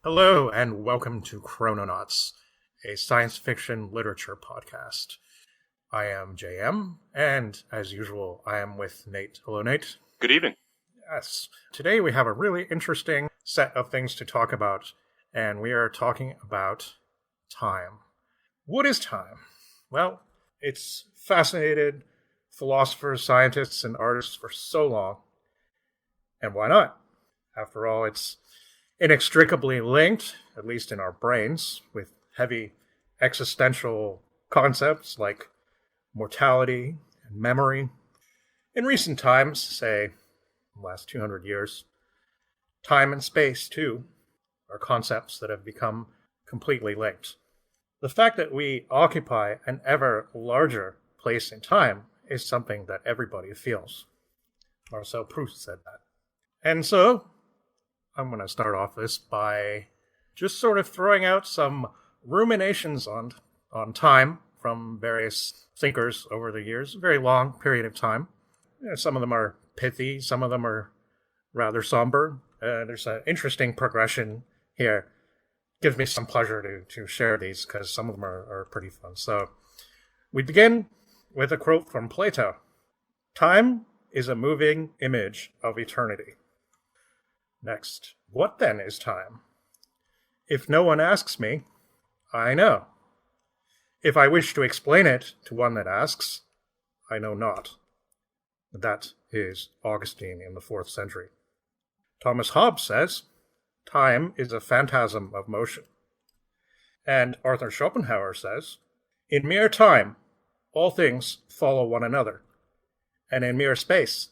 Hello, and welcome to Chrononauts, a science fiction literature podcast. I am JM, and as usual, I am with Nate. Hello, Nate. Good evening. Yes. Today we have a really interesting set of things to talk about, and we are talking about time. What is time? Well, it's fascinated philosophers, scientists, and artists for so long. And why not? After all, it's inextricably linked, at least in our brains, with heavy existential concepts like mortality and memory. In recent times, say the last 200 years, time and space, too, are concepts that have become completely linked. The fact that we occupy an ever larger place in time is something that everybody feels. Marcel Proust said that. And so, I'm going to start off this by just sort of throwing out some ruminations on time from various thinkers over the years, a very long period of time. Some of them are pithy, some of them are rather somber. There's an interesting progression here. Gives me some pleasure to share these because some of them are pretty fun. So we begin with a quote from Plato. Time is a moving image of eternity. Next, what then is time? If no one asks me, I know. If I wish to explain it to one that asks, I know not. That is Augustine in the 4th century. Thomas Hobbes says, time is a phantasm of motion. And Arthur Schopenhauer says, in mere time, all things follow one another, and in mere space,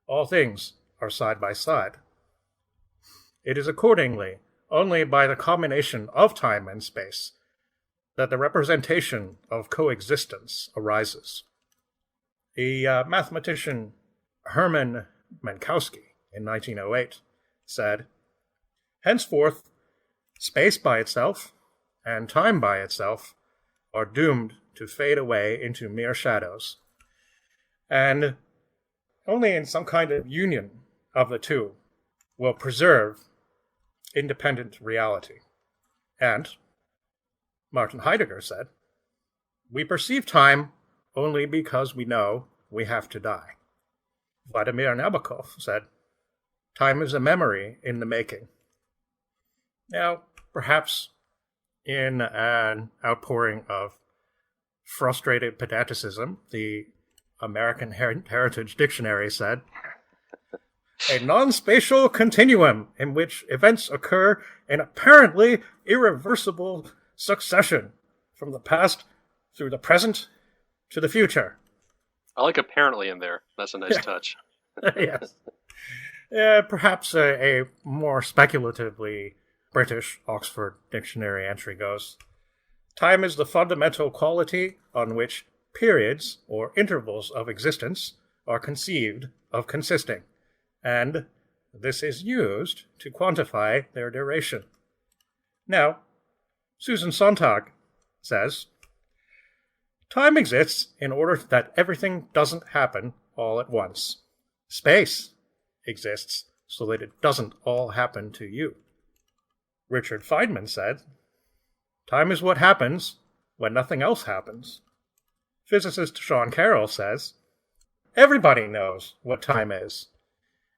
all things are side by side. It is accordingly only by the combination of time and space that the representation of coexistence arises. The mathematician Hermann Minkowski in 1908 said, henceforth, space by itself and time by itself are doomed to fade away into mere shadows, and only in some kind of union of the two will preserve independent reality. And Martin Heidegger said, we perceive time only because we know we have to die. Vladimir Nabokov said, time is a memory in the making. Now, perhaps in an outpouring of frustrated pedanticism, the American Heritage Dictionary said, a non-spatial continuum in which events occur in apparently irreversible succession from the past through the present to the future. I like apparently in there. That's a nice touch. Yes. Perhaps a more speculatively British Oxford Dictionary entry goes, time is the fundamental quality on which periods or intervals of existence are conceived of consisting, and this is used to quantify their duration. Now, Susan Sontag says, time exists in order that everything doesn't happen all at once. Space exists so that it doesn't all happen to you. Richard Feynman said, time is what happens when nothing else happens. Physicist Sean Carroll says, everybody knows what time is.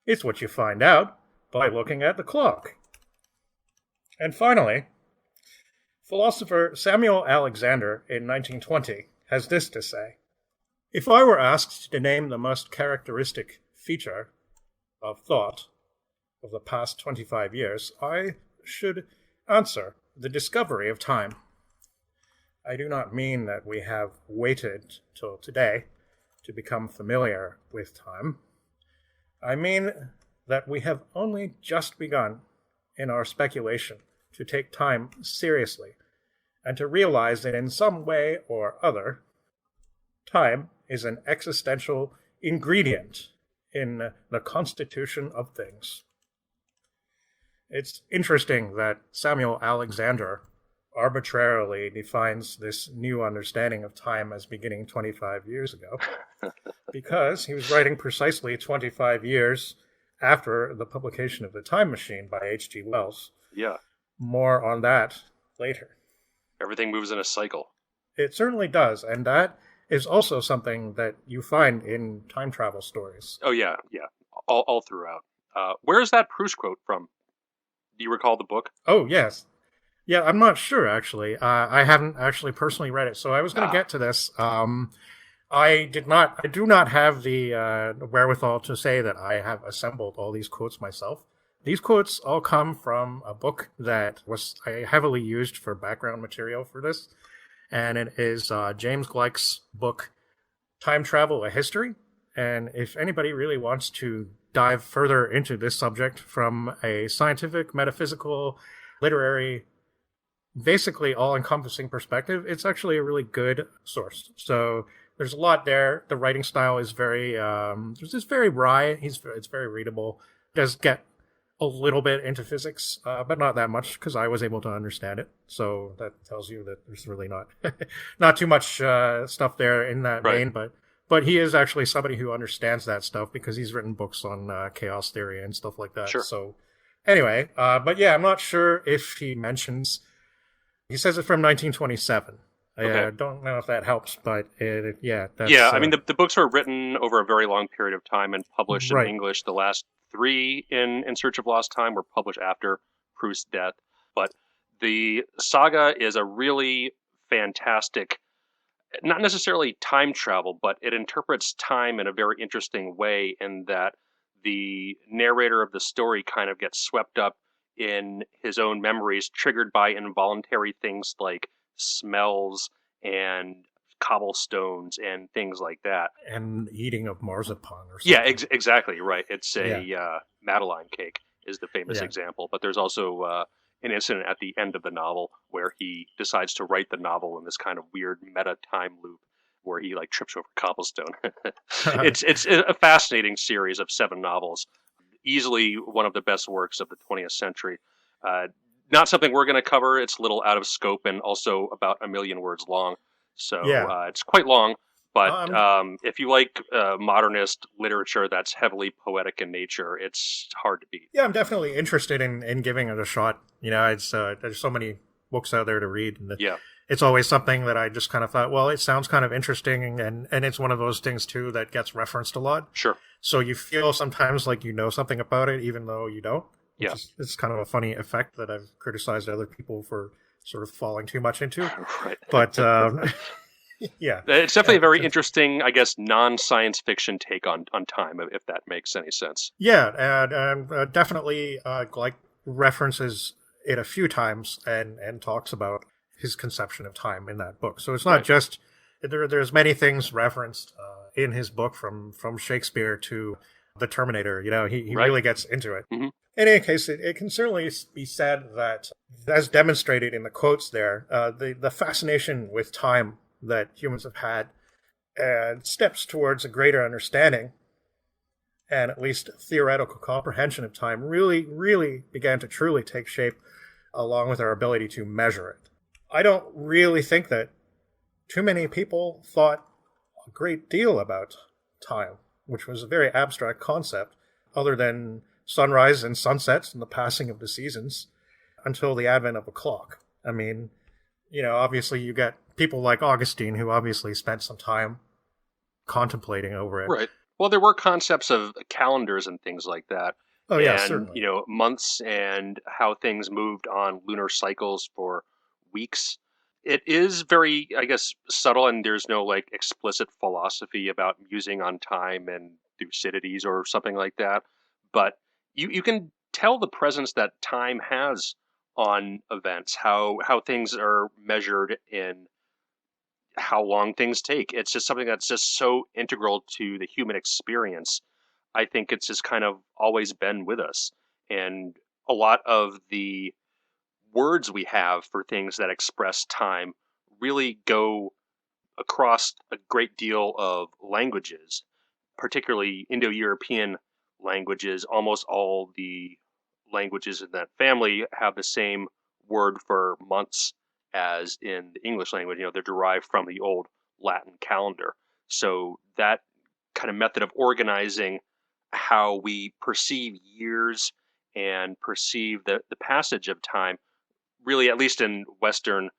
It's what you find out by looking at the clock. And finally, philosopher Samuel Alexander in 1920 has this to say, if I were asked to name the most characteristic feature of thought of the past 25 years, I should answer the discovery of time. I do not mean that we have waited till today to become familiar with time. I mean that we have only just begun in our speculation to take time seriously and to realize that in some way or other, time is an existential ingredient in the constitution of things. It's interesting that Samuel Alexander arbitrarily defines this new understanding of time as beginning 25 years ago, because he was writing precisely 25 years after the publication of The Time Machine by H.G. Wells. Yeah. more on that later. Everything moves in a cycle. It certainly does, and that is also something that you find in time travel stories. Oh yeah, yeah, all throughout. Where is that Proust quote from? Do you recall the book? Oh, yes. Yeah, I'm not sure, actually. I haven't actually personally read it, so I was going to Ah, get to this. I do not have the wherewithal to say that I have assembled all these quotes myself. These quotes all come from a book that was heavily used for background material for this, and it is James Gleick's book, Time Travel: A History. And if anybody really wants to dive further into this subject from a scientific, metaphysical, literary, basically all-encompassing perspective, it's actually a really good source. So there's a lot there. The writing style is it's very wry. It's very readable. It does get a little bit into physics, but not that much because I was able to understand it. So that tells you that there's really not not too much stuff there in that right. vein. But he is actually somebody who understands that stuff because he's written books on chaos theory and stuff like that. Sure. So anyway, but yeah, I'm not sure if he mentions. He says it from 1927. Okay. I don't know if that helps, but that's, Yeah, I mean the books were written over a very long period of time and published in right. English. The last three in Search of Lost Time were published after Proust's death. But the saga is a really fantastic, not necessarily time travel, but it interprets time in a very interesting way in that the narrator of the story kind of gets swept up in his own memories, triggered by involuntary things like smells and cobblestones and things like that. And eating of marzipan or Yeah, something. exactly right. It's Yeah, a Madeline cake is the famous yeah. example, but there's also an incident at the end of the novel where he decides to write the novel in this kind of weird meta time loop where he like trips over cobblestone. It's a fascinating series of 7 novels, easily one of the best works of the 20th century. Uh, Not something we're going to cover. It's a little out of scope and also about a million words long, so Yeah. it's quite long. But Um, if you like modernist literature that's heavily poetic in nature, it's hard to beat. yeah, I'm definitely interested in giving it a shot. You know, it's there's so many books out there to read, and Yeah, it's always something that I just kind of thought, well, it sounds kind of interesting, and it's one of those things too that gets referenced a lot. sure. So you feel sometimes like you know something about it, even though you don't. Which Yeah, is it's kind of a funny effect that I've criticized other people for sort of falling too much into. right. But yeah, It's definitely a very interesting, I guess, non-science fiction take on time, if that makes any sense. yeah, and definitely like references it a few times and talks about his conception of time in that book. So it's not Right. just there's many things referenced in his book from Shakespeare to the Terminator. You know, he Right. really gets into it. Hmm. In any case, it can certainly be said that, as demonstrated in the quotes there, the fascination with time that humans have had and steps towards a greater understanding and at least theoretical comprehension of time really, really began to truly take shape along with our ability to measure it. I don't really think that too many people thought a great deal about time, which was a very abstract concept, other than sunrise and sunsets and the passing of the seasons, until the advent of a clock. I mean, you know, obviously you get people like Augustine who obviously spent some time contemplating over it. Right. Well, there were concepts of calendars and things like that, Oh, yeah, and certainly. months and how things moved on lunar cycles for weeks. It is very, I guess, subtle, and there's no like explicit philosophy about musing on time and Thucydides or something like that. But you can tell the presence that time has on events, how things are measured in how long things take. It's just something that's just so integral to the human experience. I think it's just kind of always been with us. And a lot of the words we have for things that express time really go across a great deal of languages, particularly Indo European languages. Almost all the languages in that family have the same word for months as in the English language. They're derived from the old Latin calendar. So that kind of method of organizing how we perceive years and perceive the passage of time really, at least in Western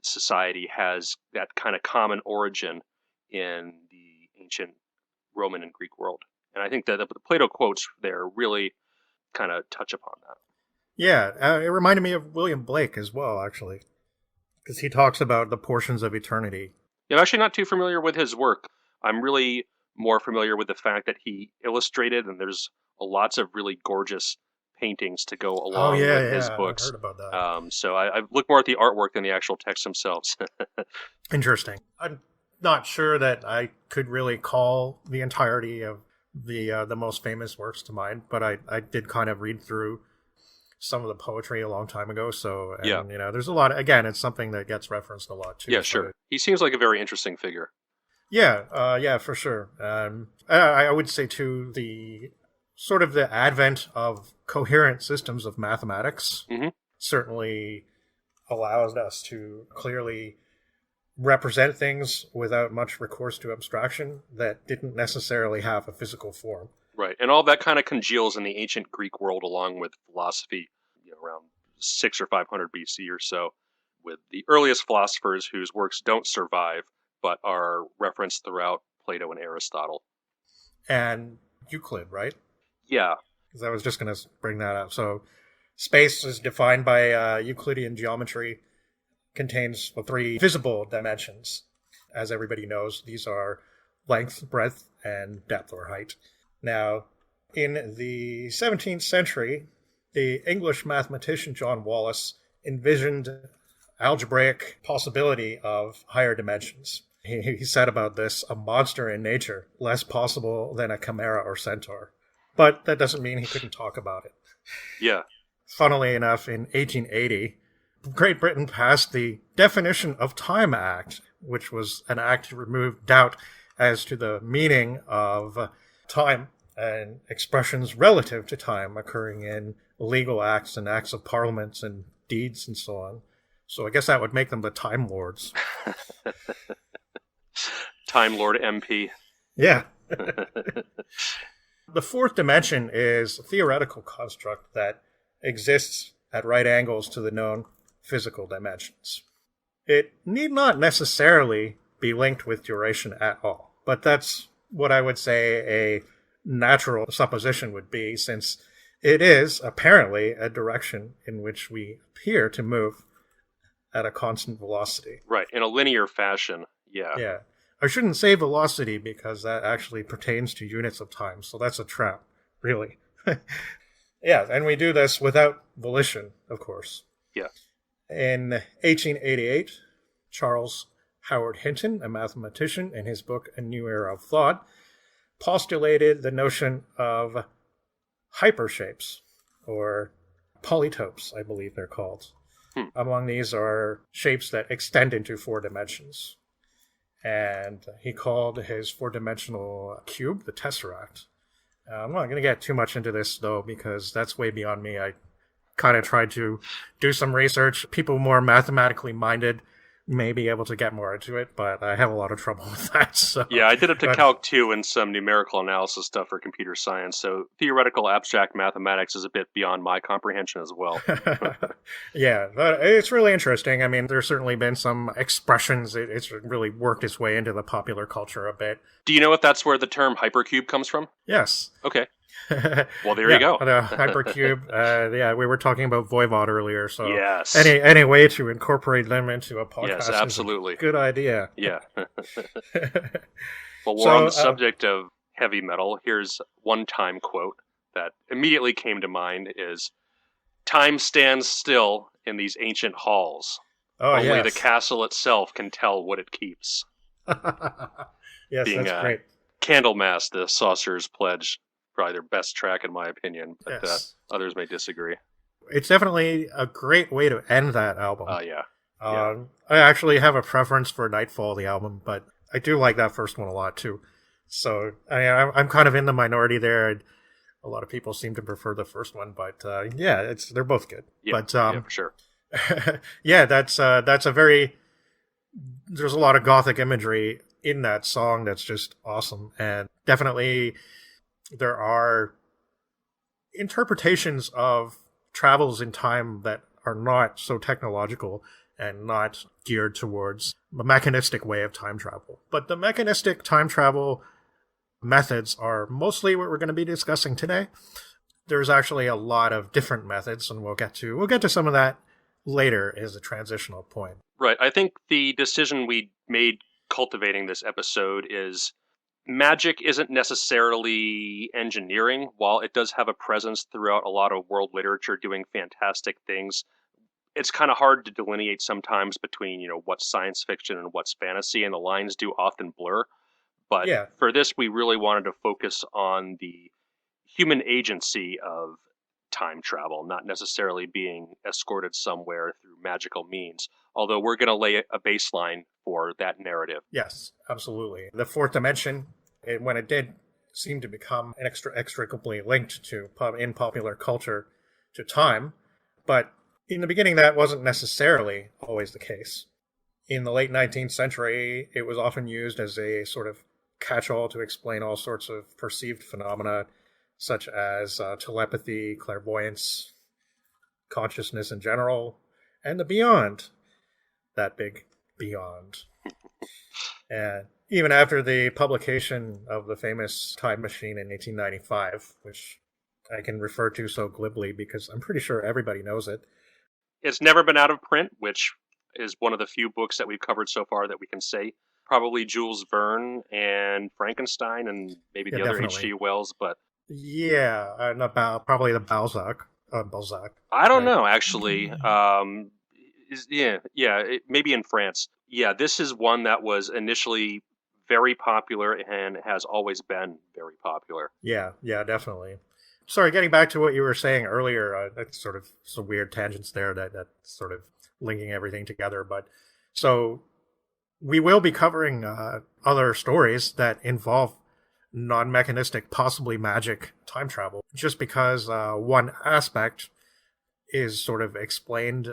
society, has that kind of common origin in the ancient Roman and Greek world. And I think that the Plato quotes there really kind of touch upon that. Yeah, it reminded me of William Blake as well, actually, because he talks about the portions of eternity. I'm actually not too familiar with his work. I'm really more familiar with the fact that he illustrated, and there's lots of really gorgeous paintings to go along with his books. I heard about that. So I look more at the artwork than the actual texts themselves. Interesting. I'm not sure that I could really call the entirety of the most famous works to mind, but I did kind of read through some of the poetry a long time ago. So, and, there's a lot. Again, it's something that gets referenced a lot too. Yeah, sure. He seems like a very interesting figure. Yeah, for sure. I would say too, the sort of the advent of coherent systems of mathematics certainly allows us to clearly represent things without much recourse to abstraction that didn't necessarily have a physical form. Right, and all that kind of congeals in the ancient Greek world along with philosophy, around 600 or 500 BC or so, with the earliest philosophers whose works don't survive but are referenced throughout Plato and Aristotle. And Euclid, right? Yeah. Because I was just going to bring that up. So space is defined by Euclidean geometry, contains the 3 visible dimensions. As everybody knows, these are length, breadth, and depth or height. Now, in the 17th century, the English mathematician John Wallis envisioned algebraic possibility of higher dimensions. He said about this, a monster in nature, less possible than a chimera or centaur. But that doesn't mean he couldn't talk about it. Yeah. Funnily enough, in 1880, Great Britain passed the Definition of Time Act, which was an act to remove doubt as to the meaning of time and expressions relative to time occurring in legal acts and acts of parliaments and deeds and so on. So I guess that would make them the Time Lords. Time Lord MP. Yeah. The 4th dimension is a theoretical construct that exists at right angles to the known physical dimensions. It need not necessarily be linked with duration at all, but that's what I would say a natural supposition would be, since it is apparently a direction in which we appear to move at a constant velocity. Right, in a linear fashion, yeah. Yeah. I shouldn't say velocity because that actually pertains to units of time, so that's a trap, really. Yeah, and we do this without volition, of course. Yeah. In 1888, Charles Howard Hinton, a mathematician, in his book A New Era of Thought, postulated the notion of hypershapes, or polytopes, I believe they're called. Among these are shapes that extend into 4 dimensions. And he called his 4-dimensional cube the tesseract. I'm not going to get too much into this, though, because that's way beyond me. I kind of tried to do some research. People more mathematically minded may be able to get more into it, but I have a lot of trouble with that. So. Yeah, I did up to Calc 2 and some numerical analysis stuff for computer science, so theoretical abstract mathematics is a bit beyond my comprehension as well. Yeah, but it's really interesting. I mean, there's certainly been some expressions. It's really worked its way into the popular culture a bit. Do you know if that's where the term hypercube comes from? Yes. Okay. Well, there you go. The hypercube. Yeah, we were talking about Voivod earlier, so yes. Any way to incorporate them into a podcast yes, absolutely. is a good idea. Yeah. Well, we're on the subject of heavy metal. Here's one time quote that immediately came to mind is, "Time stands still in these ancient halls. Only the castle itself can tell what it keeps." Yes, being, that's great. Candlemas, the Saucer's Pledge, probably their best track in my opinion, but Yes. Others may disagree. It's definitely a great way to end that album. Yeah. I actually have a preference for Nightfall, the album, but I do like that first one a lot too. So I'm kind of in the minority there. A lot of people seem to prefer the first one, but they're both good. Yeah, but yeah, for sure. Yeah, that's a very. There's a lot of gothic imagery in that song that's just awesome, and definitely there are interpretations of travels in time that are not so technological and not geared towards a mechanistic way of time travel. But the mechanistic time travel methods are mostly what we're going to be discussing today. There's actually a lot of different methods, and we'll get to some of that later as a transitional point. Right. I think the decision we made cultivating this episode is magic isn't necessarily engineering. While it does have a presence throughout a lot of world literature doing fantastic things, it's kind of hard to delineate sometimes between, what's science fiction and what's fantasy, and the lines do often blur. But for this, we really wanted to focus on the human agency of time travel, not necessarily being escorted somewhere through magical means, although we're going to lay a baseline for that narrative. Yes, absolutely. The fourth dimension, when it did seem to become inextricably linked to in popular culture to time, but in the beginning that wasn't necessarily always the case. In the late 19th century, it was often used as a sort of catch-all to explain all sorts of perceived phenomena, such as telepathy, clairvoyance, consciousness in general, and the beyond. That big beyond. And even after the publication of the famous Time Machine in 1895, which I can refer to so glibly because I'm pretty sure everybody knows it. It's never been out of print, which is one of the few books that we've covered so far that we can say. Probably Jules Verne and Frankenstein and maybe the other H.G. Wells, but... Yeah, and probably the Balzac. I don't know, actually. Maybe in France. Yeah, this is one that was initially very popular and has always been very popular. Yeah, definitely. Sorry, getting back to what you were saying earlier, that's sort of some weird tangents there that sort of linking everything together. But so we will be covering other stories that involve non-mechanistic, possibly magic time travel, just because one aspect is sort of explained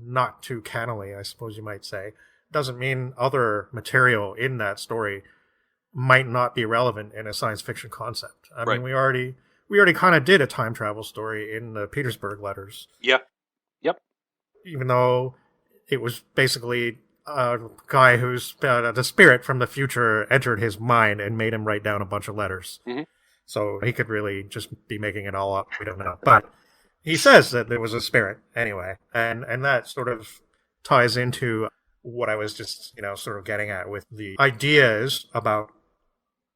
not too cannily, I suppose you might say, doesn't mean other material in that story might not be relevant in a science fiction concept. I mean, we already kind of did a time travel story in the Petersburg Letters. Yeah. Yep. Even though it was basically a guy who's the spirit from the future entered his mind and made him write down a bunch of letters. Mm-hmm. So he could really just be making it all up. We don't know. But he says that there was a spirit anyway. And that sort of ties into what I was just, sort of getting at with the ideas about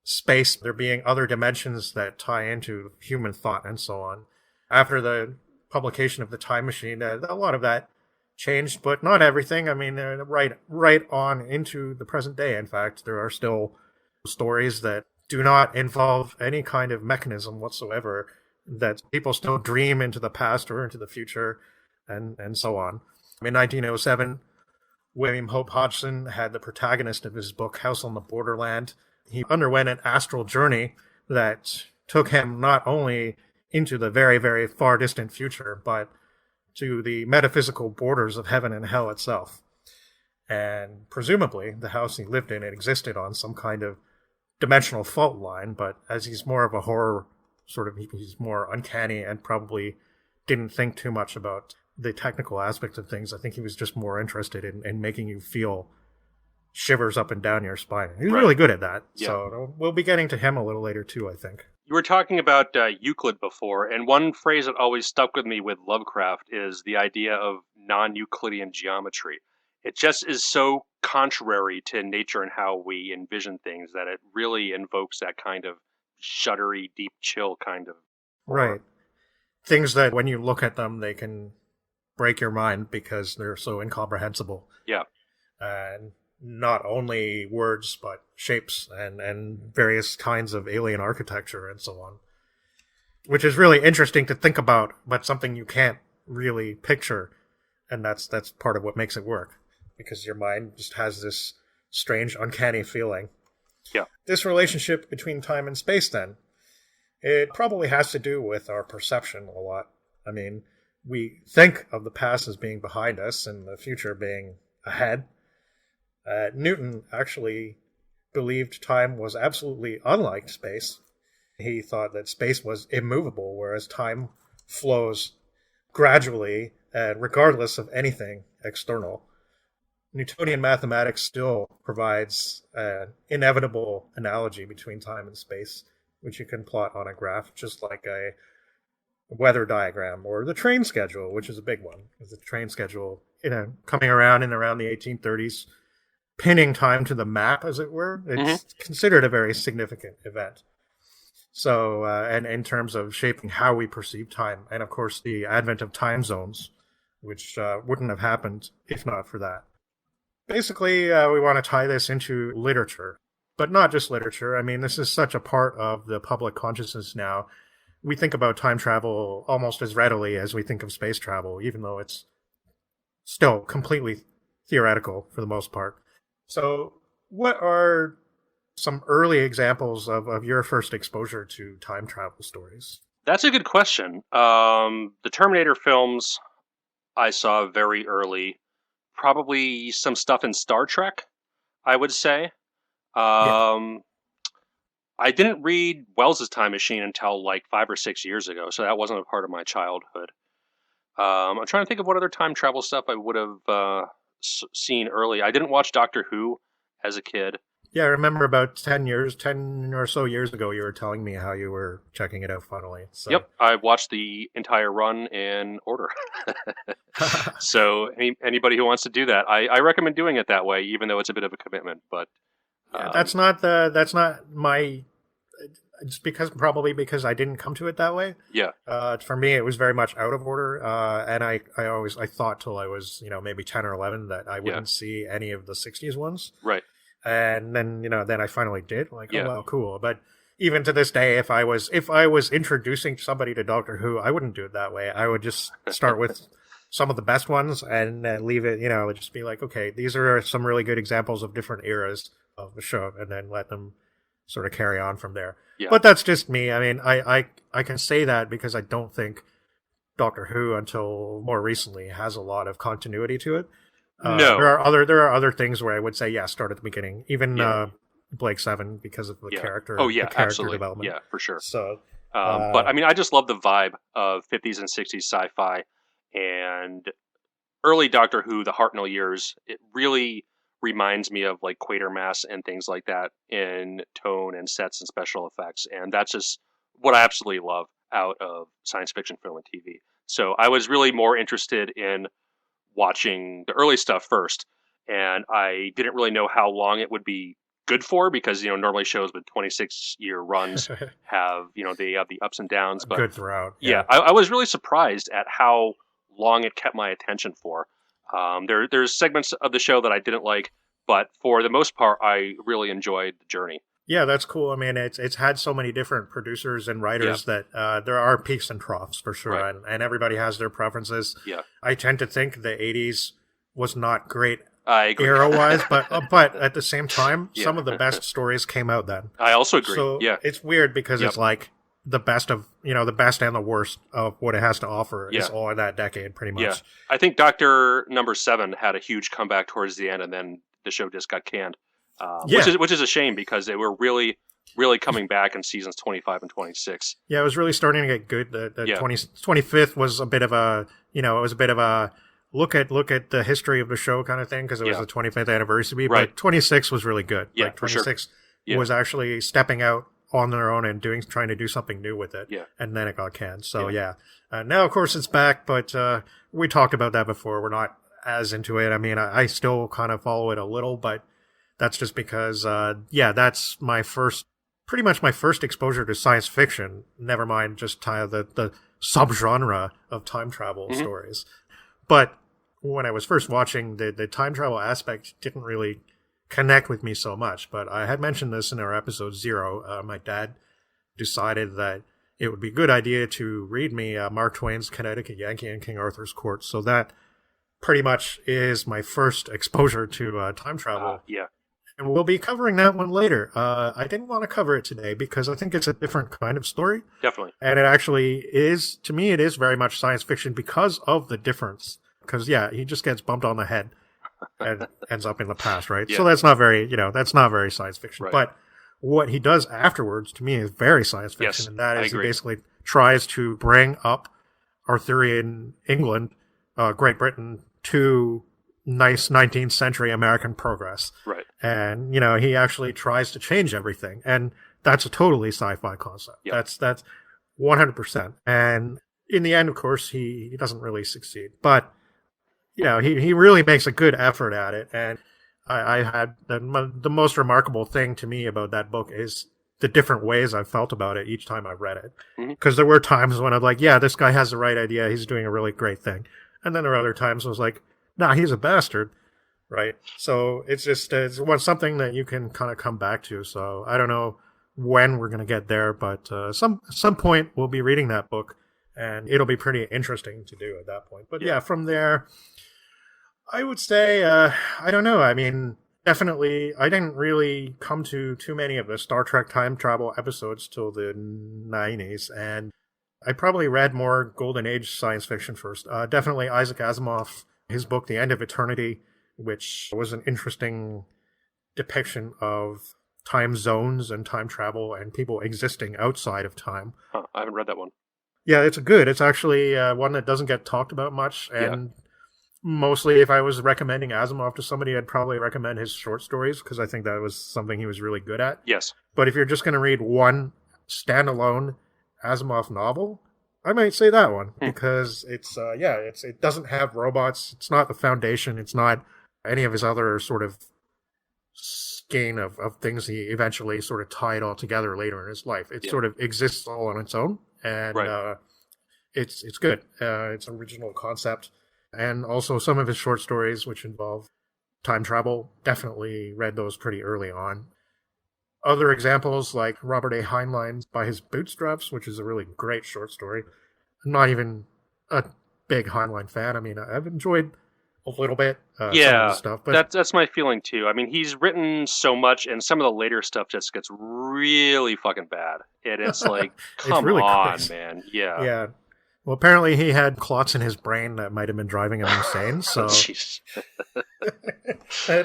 space, there being other dimensions that tie into human thought and so on. After the publication of the Time Machine, a lot of that changed, but not everything. I mean, right on into the present day. In fact, there are still stories that do not involve any kind of mechanism whatsoever, that people still dream into the past or into the future, and so on. In 1907, William Hope Hodgson had the protagonist of his book, House on the Borderland. He underwent an astral journey that took him not only into the very, very far distant future, but to the metaphysical borders of heaven and hell itself. And presumably, the house he lived in, it existed on some kind of dimensional fault line, but as he's more of a horror, he's more uncanny and probably didn't think too much about the technical aspects of things. I think he was just more interested in making you feel shivers up and down your spine. He's really good at that. Yeah. So we'll be getting to him a little later too, I think. You were talking about Euclid before, and one phrase that always stuck with me with Lovecraft is the idea of non-Euclidean geometry. It just is so contrary to nature and how we envision things that it really invokes that kind of shuddery, deep chill kind of horror. Right. Things that when you look at them, they can break your mind because they're so incomprehensible. Yeah. And not only words, but shapes and various kinds of alien architecture and so on. Which is really interesting to think about, but something you can't really picture. And that's part of what makes it work. Because your mind just has this strange, uncanny feeling. Yeah. This relationship between time and space, then, it probably has to do with our perception a lot. I mean, we think of the past as being behind us and the future being ahead. Newton actually believed time was absolutely unlike space. He thought that space was immovable, whereas time flows gradually And regardless of anything external, Newtonian mathematics still provides an inevitable analogy between time and space, which you can plot on a graph, just like a weather diagram or the train schedule, which is a big one. The train schedule, coming around in around the 1830s, pinning time to the map, as it were. It's considered a very significant event. So, and in terms of shaping how we perceive time, and of course the advent of time zones, which wouldn't have happened if not for that. Basically, we want to tie this into literature, but not just literature. I mean, this is such a part of the public consciousness now. We think about time travel almost as readily as we think of space travel, even though it's still completely theoretical for the most part. So what are some early examples of your first exposure to time travel stories? That's a good question. The Terminator films I saw very early. Probably some stuff in Star Trek, I would say. I didn't read Wells's Time Machine until like 5 or 6 years ago, so that wasn't a part of my childhood. I'm trying to think of what other time travel stuff I would have seen early. I didn't watch Doctor Who as a kid. Yeah, I remember about 10 or so years ago, you were telling me how you were checking it out finally. So. Yep, I watched the entire run in order. So anybody who wants to do that, I recommend doing it that way, even though it's a bit of a commitment. But that's not my. It's probably because I didn't come to it that way. Yeah. For me, it was very much out of order, and I thought till I was maybe 10 or 11 that I wouldn't see any of the 60s ones. Right. And then then I finally did. Like, oh wow, cool. But even to this day, if I was introducing somebody to Doctor Who, I wouldn't do it that way. I would just start with some of the best ones and leave it. Just be like, okay, these are some really good examples of different eras of the show, and then let them sort of carry on from there. Yeah. But that's just me. I mean, I can say that because I don't think Doctor Who until more recently has a lot of continuity to it. No, there are other things where I would say start at the beginning. Even Blake 7 because of the character. Oh yeah, the character absolutely. Development. Yeah, for sure. So, but I mean, I just love the vibe of 50s and 60s sci-fi and early Doctor Who, the Hartnell years. It really reminds me of like Quatermass and things like that in tone and sets and special effects, and that's just what I absolutely love out of science fiction film and TV. So I was really more interested in watching the early stuff first, and I didn't really know how long it would be good for because normally shows with 26-year runs have they have the ups and downs, but good throughout. Yeah, I was really surprised at how long it kept my attention for. There's segments of the show that I didn't like, but for the most part, I really enjoyed the journey. Yeah, that's cool. I mean, it's had so many different producers and writers that there are peaks and troughs for sure, right. and everybody has their preferences. Yeah, I tend to think the 80s was not great era-wise, but at the same time, some of the best stories came out then. I also agree. So it's weird because it's like the best of the best and the worst of what it has to offer is all in that decade, pretty much. Yeah, I think Doctor Number 7 had a huge comeback towards the end, and then the show just got canned. Which is a shame because they were really, really coming back in seasons 25 and 26. Yeah, it was really starting to get good. The 25th was a bit of a, look at the history of the show kind of thing because it was the 25th anniversary. Right. But 26 was really good. Yeah, like 26 was actually stepping out on their own and trying to do something new with it. Yeah. And then it got canned. So now of course it's back, but we talked about that before. We're not as into it. I mean, I still kind of follow it a little, but that's just because, that's pretty much my first exposure to science fiction. Never mind just the subgenre of time travel stories. But when I was first watching, the time travel aspect didn't really connect with me so much. But I had mentioned this in our episode 0. My dad decided that it would be a good idea to read me Mark Twain's Connecticut Yankee and King Arthur's Court. So that pretty much is my first exposure to time travel. And we'll be covering that one later. I didn't want to cover it today because I think it's a different kind of story. Definitely. And it actually is, to me, it is very much science fiction because of the difference. Because, he just gets bumped on the head and ends up in the past, right? Yeah. So that's not very science fiction. Right. But what he does afterwards, to me, is very science fiction. Yes, and that is he basically tries to bring up Arthurian England Great Britain to nice 19th century American progress. Right. And, he actually tries to change everything. And that's a totally sci-fi concept. Yep. That's 100%. And in the end, of course, he doesn't really succeed. But, he really makes a good effort at it. And I had the most remarkable thing to me about that book is the different ways I felt about it each time I read it. Because there were times when I'm like, yeah, this guy has the right idea. He's doing a really great thing. And then there are other times I was like, nah, he's a bastard. Right. So it's just, it's something that you can kind of come back to. So I don't know when we're going to get there, but some point we'll be reading that book and it'll be pretty interesting to do at that point. But yeah, from there, I would say, I don't know. I mean, definitely, I didn't really come to too many of the Star Trek time travel episodes till the 90s, and I probably read more Golden Age science fiction first. Definitely Isaac Asimov, his book, The End of Eternity, which was an interesting depiction of time zones and time travel and people existing outside of time. Huh, I haven't read that one. Yeah, it's good. It's actually one that doesn't get talked about much, and mostly if I was recommending Asimov to somebody, I'd probably recommend his short stories, because I think that was something he was really good at. Yes. But if you're just going to read one standalone Asimov novel, I might say that one, because it doesn't have robots. It's not the Foundation. It's not any of his other sort of skein of things he eventually sort of tied all together later in his life. It sort of exists all on its own, and it's good. It's an original concept. And also some of his short stories, which involve time travel, definitely read those pretty early on. Other examples, like Robert A. Heinlein's By His Bootstraps, which is a really great short story. I'm not even a big Heinlein fan. I mean, I've enjoyed a little bit some of his stuff. But that's my feeling, too. I mean, he's written so much, and some of the later stuff just gets really fucking bad. And it's like, come really on, crazy. Man. Yeah. Yeah. Well, apparently he had clots in his brain that might have been driving him insane. So,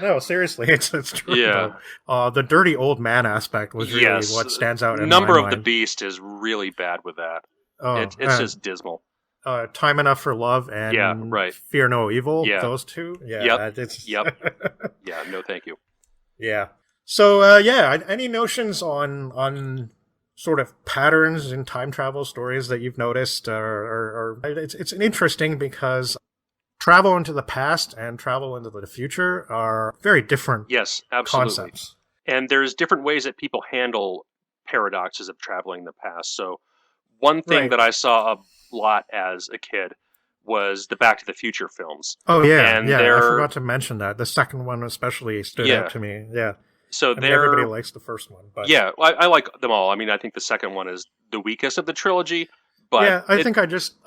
no, seriously, it's true. Yeah. The dirty old man aspect was really what stands out. In Number my of mind. the Beast is really bad with that. It's just dismal. Time Enough for Love and Fear No Evil. Yeah. Those two. Yeah. Yep. Yeah. No, thank you. Yeah. So, any notions on sort of patterns in time travel stories that you've noticed, or it's interesting because travel into the past and travel into the future are very different. Yes, absolutely. Concepts. And there's different ways that people handle paradoxes of traveling in the past. So one thing that I saw a lot as a kid was the Back to the Future films. Oh yeah, and I forgot to mention that. The second one especially stood out to me. Yeah. So everybody likes the first one, but I like them all. I mean, I think the second one is the weakest of the trilogy, but I think I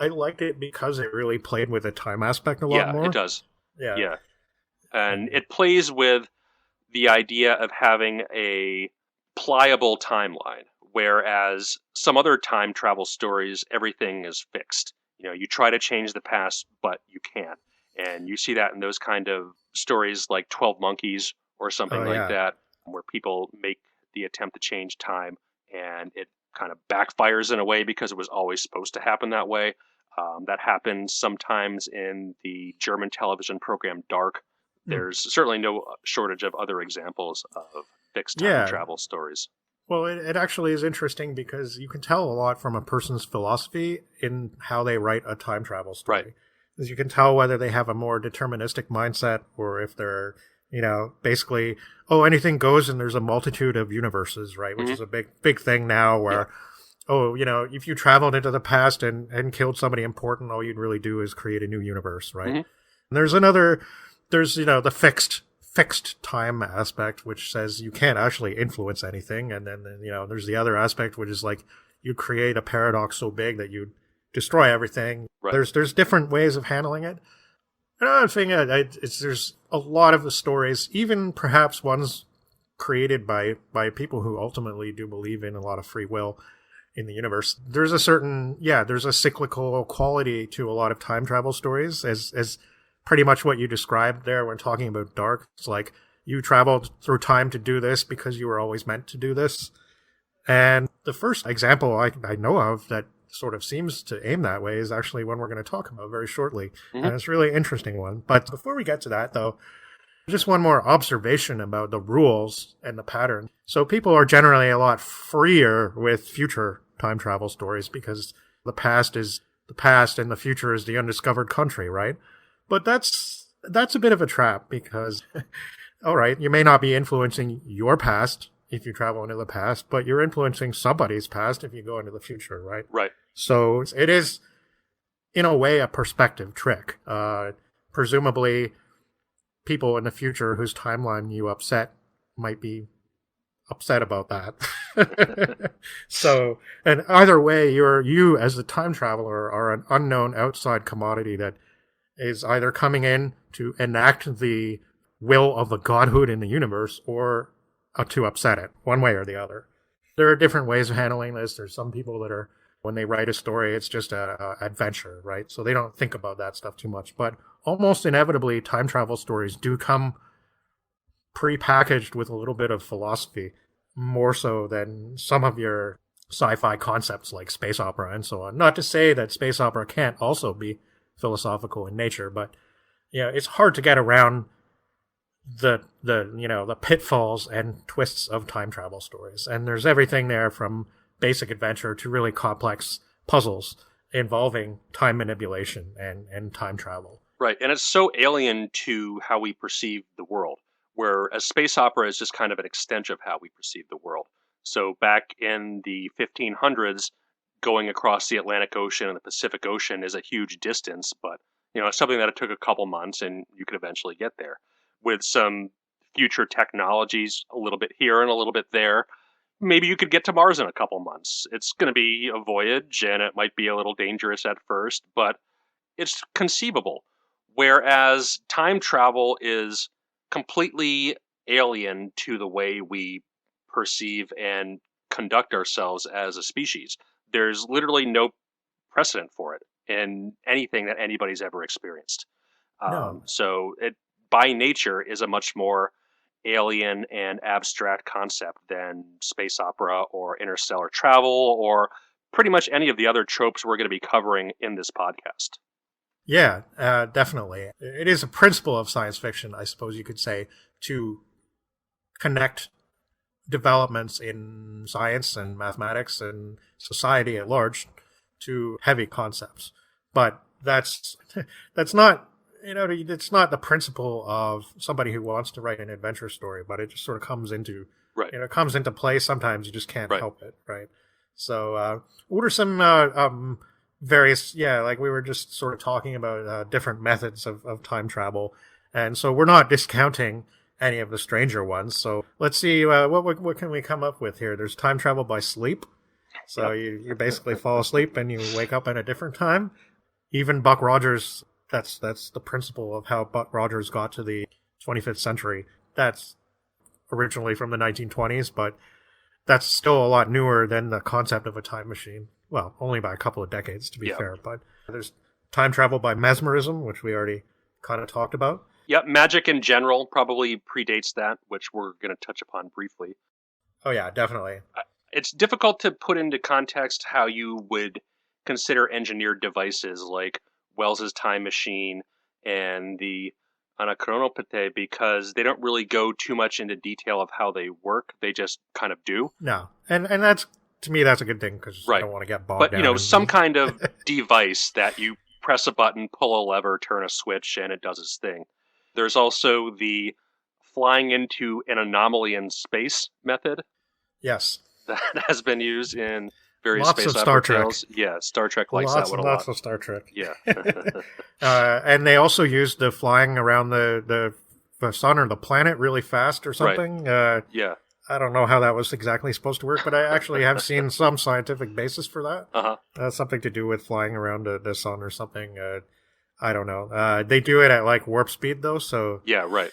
liked it because it really played with the time aspect a lot more. Yeah, it does. Yeah, and it plays with the idea of having a pliable timeline, whereas some other time travel stories, everything is fixed. You try to change the past, but you can't, and you see that in those kind of stories like 12 Monkeys or something like that, where people make the attempt to change time and it kind of backfires in a way because it was always supposed to happen that way. That happens sometimes in the German television program Dark. There's certainly no shortage of other examples of fixed time travel stories. Well, it actually is interesting because you can tell a lot from a person's philosophy in how they write a time travel story. Right. Because you can tell whether they have a more deterministic mindset or if they're basically, anything goes and there's a multitude of universes, right? Which is a big thing now where, if you traveled into the past and killed somebody important, all you'd really do is create a new universe, right? And there's the fixed time aspect, which says you can't actually influence anything. And then, there's the other aspect, which is like you create a paradox so big that you destroy everything. Right. There's different ways of handling it. Another thing, there's a lot of the stories, even perhaps ones created by people who ultimately do believe in a lot of free will in the universe. There's a cyclical quality to a lot of time travel stories, as pretty much what you described there when talking about Dark. It's like you traveled through time to do this because you were always meant to do this. And the first example I know of that sort of seems to aim that way is actually one we're going to talk about very shortly. And it's a really interesting one. But before we get to that, though, just one more observation about the rules and the pattern. So people are generally a lot freer with future time travel stories because the past is the past and the future is the undiscovered country, right? But that's a bit of a trap because, all right, you may not be influencing your past if you travel into the past, but you're influencing somebody's past if you go into the future, right? Right. So it is, in a way, a perspective trick. Presumably, people in the future whose timeline you upset might be upset about that. So, and either way, you as the time traveler are an unknown outside commodity that is either coming in to enact the will of the godhood in the universe or to upset it, one way or the other. There are different ways of handling this. There's some people that are, when they write a story, it's just a adventure, right? So they don't think about that stuff too much. But almost inevitably, time travel stories do come pre-packaged with a little bit of philosophy, more so than some of your sci-fi concepts like space opera and so on. Not to say that space opera can't also be philosophical in nature, but it's hard to get around the pitfalls and twists of time travel stories. And there's everything there from basic adventure to really complex puzzles involving time manipulation and time travel. Right, and it's so alien to how we perceive the world, where a space opera is just kind of an extension of how we perceive the world. So back in the 1500s, going across the Atlantic Ocean and the Pacific Ocean is a huge distance, but it's something that it took a couple months and you could eventually get there. With some future technologies, a little bit here and a little bit there, maybe you could get to Mars in a couple months. It's going to be a voyage and it might be a little dangerous at first, but it's conceivable. Whereas time travel is completely alien to the way we perceive and conduct ourselves as a species. There's literally no precedent for it in anything that anybody's ever experienced. No. So it, by nature, is a much more alien and abstract concept than space opera or interstellar travel or pretty much any of the other tropes we're going to be covering in this podcast. Yeah, definitely. It is a principle of science fiction, I suppose you could say, to connect developments in science and mathematics and society at large to heavy concepts. But that's not, it's not the principle of somebody who wants to write an adventure story, but it just sort of comes into, comes into play. Sometimes you just can't help it, right? So, what are some various, like we were just sort of talking about different methods of time travel, and so we're not discounting any of the stranger ones. So let's see, what can we come up with here? There's time travel by sleep. So you basically fall asleep and you wake up at a different time. Even Buck Rogers, that's the principle of how Buck Rogers got to the 25th century. That's originally from the 1920s, but that's still a lot newer than the concept of a time machine. Well, only by a couple of decades, to be fair. But there's time travel by mesmerism, which we already kind of talked about. Yeah, magic in general probably predates that, which we're going to touch upon briefly. Oh, yeah, definitely. It's difficult to put into context how you would consider engineered devices like Wells's time machine and the Anacronópete because they don't really go too much into detail of how they work. They just kind of do. No, and that's, to me, that's a good thing because I don't want to get bogged down. But, some kind of device that you press a button, pull a lever, turn a switch, and it does its thing. There's also the flying into an anomaly in space method. Yes. That has been used in various lots space of Star opera Trek. tales. Yeah, Star Trek likes that one a lot. Lots of Star Trek. Yeah. And they also used the flying around the sun or the planet really fast or something. Right. Yeah. I don't know how that was exactly supposed to work, but I actually have seen some scientific basis for that. Uh-huh. Something to do with flying around the sun or something. I don't know. They do it at like warp speed though, so yeah, right.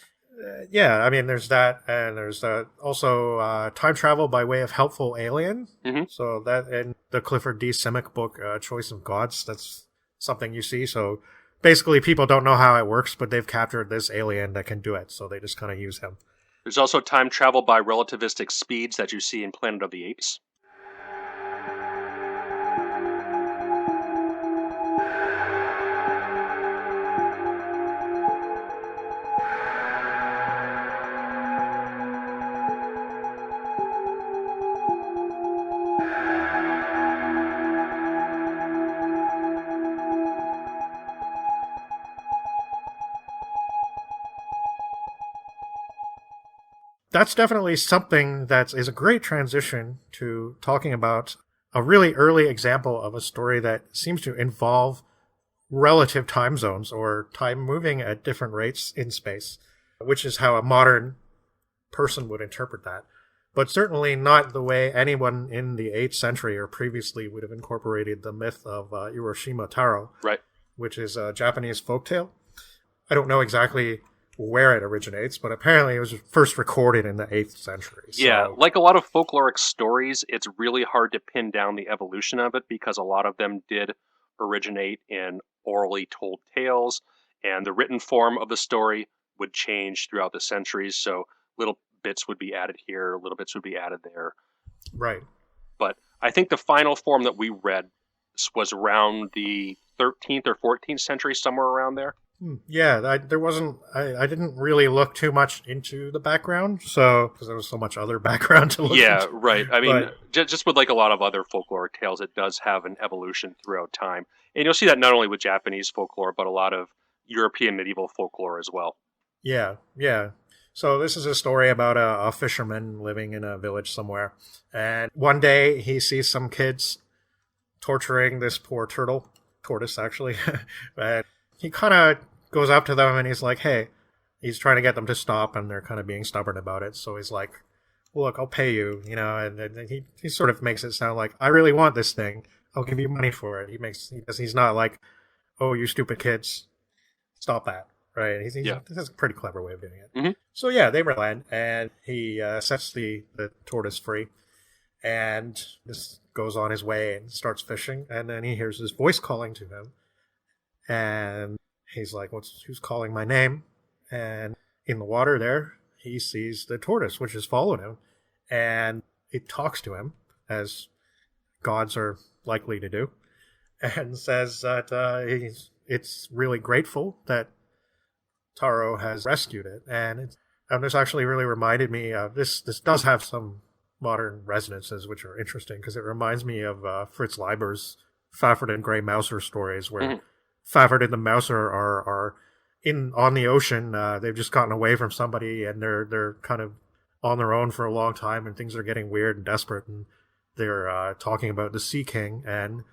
I mean, there's that, and there's also time travel by way of helpful alien. Mm-hmm. So that in the Clifford D. Simic book, Choice of Gods, that's something you see. So basically, people don't know how it works, but they've captured this alien that can do it, so they just kind of use him. There's also time travel by relativistic speeds that you see in Planet of the Apes. that's definitely something that is a great transition to talking about a really early example of a story that seems to involve relative time zones or time moving at different rates in space, which is how a modern person would interpret that. But certainly not the way anyone in the 8th century or previously would have incorporated the myth of Urashima Tarō, Right. which is a Japanese folktale. I don't know exactly where it originates, but apparently it was first recorded in the 8th century. Yeah, like a lot of folkloric stories, it's really hard to pin down the evolution of it because a lot of them did originate in orally told tales, and the written form of the story would change throughout the centuries, so little bits would be added here, little bits would be added there. Right. But I think the final form that we read was around the 13th or 14th century, somewhere around there. Yeah, I didn't really look too much into the background, because there was so much other background to look Yeah, into. right. I mean, just with like a lot of other folkloric tales, it does have an evolution throughout time. And you'll see that not only with Japanese folklore, but a lot of European medieval folklore as well. Yeah. So this is a story about a fisherman living in a village somewhere. And one day he sees some kids torturing this poor tortoise actually. And he kind of goes up to them and he's like, hey, he's trying to get them to stop and they're kind of being stubborn about it. So he's like, look, I'll pay you, and he sort of makes it sound like, I really want this thing. I'll give you money for it. He's not like, oh, you stupid kids, stop that. Right? That's a pretty clever way of doing it. Mm-hmm. So yeah, they relent and he sets the tortoise free and this goes on his way and starts fishing. And then he hears this voice calling to him. And he's like, who's calling my name? And in the water there, he sees the tortoise, which has followed him. And it talks to him, as gods are likely to do, and says that it's really grateful that Tarō has rescued it. And this actually really reminded me of, this does have some modern resonances, which are interesting, because it reminds me of Fritz Leiber's Fafhrd and Grey Mouser stories, where Mm-hmm. Fafhrd and the Mouser are on the ocean. They've just gotten away from somebody, and they're kind of on their own for a long time, and things are getting weird and desperate. And they're talking about the Sea King and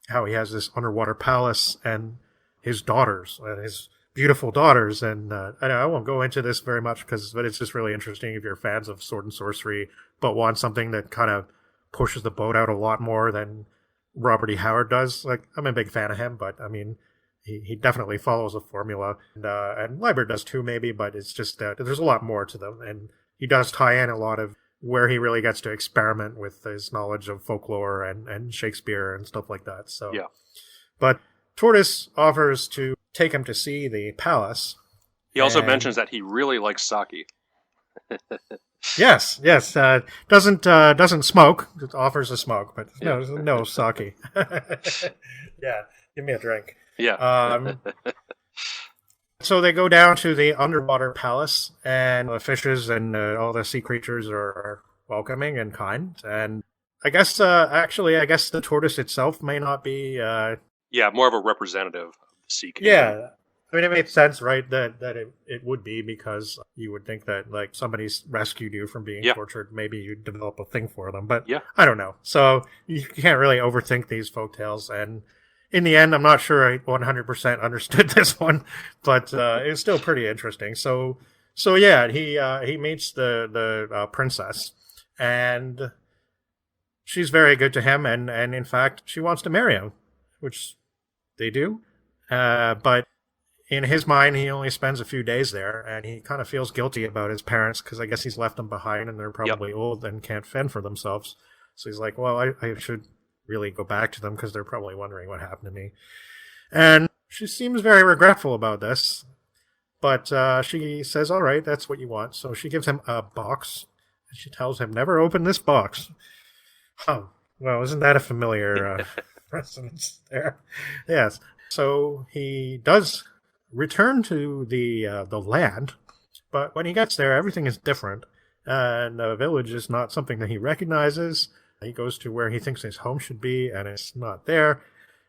how he has this underwater palace and his daughters and his beautiful daughters. And I won't go into this very much, but it's just really interesting if you're fans of sword and sorcery, but want something that kind of pushes the boat out a lot more than Robert E. Howard does. Like, I'm a big fan of him, but I mean, he definitely follows a formula, and Leiber does too, maybe, but it's just there's a lot more to them, and he does tie in a lot of where he really gets to experiment with his knowledge of folklore and Shakespeare and stuff like that. So, yeah. But Tortoise offers to take him to see the palace. He also mentions that he really likes sake. Yes. Doesn't smoke. It offers a smoke, but no sake. Yeah, give me a drink. Yeah. So they go down to the underwater palace, and the fishes and all the sea creatures are welcoming and kind. And I guess the tortoise itself may not be. More of a representative of the sea king. Yeah. I mean, it makes sense, right, that it would be, because you would think that, like, somebody's rescued you from being tortured. Maybe you develop a thing for them, but I don't know. So you can't really overthink these folktales. And in the end, I'm not sure I 100% understood this one, but it's still pretty interesting. So yeah, he meets the princess, and she's very good to him, and in fact, she wants to marry him, which they do. But in his mind, he only spends a few days there, and he kind of feels guilty about his parents, because I guess he's left them behind, and they're probably old and can't fend for themselves. So he's like, well, I should really go back to them, because they're probably wondering what happened to me. And she seems very regretful about this, but she says, all right, that's what you want. So she gives him a box, and she tells him, never open this box. Oh, well, isn't that a familiar precedence there? Yes. So he does return to the land, but when he gets there, everything is different, and the village is not something that he recognizes. He goes to where he thinks his home should be, and it's not there,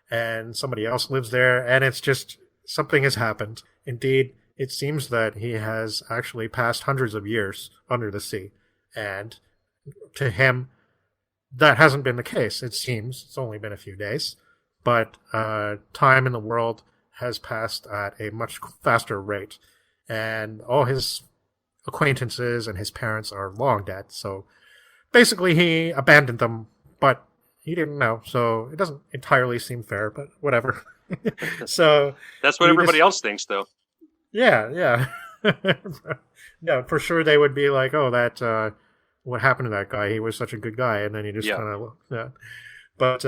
and somebody else lives there, and it's just something has happened. Indeed, it seems that he has actually passed hundreds of years under the sea. And to him, that hasn't been the case, it seems. It's only been a few days. But time in the world has passed at a much faster rate. And all his acquaintances and his parents are long dead. So basically he abandoned them, but he didn't know. So it doesn't entirely seem fair, but whatever. So that's what everybody else thinks, though. Yeah. Yeah, for sure they would be like, oh, that, what happened to that guy? He was such a good guy. And then he just kind of, yeah. But,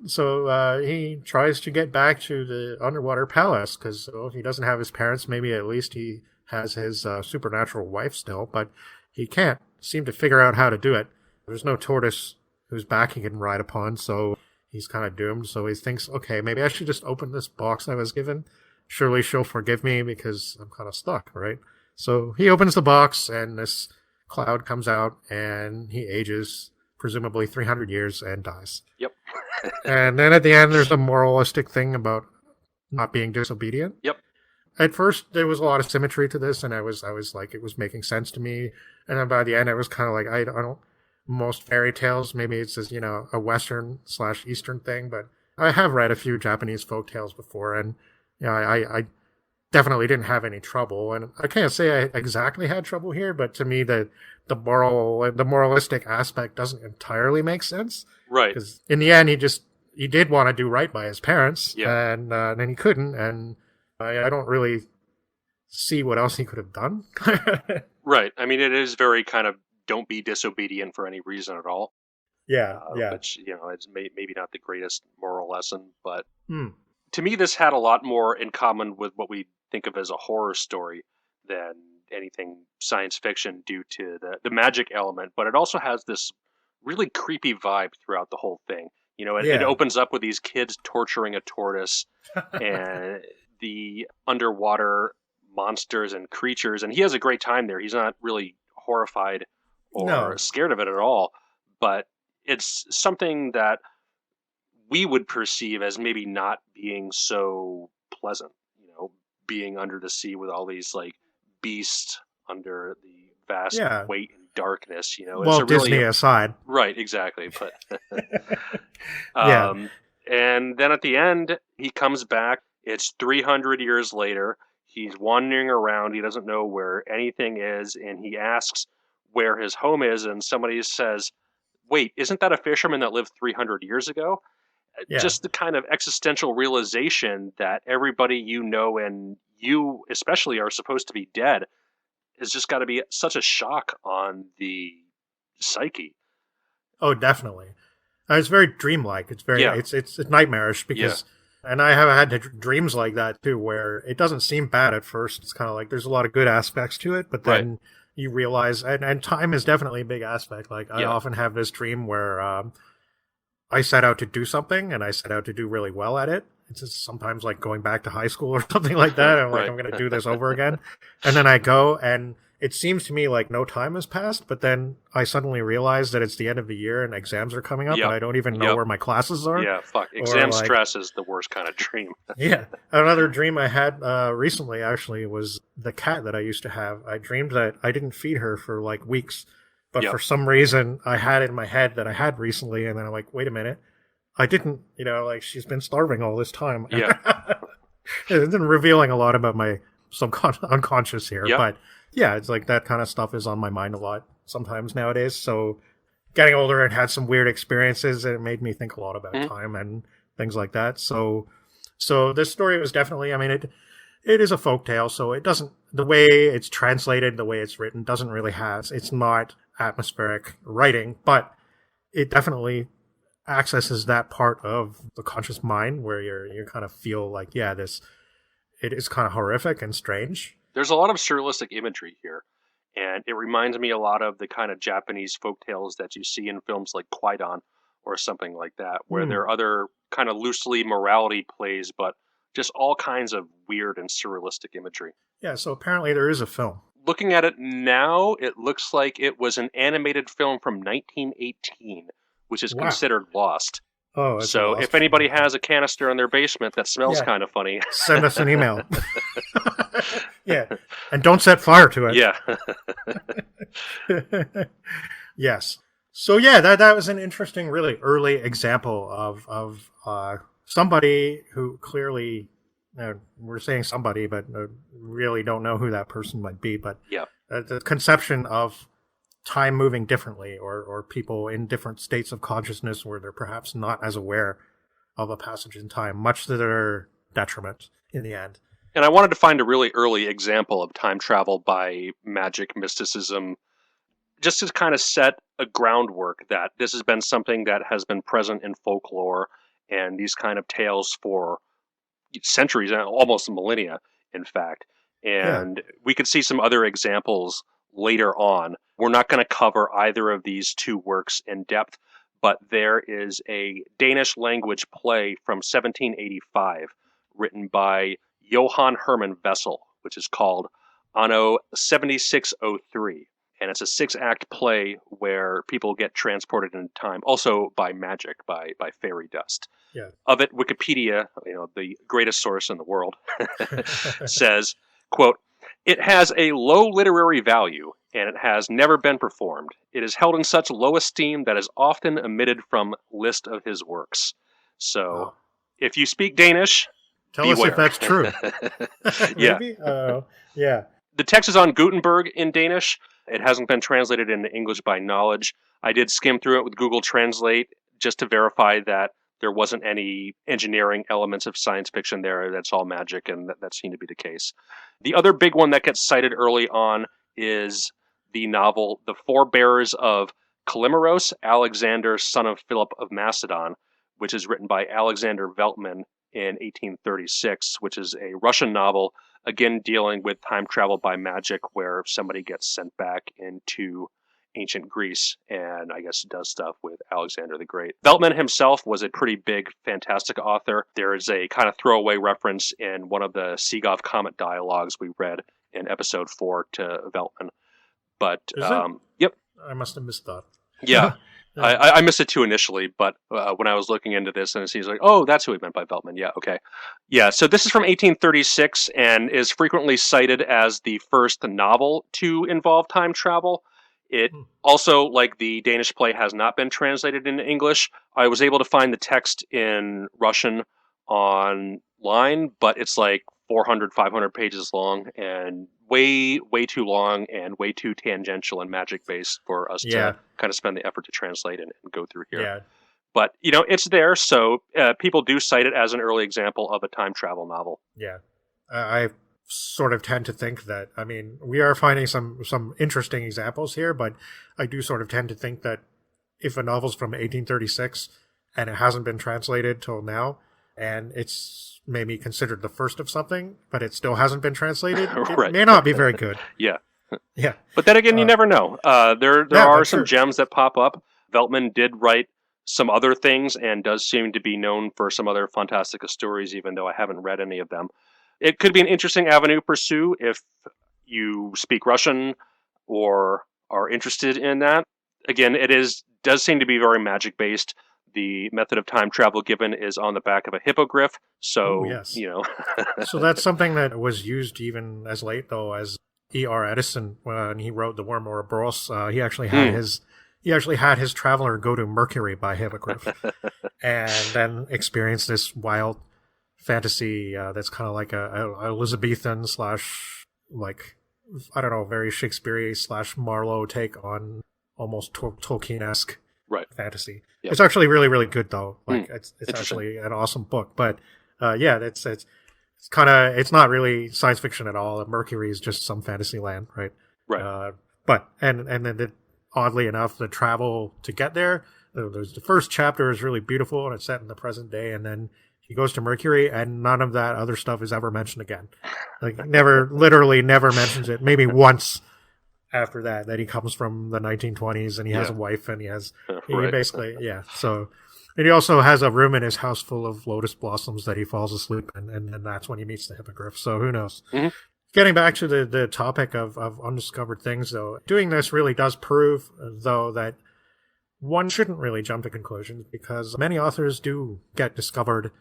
so he tries to get back to the underwater palace, because if he doesn't have his parents, maybe at least he has his supernatural wife still, but he can't seem to figure out how to do it. There's no tortoise whose back he can ride upon, so he's kind of doomed. So he thinks, okay, maybe I should just open this box I was given. Surely she'll forgive me because I'm kind of stuck, right? So he opens the box, and this cloud comes out, and he ages presumably 300 years and dies. Yep. And then at the end, there's a moralistic thing about not being disobedient. Yep. At first, there was a lot of symmetry to this, and I was like, it was making sense to me. And then by the end, I was kind of like, I don't. Most fairy tales, maybe it's just, a Western/Eastern thing, but I have read a few Japanese folk tales before, and I definitely didn't have any trouble. And I can't say I exactly had trouble here, but to me, the moralistic aspect doesn't entirely make sense. Right. Because in the end, he did want to do right by his parents, yeah. And then he couldn't, and I don't really see what else he could have done. Right. I mean, it is very kind of don't be disobedient for any reason at all. Yeah. Which, it's maybe not the greatest moral lesson, but to me, this had a lot more in common with what we think of as a horror story than anything science fiction due to the magic element. But it also has this really creepy vibe throughout the whole thing. It opens up with these kids torturing a tortoise and the underwater monsters and creatures. And he has a great time there. He's not really horrified or scared of it at all. But it's something that we would perceive as maybe not being so pleasant, being under the sea with all these like beasts under the vast weight and darkness, Well, Disney aside. Right, exactly. But yeah. And then at the end, he comes back. It's 300 years later. He's wandering around. He doesn't know where anything is, and he asks where his home is, and somebody says, wait, isn't that a fisherman that lived 300 years ago? Yeah. Just the kind of existential realization that everybody and you especially are supposed to be dead has just got to be such a shock on the psyche. Oh, definitely. It's very dreamlike. It's very it's nightmarish because and I have had dreams like that too, where it doesn't seem bad at first. It's kind of like there's a lot of good aspects to it, but then you realize, and time is definitely a big aspect. Like I often have this dream where I set out to do something, and I set out to do really well at it. It's just sometimes like going back to high school or something like that. I'm like, I'm going to do this over again. And then I go, and it seems to me like no time has passed, but then I suddenly realize that it's the end of the year and exams are coming up, and I don't even know where my classes are. Yeah, fuck. Exam stress is the worst kind of dream. Yeah. Another dream I had recently, actually, was the cat that I used to have. I dreamed that I didn't feed her for like weeks. But for some reason, I had in my head that I had recently, and then I'm like, wait a minute. I didn't, like, she's been starving all this time. Yeah. It's been revealing a lot about my unconscious here. Yep. But, yeah, it's like that kind of stuff is on my mind a lot sometimes nowadays. So, getting older and had some weird experiences, and it made me think a lot about time and things like that. So this story was definitely, I mean, it is a folktale, so it doesn't, the way it's translated, the way it's written, doesn't really it's not atmospheric writing, but it definitely accesses that part of the conscious mind where you kind of feel like, it is kind of horrific and strange. There's a lot of surrealistic imagery here, and it reminds me a lot of the kind of Japanese folktales that you see in films like Kwaidan or something like that, where there are other kind of loosely morality plays, but just all kinds of weird and surrealistic imagery. Yeah, so apparently there is a film. Looking at it now, it looks like it was an animated film from 1918, which is considered lost. Oh, so if anybody has a canister in their basement that smells kind of funny, send us an email. Yeah, and don't set fire to it. Yeah. Yes. So yeah, that was an interesting, really early example of somebody who clearly, we're saying somebody, but really don't know who that person might be. But Yeah. The conception of time moving differently, or people in different states of consciousness where they're perhaps not as aware of a passage in time, much to their detriment in the end. And I wanted to find a really early example of time travel by magic mysticism, just to kind of set a groundwork that this has been something that has been present in folklore and these kind of tales for centuries, almost millennia, in fact. And we could see some other examples later on. We're not going to cover either of these two works in depth, but there is a Danish language play from 1785 written by Johann Hermann Wessel, which is called Anno 7603. And it's a 6-act play where people get transported in time, also by magic, by fairy dust. Yeah. Of it, Wikipedia, the greatest source in the world, says, quote, "It has a low literary value, and it has never been performed. It is held in such low esteem that is often omitted from list of his works." So, if you speak Danish, tell beware. us if that's true. Yeah. Maybe? Yeah. The text is on Gutenberg in Danish. It hasn't been translated into English by Knowledge. I did skim through it with Google Translate just to verify that there wasn't any engineering elements of science fiction there. That's all magic, and that seemed to be the case. The other big one that gets cited early on is the novel The Forebears of Kalimeros, Alexander, son of Philip of Macedon, which is written by Alexander Veltman in 1836, which is a Russian novel, again dealing with time travel by magic, where somebody gets sent back into ancient Greece and I guess does stuff with Alexander the Great. Veltman himself was a pretty big, fantastic author. There is a kind of throwaway reference in one of the Seagoff Comet dialogues we read in episode 4 to Veltman. But, yep. I must have missed that. Yeah. I missed it too initially, but when I was looking into this, and he's like, oh, that's who he meant by Veltman. Yeah, okay. Yeah, so this is from 1836 and is frequently cited as the first novel to involve time travel. It also, like the Danish play, has not been translated into English. I was able to find the text in Russian online, but it's like 400, 500 pages long and way too long and way too tangential and magic-based for us to kind of spend the effort to translate and go through here. Yeah. But, it's there, so people do cite it as an early example of a time travel novel. Yeah. I sort of tend to think that, we are finding some interesting examples here, but I do sort of tend to think that if a novel's from 1836 and it hasn't been translated till now, and it's maybe considered the first of something, but it still hasn't been translated, it may not be very good. Yeah. Yeah. But then again, you never know. There are some gems that pop up. Veltman did write some other things and does seem to be known for some other Fantastica stories, even though I haven't read any of them. It could be an interesting avenue to pursue if you speak Russian or are interested in that. Again, does seem to be very magic-based. The method of time travel given is on the back of a hippogriff, so, So that's something that was used even as late, though, as E.R. Edison, when he wrote The Worm Ouroboros, he actually had his traveler go to Mercury by hippogriff and then experience this wild fantasy that's kind of like a Elizabethan / like, I don't know, very Shakespeare-y / Marlowe take on almost Tolkien-esque fantasy. Yep. It's actually really, really good, though. Like it's actually an awesome book. But it's kind of, it's not really science fiction at all. Mercury is just some fantasy land, right? Right. But then oddly enough, the travel to get there, there's the first chapter is really beautiful and it's set in the present day, and then he goes to Mercury, and none of that other stuff is ever mentioned again. Like, literally never mentions it. Maybe once after that he comes from the 1920s, and he has a wife, and he basically, So, and he also has a room in his house full of lotus blossoms that he falls asleep in, and that's when he meets the hippogriff. So who knows? Mm-hmm. Getting back to the topic of undiscovered things, though, doing this really does prove, though, that one shouldn't really jump to conclusions, because many authors do get discovered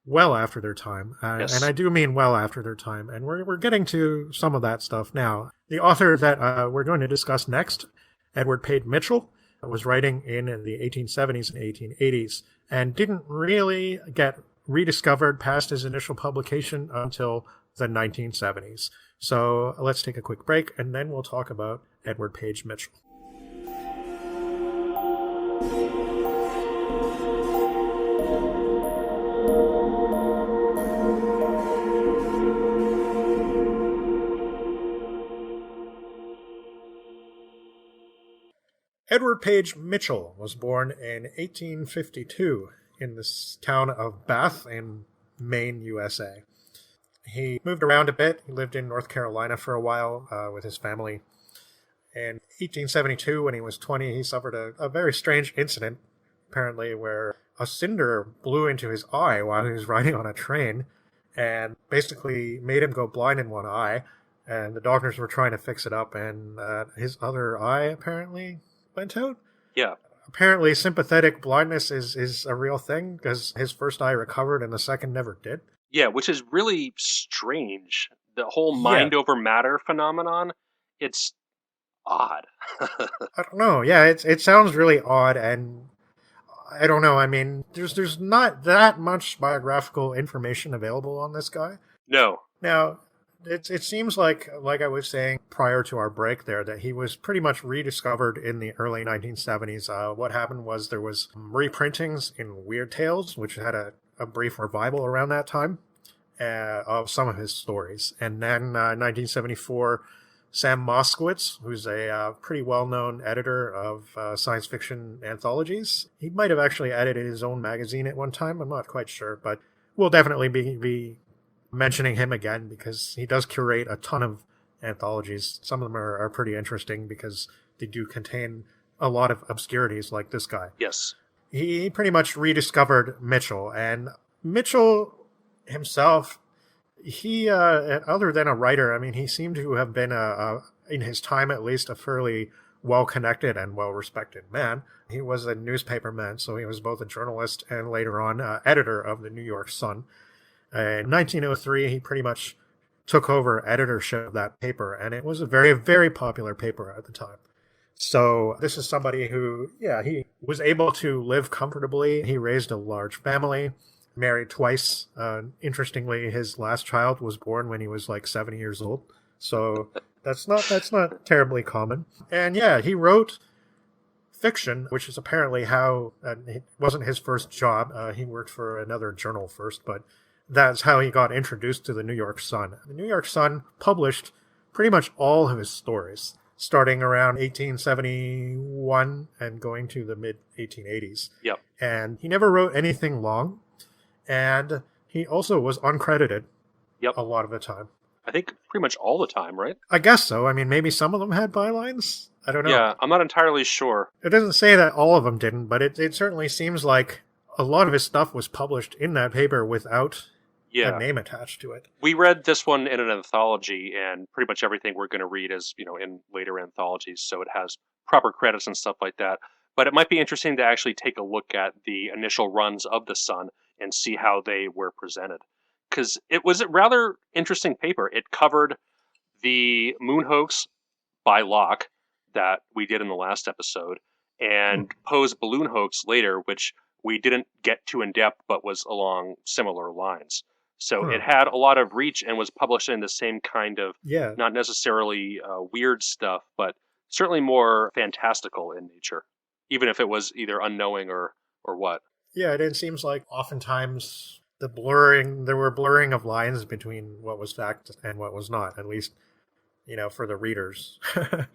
well after their time. Yes. And I do mean well after their time. And we're getting to some of that stuff now. The author that we're going to discuss next, Edward Page Mitchell, was writing in the 1870s and 1880s and didn't really get rediscovered past his initial publication until the 1970s. So let's take a quick break, and then we'll talk about Edward Page Mitchell. Edward Page Mitchell was born in 1852 in the town of Bath in Maine, USA. He moved around a bit. He lived in North Carolina for a while with his family. In 1872, when he was 20, he suffered a very strange incident, apparently, where a cinder blew into his eye while he was riding on a train and basically made him go blind in one eye. And the doctors were trying to fix it up, and his other eye apparently went out. Yeah. Apparently, sympathetic blindness is a real thing because his first eye recovered and the second never did. Yeah, which is really strange. The whole mind over matter phenomenon, it's odd. I don't know. Yeah, it sounds really odd, and I don't know. I mean, there's not that much biographical information available on this guy. No. Now, it seems like I was saying prior to our break there, that he was pretty much rediscovered in the early 1970s. What happened was there was reprintings in Weird Tales, which had a brief revival around that time of some of his stories. And then 1974, Sam Moskowitz, who's a pretty well-known editor of science fiction anthologies. He might have actually edited his own magazine at one time. I'm not quite sure, but we'll definitely be mentioning him again because he does curate a ton of anthologies. Some of them are pretty interesting because they do contain a lot of obscurities like this guy. Yes. He pretty much rediscovered Mitchell, and Mitchell himself, he, other than a writer, I mean, he seemed to have been, in his time at least, a fairly well-connected and well-respected man. He was a newspaperman, so he was both a journalist and later on editor of the New York Sun. In 1903, he pretty much took over editorship of that paper, and it was a very, very popular paper at the time. So this is somebody who, he was able to live comfortably. He raised a large family, married twice. Interestingly, his last child was born when he was like 70 years old. So that's not terribly common. And he wrote fiction, which is apparently how, it wasn't his first job. He worked for another journal first, but that's how he got introduced to the New York Sun. The New York Sun published pretty much all of his stories, starting around 1871 and going to the mid-1880s. Yep. And he never wrote anything long, and he also was uncredited a lot of the time. I think pretty much all the time, right? I guess so. I mean, maybe some of them had bylines. I don't know. Yeah, I'm not entirely sure. It doesn't say that all of them didn't, but it certainly seems like a lot of his stuff was published in that paper without a name attached to it. We read this one in an anthology, and pretty much everything we're going to read is, in later anthologies, so it has proper credits and stuff like that. But it might be interesting to actually take a look at the initial runs of the Sun and see how they were presented. Because it was a rather interesting paper. It covered the moon hoax by Locke that we did in the last episode, and Poe's balloon hoax later, which we didn't get too in-depth, but was along similar lines. So it had a lot of reach and was published in the same kind of, not necessarily weird stuff, but certainly more fantastical in nature, even if it was either unknowing or what. Yeah, it seems like oftentimes there were blurring of lines between what was fact and what was not, at least, for the readers.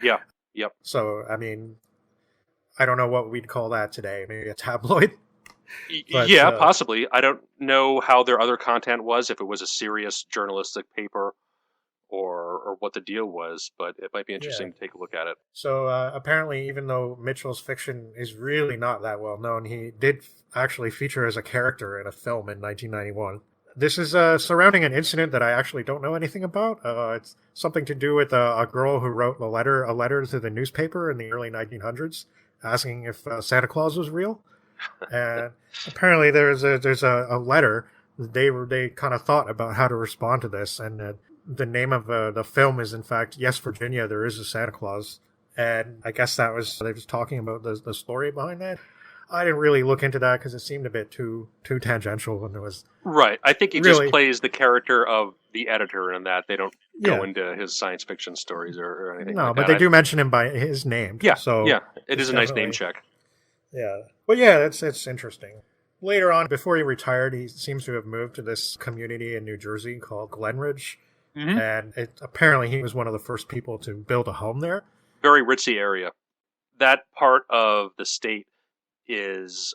Yeah, yep. So, I mean, I don't know what we'd call that today. Maybe a tabloid? But, possibly. I don't know how their other content was, if it was a serious journalistic paper or what the deal was, but it might be interesting to take a look at it. So apparently, even though Mitchell's fiction is really not that well known, he did actually feature as a character in a film in 1991. This is surrounding an incident that I actually don't know anything about. It's something to do with a girl who wrote a letter to the newspaper in the early 1900s asking if Santa Claus was real. And apparently there's a letter they kind of thought about how to respond to this, and the name of the film is, in fact, Yes, Virginia, There Is a Santa Claus. And I guess they was talking about the story behind that. I didn't really look into that because it seemed a bit too tangential, and it was Right. I think he really, just plays the character of the editor in that. They don't yeah. go into his science fiction stories or anything No, like but that. they do mention him by his name. Yeah, so yeah. It it's is a nice name definitely- check. Yeah. But yeah, it's interesting. Later on, before he retired, he seems to have moved to this community in New Jersey called Glenridge. Mm-hmm. And apparently he was one of the first people to build a home there. Very ritzy area. That part of the state is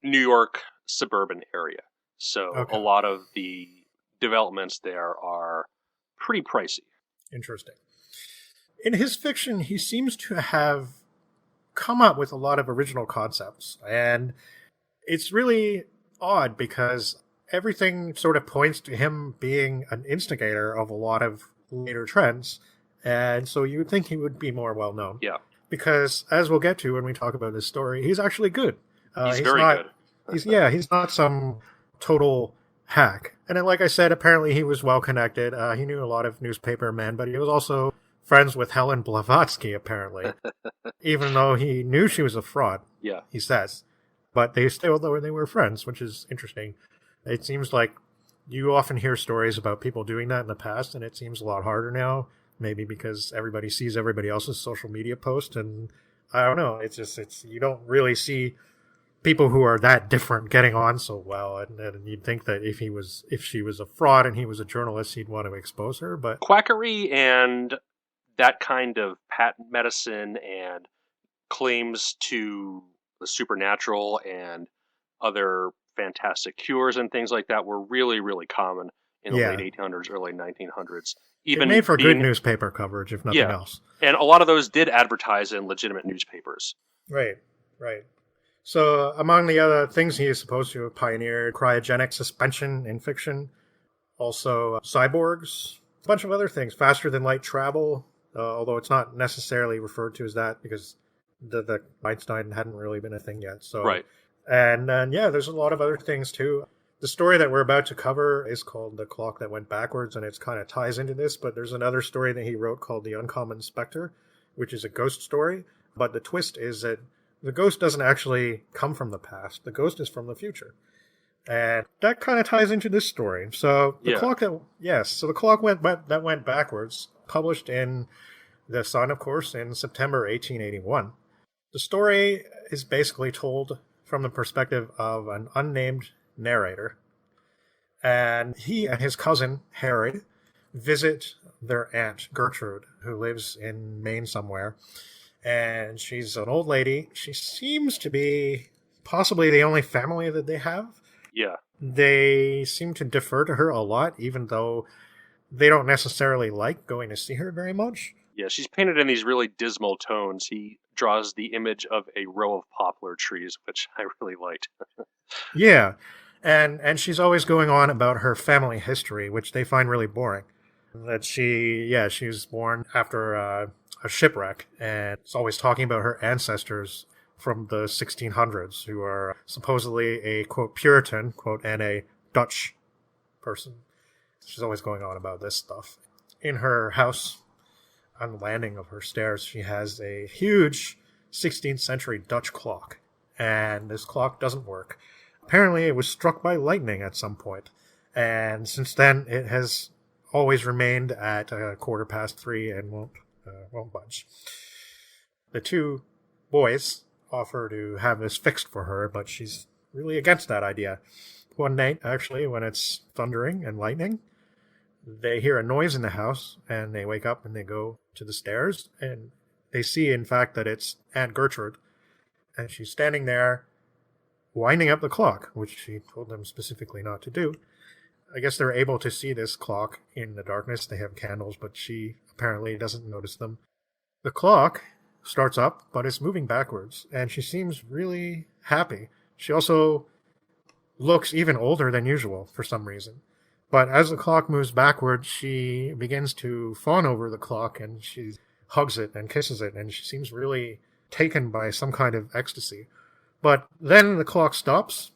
New York suburban area. So Okay. a lot of the developments there are pretty pricey. Interesting. In his fiction, he seems to have come up with a lot of original concepts. And it's really odd because everything sort of points to him being an instigator of a lot of later trends. And so you would think he would be more well known. Yeah. Because, as we'll get to when we talk about this story, he's actually good. He's very good. He's not some total hack. And then, like I said, apparently he was well connected. He knew a lot of nursepaper men, but he was also friends with Helen Blavatsky, apparently. Even though he knew she was a fraud, Yeah. he says. But they were friends, which is interesting. It seems like you often hear stories about people doing that in the past, and it seems a lot harder now. Maybe because everybody sees everybody else's social media post, and I don't know. You don't really see people who are that different getting on so well, and you'd think that if she was a fraud and he was a journalist, he'd want to expose her. But Quackery and that kind of patent medicine and claims to the supernatural and other fantastic cures and things like that were really, really common in the late 1800s, early 1900s. Even it made for good newspaper coverage, if nothing else. And a lot of those did advertise in legitimate newspapers. Right. So among the other things he is supposed to have pioneered, cryogenic suspension in fiction, also cyborgs, a bunch of other things, faster than light travel, although it's not necessarily referred to as that because the Einstein hadn't really been a thing yet. So, right. And there's a lot of other things too. The story that we're about to cover is called The Clock That Went Backwards, and it kind of ties into this, but there's another story that he wrote called The Uncommon Spectre, which is a ghost story, but the twist is that the ghost doesn't actually come from the past. The ghost is from the future. And that kind of ties into this story. So the clock that went backwards, published in The Sun, of course, in September 1881. The story is basically told from the perspective of an unnamed narrator. And he and his cousin, Harry, visit their aunt, Gertrude, who lives in Maine somewhere. And she's an old lady. She seems to be possibly the only family that they have. Yeah. They seem to defer to her a lot, even though they don't necessarily like going to see her very much. Yeah, she's painted in these really dismal tones. He draws the image of a row of poplar trees, which I really liked. Yeah. And she's always going on about her family history, which they find really boring. That she was born after a shipwreck, and it's always talking about her ancestors from the 1600s, who are supposedly a, quote, Puritan, quote, and a Dutch person. She's always going on about this stuff. In her house, on the landing of her stairs, she has a huge 16th century Dutch clock, and this clock doesn't work. Apparently, it was struck by lightning at some point, and since then, it has always remained at 3:15 and won't budge. The two boys offer to have this fixed for her, but she's really against that idea. One night, actually, when it's thundering and lightning, they hear a noise in the house, and they wake up and they go to the stairs, and they see, in fact, that it's Aunt Gertrude, and she's standing there winding up the clock, which she told them specifically not to do. I guess they're able to see this clock in the darkness. They have candles, but she apparently doesn't notice them. The clock starts up, but it's moving backwards, and she seems really happy. She also looks even older than usual for some reason. But as the clock moves backwards, she begins to fawn over the clock, and she hugs it and kisses it, and she seems really taken by some kind of ecstasy. But then the clock stops,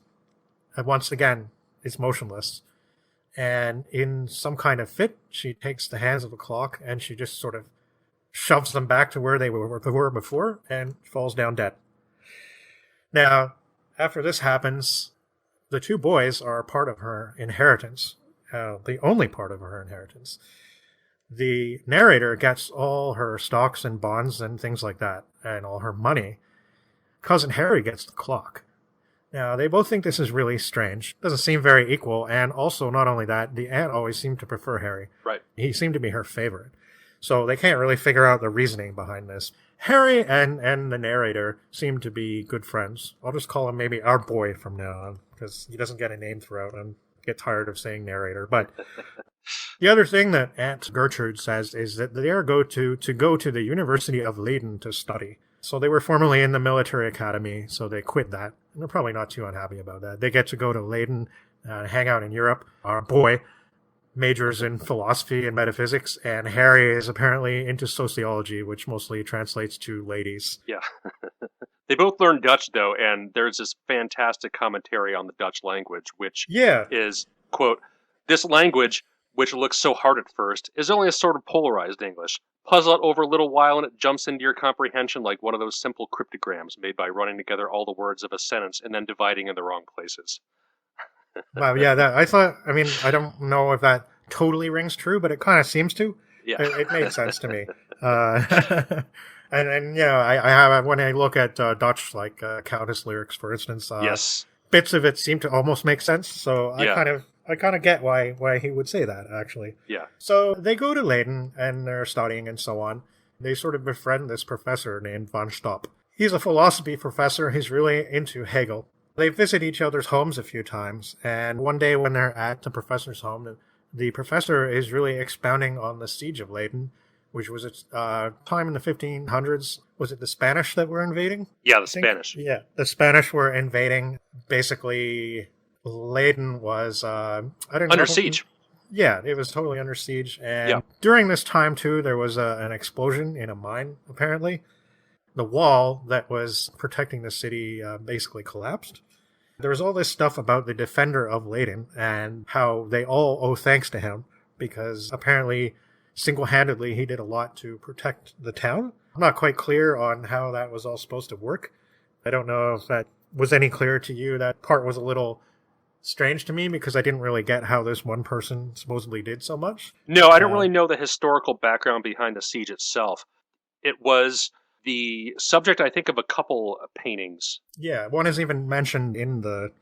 and once again, it's motionless. And in some kind of fit, she takes the hands of the clock and she just sort of shoves them back to where they were before and falls down dead. Now, after this happens, the two boys are part of her inheritance, the only part of her inheritance. The narrator gets all her stocks and bonds and things like that, and all her money. Cousin Harry gets the clock. Now, they both think this is really strange. Doesn't seem very equal, and also, not only that, the aunt always seemed to prefer Harry. Right. He seemed to be her favorite. So they can't really figure out the reasoning behind this. Harry and the narrator seem to be good friends. I'll just call him maybe our boy from now on, because he doesn't get a name throughout and get tired of saying narrator. But the other thing that Aunt Gertrude says is that they are go to the University of Leyden to study. So they were formerly in the military academy, so they quit that. And they're probably not too unhappy about that. They get to go to Leyden, hang out in Europe. Our boy majors in philosophy and metaphysics, and Harry is apparently into sociology, which mostly translates to ladies. Yeah. They both learn Dutch, though, and there's this fantastic commentary on the Dutch language, which is, quote, "This language, which looks so hard at first, is only a sort of polarized English. Puzzle it over a little while and it jumps into your comprehension like one of those simple cryptograms made by running together all the words of a sentence and then dividing in the wrong places." Wow, yeah, I don't know if that totally rings true, but it kind of seems to. Yeah. It made sense to me. And I have, when I look at Dutch, like Countess lyrics, for instance, yes, bits of it seem to almost make sense. So I kind of get why he would say that, actually. Yeah. So they go to Leyden and they're studying and so on. They sort of befriend this professor named Van Stop. He's a philosophy professor. He's really into Hegel. They visit each other's homes a few times, and one day when they're at the professor's home, the professor is really expounding on the siege of Leyden, which was a time in the 1500s. Was it the Spanish that were invading? Yeah, the Spanish. Yeah, the Spanish were invading. Basically, Leyden was under siege. Yeah, it was totally under siege. And during this time, too, there was an explosion in a mine, apparently. The wall that was protecting the city basically collapsed. There was all this stuff about the defender of Leyden and how they all owe thanks to him because apparently, single-handedly, he did a lot to protect the town. I'm not quite clear on how that was all supposed to work. I don't know if that was any clearer to you. That part was a little strange to me because I didn't really get how this one person supposedly did so much. No, I don't really know the historical background behind the siege itself. It was the subject, I think, of a couple of paintings. Yeah, one is even mentioned in the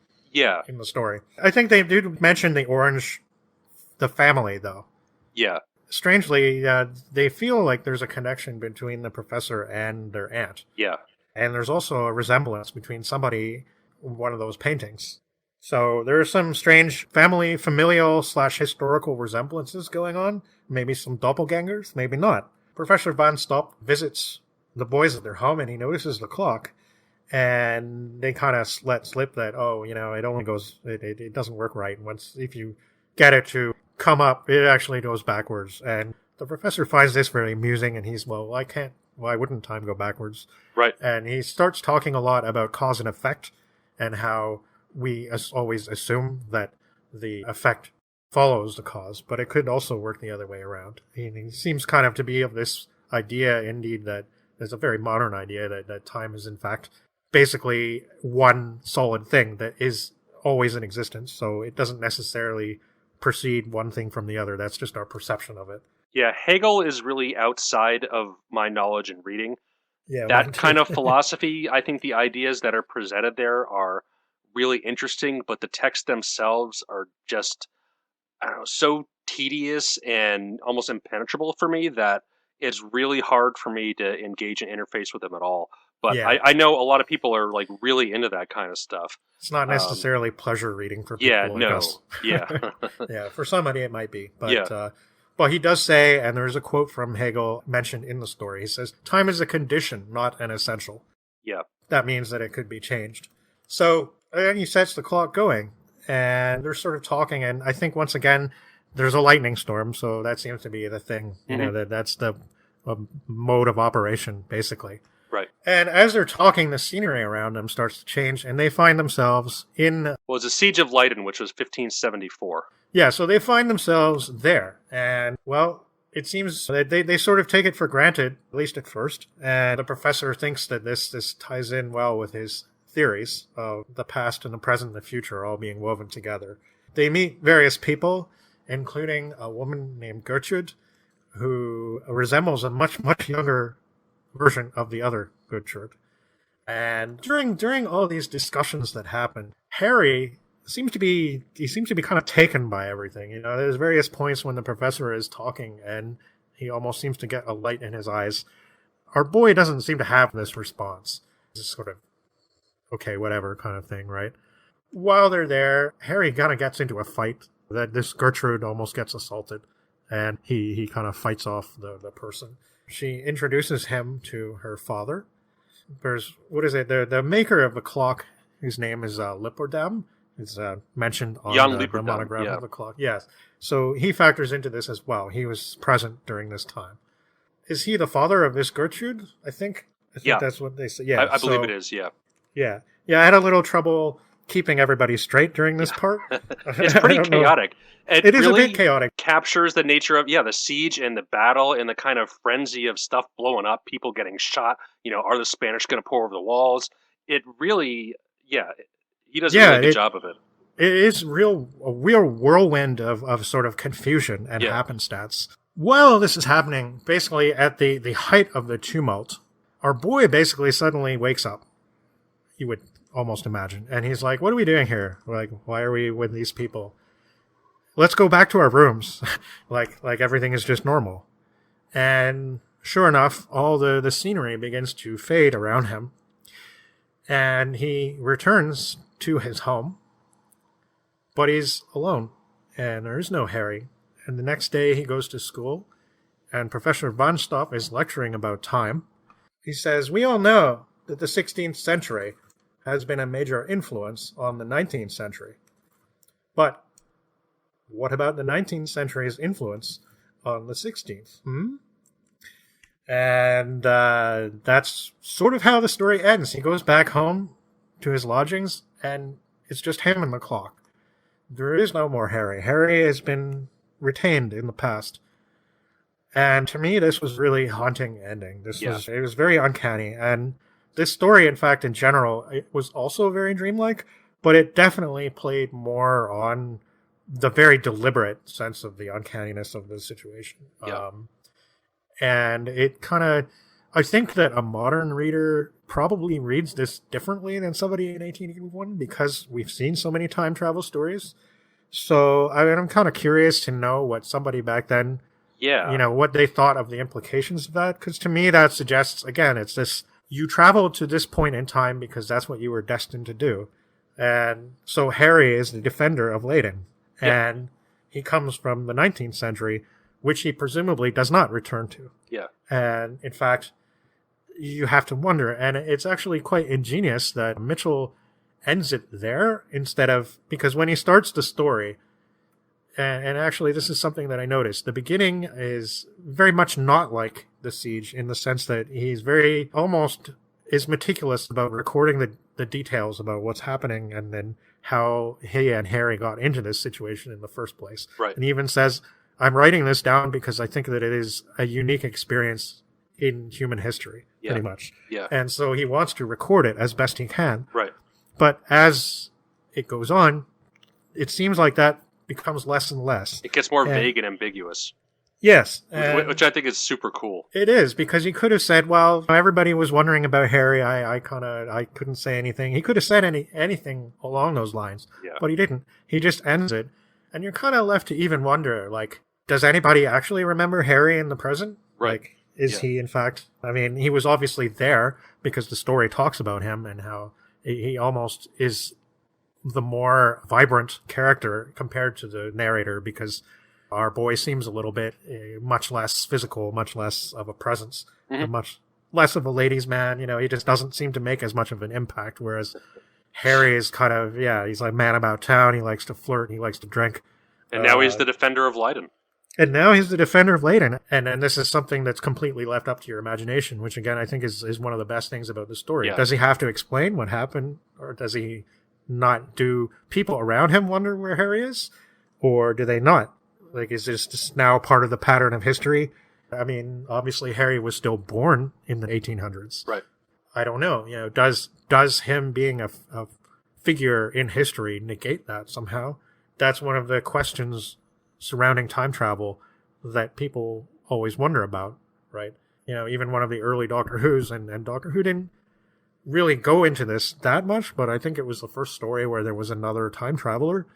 story. I think they do mention the family, though. Yeah. Strangely, they feel like there's a connection between the professor and their aunt. Yeah. And there's also a resemblance between somebody in one of those paintings. So there are some strange familial / historical resemblances going on. Maybe some doppelgangers, maybe not. Professor Van Stop visits the boys at their home and he notices the clock. And they kind of let slip that, it only goes, it doesn't work right. If you get it to come up, it actually goes backwards. And the professor finds this very amusing and he's, why wouldn't time go backwards? Right. And he starts talking a lot about cause and effect and how we always assume that the effect follows the cause, but it could also work the other way around. He seems kind of to be of this idea, indeed, that there's a very modern idea that time is, in fact, basically one solid thing that is always in existence, so it doesn't necessarily precede one thing from the other. That's just our perception of it. Yeah, Hegel is really outside of my knowledge and reading. Yeah, that kind of philosophy, I think the ideas that are presented there are really interesting, but the texts themselves are just, so tedious and almost impenetrable for me that it's really hard for me to engage and interface with them at all. But I know a lot of people are like really into that kind of stuff. It's not necessarily pleasure reading for people like us. Yeah. Yeah, for somebody it might be. But well, he does say, and there's a quote from Hegel mentioned in the story, he says, "Time is a condition, not an essential." Yeah. That means that it could be changed. So then he sets the clock going, and they're sort of talking, and I think once again, there's a lightning storm, so that seems to be the thing. You know, that's the mode of operation, basically. Right. And as they're talking, the scenery around them starts to change, and they find themselves in... Well, it's the Siege of Leyden, which was 1574. Yeah, so they find themselves there. And, well, it seems that they sort of take it for granted, at least at first. And the professor thinks that this ties in well with his theories of the past and the present and the future all being woven together. They meet various people, including a woman named Gertrude, who resembles a much, much younger version of the other Gertrude. And during all these discussions that happen, Harry seems to be kind of taken by everything. You know, there's various points when the professor is talking and he almost seems to get a light in his eyes. Our boy doesn't seem to have this response. It's sort of, okay, whatever kind of thing, right? While they're there, Harry kind of gets into a fight that this Gertrude almost gets assaulted, and he kind of fights off the person. She introduces him to her father. There's, what is it, the maker of the clock, whose name is Lipperdam, is mentioned on the monogram of the clock. Yes. So he factors into this as well. He was present during this time. Is he the father of this Gertrude? I think that's what they say. Yeah, I believe it is, yeah. Yeah. Yeah, I had a little trouble keeping everybody straight during this part. It's pretty chaotic. It is really a bit chaotic. Captures the nature of, the siege and the battle and the kind of frenzy of stuff blowing up, people getting shot. You know, are the Spanish going to pour over the walls? It really, he does a really good job of it. It is a real whirlwind of sort of confusion and happenstance. While this is happening, basically at the height of the tumult, our boy basically suddenly wakes up. You would almost imagine. And he's like, what are we doing here? Like, why are we with these people? Let's go back to our rooms. like everything is just normal. And sure enough, all the scenery begins to fade around him. And he returns to his home. But he's alone. And there is no Harry. And the next day he goes to school. And Professor Van Stoff is lecturing about time. He says, we all know that the 16th century has been a major influence on the 19th century. But what about the 19th century's influence on the 16th? And that's sort of how the story ends. He goes back home to his lodgings, and it's just him and the clock. There is no more Harry. Harry has been retained in the past. And to me, this was really haunting ending. It was very uncanny. And this story, in fact, in general, it was also very dreamlike, but it definitely played more on the very deliberate sense of the uncanniness of the situation. Yeah. And it kind of, I think that a modern reader probably reads this differently than somebody in 1881 because we've seen so many time travel stories. So I'm kind of curious to know what somebody back then, what they thought of the implications of that. Because to me, that suggests, again, it's this, you traveled to this point in time because that's what you were destined to do. And so Harry is the defender of Leyden. And he comes from the 19th century, which he presumably does not return to. Yeah. And in fact, you have to wonder, and it's actually quite ingenious that Mitchell ends it there instead of, because when he starts the story, and actually this is something that I noticed, the beginning is very much not like the siege in the sense that he's very, almost is meticulous about recording the details about what's happening and then how he and Harry got into this situation in the first place. Right. And he even says, I'm writing this down because I think that it is a unique experience in human history, pretty much. Yeah. And so he wants to record it as best he can. Right. But as it goes on, it seems like that becomes less and less. It gets more vague and ambiguous. Yes. Which I think is super cool. It is, because he could have said, well, everybody was wondering about Harry. I couldn't say anything. He could have said anything along those lines, but he didn't. He just ends it. And you're kind of left to even wonder, like, does anybody actually remember Harry in the present? Right. Like, is he, in fact, I mean, he was obviously there because the story talks about him and how he almost is the more vibrant character compared to the narrator because our boy seems a little bit much less physical, much less of a presence, and much less of a ladies' man. You know, he just doesn't seem to make as much of an impact, whereas Harry is kind of, he's like man about town. He likes to flirt. He likes to drink. And now he's the defender of Leyden. And now he's the defender of Leyden. And this is something that's completely left up to your imagination, which, again, I think is one of the best things about the story. Yeah. Does he have to explain what happened, or does he not? Do people around him wonder where Harry is, or do they not? Like, is this just now part of the pattern of history? I mean, obviously, Harry was still born in the 1800s. Right. I don't know. Does him being a figure in history negate that somehow? That's one of the questions surrounding time travel that people always wonder about, right? Even one of the early Doctor Who's, and Doctor Who didn't really go into this that much, but I think it was the first story where there was another time traveler,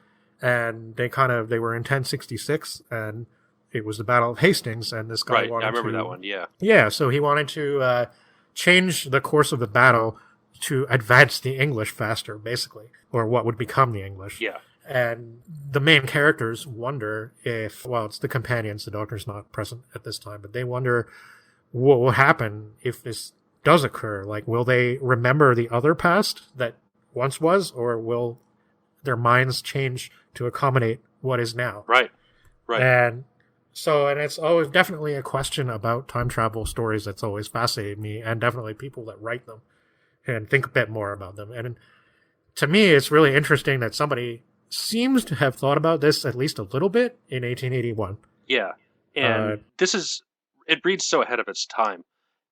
and they were in 1066, and it was the Battle of Hastings, and this guy wanted I remember that one, yeah. Yeah, so he wanted to change the course of the battle to advance the English faster, basically, or what would become the English. Yeah. And the main characters wonder if, well, it's the companions, the Doctor's not present at this time, but they wonder what will happen if this does occur. Like, will they remember the other past that once was, or will their minds change to accommodate what is now? Right. And it's always definitely a question about time travel stories that's always fascinated me, and definitely people that write them and think a bit more about them. And to me, it's really interesting that somebody seems to have thought about this at least a little bit in 1881. Yeah. And it reads so ahead of its time.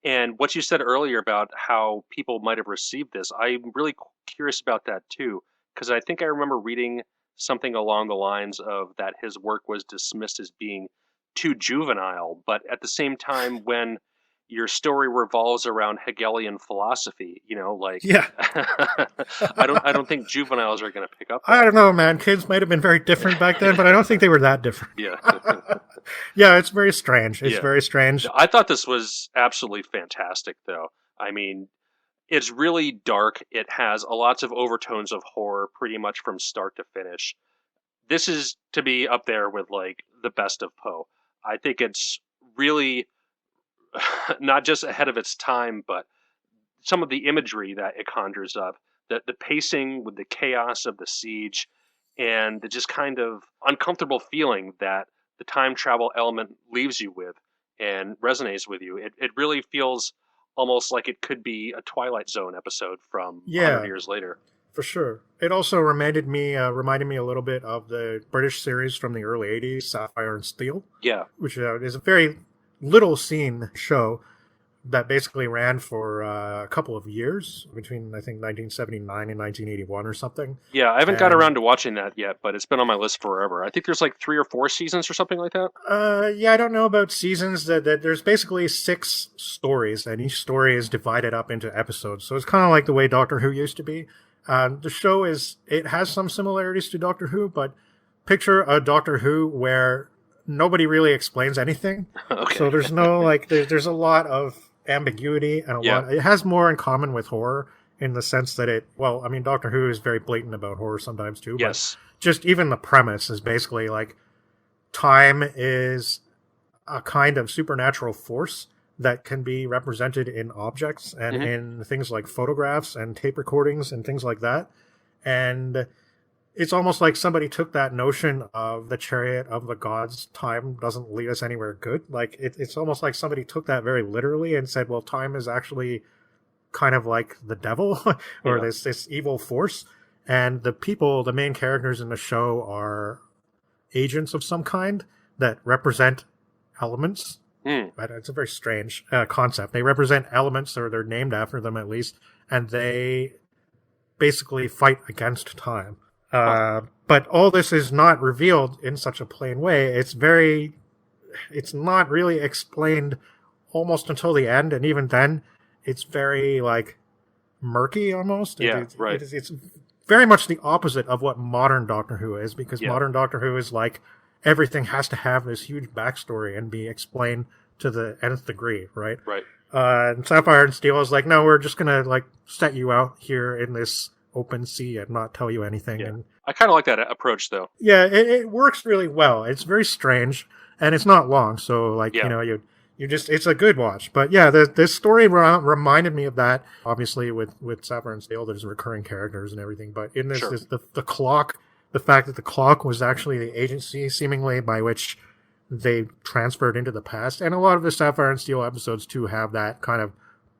And what you said earlier about how people might have received this, I'm really curious about that too, because I think I remember reading something along the lines of that his work was dismissed as being too juvenile, but at the same time, when your story revolves around Hegelian philosophy, Yeah. I don't think juveniles are going to pick up on I don't know, man. Kids might have been very different back then, but I don't think they were that different. Yeah. Yeah, it's very strange. It's very strange. I thought this was absolutely fantastic, though. I mean, it's really dark. It has lots of overtones of horror pretty much from start to finish. This is to be up there with, like, the best of Poe. I think it's really not just ahead of its time, but some of the imagery that it conjures up, the pacing with the chaos of the siege, and the just kind of uncomfortable feeling that the time travel element leaves you with and resonates with you. It really feels almost like it could be a Twilight Zone episode from 100 years later. For sure. It also reminded me a little bit of the British series from the early 80s, Sapphire and Steel. Yeah. Which is a very little seen show that basically ran for a couple of years, between, I think, 1979 and 1981 or something. Yeah, I haven't got around to watching that yet, but it's been on my list forever. I think there's like 3 or 4 seasons or something like that. Yeah, I don't know about seasons. That there's basically 6 stories, and each story is divided up into episodes. So it's kind of like the way Doctor Who used to be. The show it has some similarities to Doctor Who, but picture a Doctor Who where nobody really explains anything. Okay. So there's no, like, there's a lot of ambiguity, and it has more in common with horror in the sense that Doctor Who is very blatant about horror sometimes too. Yes. But just even the premise is basically like time is a kind of supernatural force that can be represented in objects and in things like photographs and tape recordings and things like that. And it's almost like somebody took that notion of the chariot of the gods, time doesn't lead us anywhere good. Like, it's almost like somebody took that very literally and said, well, time is actually kind of like the devil or this evil force. And the main characters in the show are agents of some kind that represent elements. It's a very strange concept. They represent elements, or they're named after them at least, and they basically fight against time. But all this is not revealed in such a plain way. It's not really explained almost until the end, and even then, it's very, like, murky almost. Right. It's very much the opposite of what modern Doctor Who is, because modern Doctor Who is like, everything has to have this huge backstory and be explained to the nth degree, right? Right. And Sapphire and Steel is like, no, we're just gonna, like, set you out here in this open sea and not tell you anything. Yeah. And I kind of like that approach, though. Yeah, it works really well. It's very strange, and it's not long, so, like, it's a good watch. But yeah, this story reminded me of that. Obviously, with Sapphire and Steel, there's recurring characters and everything. But in this, the clock, the fact that the clock was actually the agency, seemingly, by which they transferred into the past. And a lot of the Sapphire and Steel episodes, too, have that kind of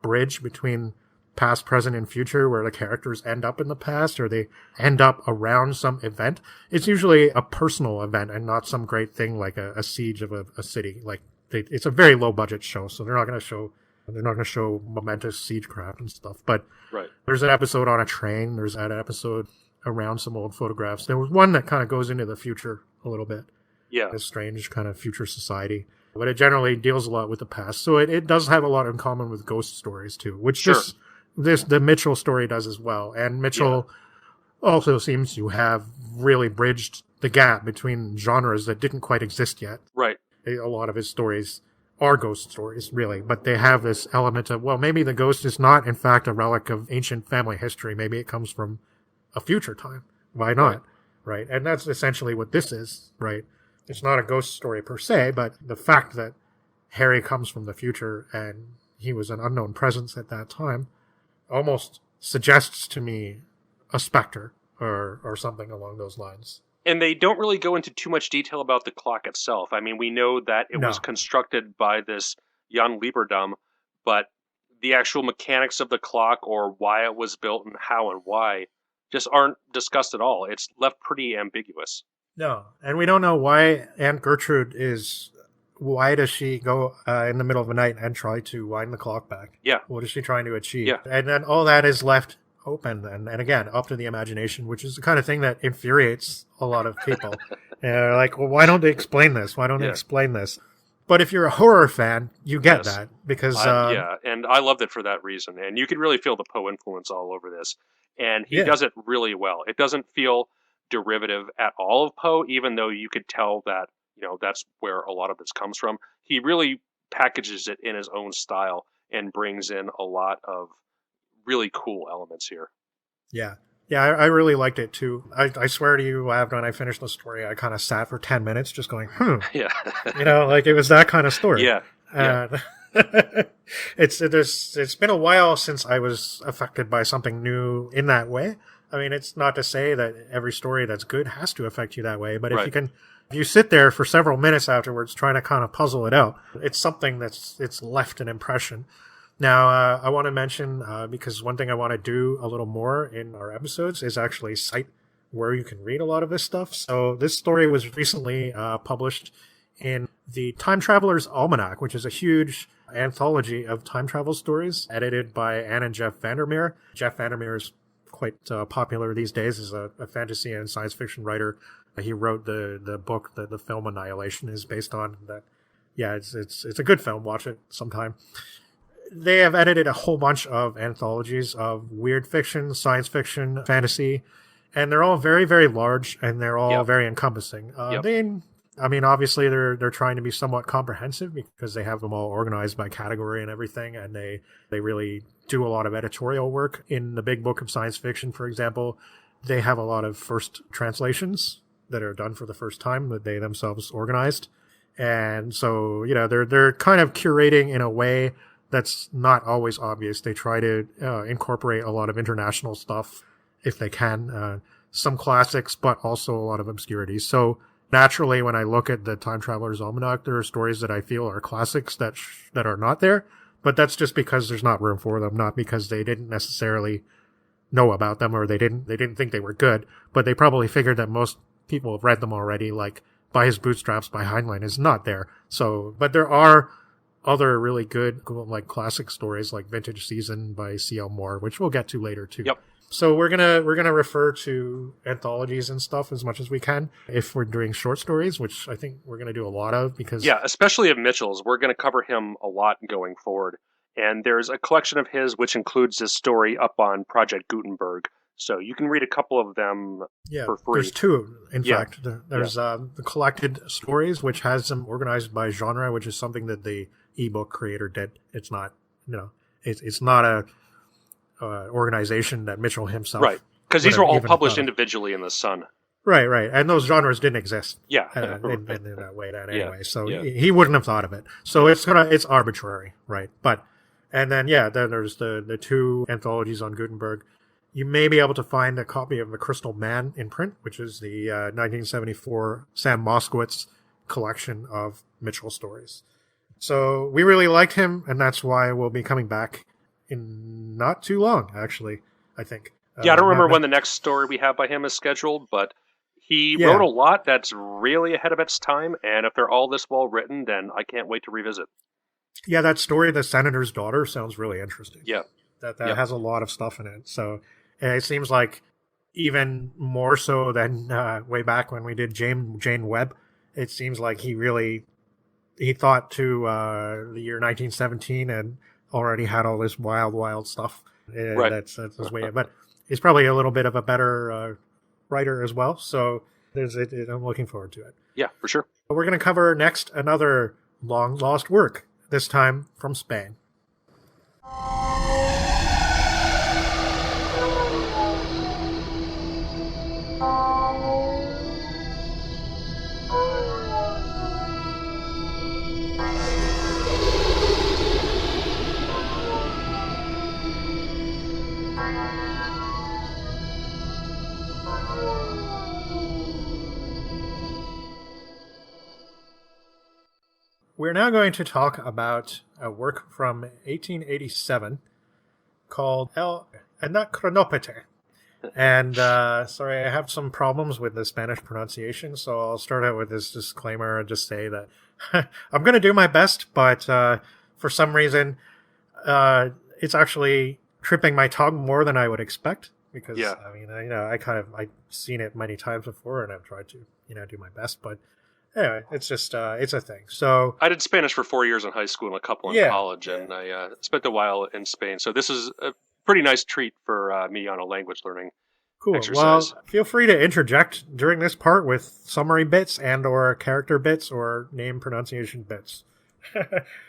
bridge between past, present, and future, where the characters end up in the past or they end up around some event. It's usually a personal event and not some great thing like a siege of a city. Like it's a very low budget show, so they're not going to show momentous siegecraft and stuff. But right. There's an episode on a train. There's an episode around some old photographs. There was one that kind of goes into the future a little bit. Yeah. A strange kind of future society. But it generally deals a lot with the past. So it does have a lot in common with ghost stories, too, which the Mitchell story does as well. And Mitchell also seems to have really bridged the gap between genres that didn't quite exist yet. Right. A lot of his stories are ghost stories, really, but they have this element of, well, maybe the ghost is not, in fact, a relic of ancient family history. Maybe it comes from a future time. Why not? Right? And that's essentially what this is, right? It's not a ghost story per se, but the fact that Harry comes from the future and he was an unknown presence at that time almost suggests to me a specter or something along those lines. And they don't really go into too much detail about the clock itself. I mean, we know that it was constructed by this Jan Lieberdam, but the actual mechanics of the clock or why it was built and how and why just aren't discussed at all. It's left pretty ambiguous. No, and we don't know why Aunt Gertrude why does she go in the middle of the night and try to wind the clock back? Yeah. What is she trying to achieve? Yeah. And then all that is left open and again, up to the imagination, which is the kind of thing that infuriates a lot of people. And they're like, well, why don't they explain this? Why don't they explain this? But if you're a horror fan, you get that because... and I loved it for that reason. And you can really feel the Poe influence all over this. And he does it really well. It doesn't feel derivative at all of Poe, even though you could tell that, that's where a lot of this comes from. He really packages it in his own style and brings in a lot of really cool elements here. Yeah. Yeah, I really liked it too. I swear to you, when I finished the story, I kind of sat for 10 minutes just going, Yeah. Like it was that kind of story. Yeah. It's been a while since I was affected by something new in that way. I mean, it's not to say that every story that's good has to affect you that way, but if you sit there for several minutes afterwards trying to kind of puzzle it out, it's something it's left an impression. Now, I want to mention, because one thing I want to do a little more in our episodes is actually cite where you can read a lot of this stuff. So this story was recently published in the Time Traveler's Almanac, which is a huge anthology of time travel stories edited by Anne and Jeff Vandermeer. Jeff Vandermeer is quite popular these days as a fantasy and science fiction writer. He wrote the book that the film Annihilation is based on. That, it's a good film. Watch it sometime. They have edited a whole bunch of anthologies of weird fiction, science fiction, fantasy, and they're all very, very large and they're all very encompassing. Obviously they're trying to be somewhat comprehensive because they have them all organized by category and everything, and they really do a lot of editorial work. In the Big Book of Science Fiction, for example, they have a lot of first translations that are done for the first time that they themselves organized. And so, they're kind of curating in a way that's not always obvious. They try to incorporate a lot of international stuff if they can, some classics, but also a lot of obscurities. So naturally, when I look at the Time Traveler's Almanac, there are stories that I feel are classics that are not there, but that's just because there's not room for them, not because they didn't necessarily know about them or they didn't think they were good, but they probably figured that most people have read them already, like By His Bootstraps by Heinlein is not there. So, but there are other really good, like classic stories like Vintage Season by C.L. Moore, which we'll get to later too. Yep. So we're gonna refer to anthologies and stuff as much as we can if we're doing short stories, which I think we're gonna do a lot of because especially of Mitchell's. We're gonna cover him a lot going forward. And there's a collection of his which includes this story up on Project Gutenberg. So you can read a couple of them for free. There's two, in fact. There's the collected stories, which has them organized by genre, which is something that the ebook creator did. It's not, it's not a organization that Mitchell himself. Right, because these were all published individually in the Sun. Right, and those genres didn't exist. Yeah, in that way. Anyway, so he wouldn't have thought of it. So it's arbitrary, right? And then there's the two anthologies on Gutenberg. You may be able to find a copy of The Crystal Man in print, which is the 1974 Sam Moskowitz collection of Mitchell stories. So we really liked him, and that's why we'll be coming back in not too long, actually, I think. Yeah, I don't remember when the next story we have by him is scheduled, but he wrote a lot that's really ahead of its time, and if they're all this well written, then I can't wait to revisit. Yeah, that story, The Senator's Daughter, sounds really interesting. Yeah. That has a lot of stuff in it. So and it seems like even more so than way back when we did Jane Webb, it seems like he thought to the year 1917 and already had all this wild stuff. Right. That's his way. But he's probably a little bit of a better writer as well. So I'm looking forward to it. Yeah, for sure. We're going to cover next another long lost work, this time from Spain. We're now going to talk about a work from 1887 called Anacronópete. And sorry, I have some problems with the Spanish pronunciation, so I'll start out with this disclaimer and just say that I'm going to do my best, but for some reason it's actually tripping my tongue more than I would expect. Because I mean, I've seen it many times before, and I've tried to do my best, but. Anyway, it's just, it's a thing. So I did Spanish for 4 years in high school and a couple in college, and I spent a while in Spain. So this is a pretty nice treat for me on a language learning exercise. Well, feel free to interject during this part with summary bits and or character bits or name pronunciation bits.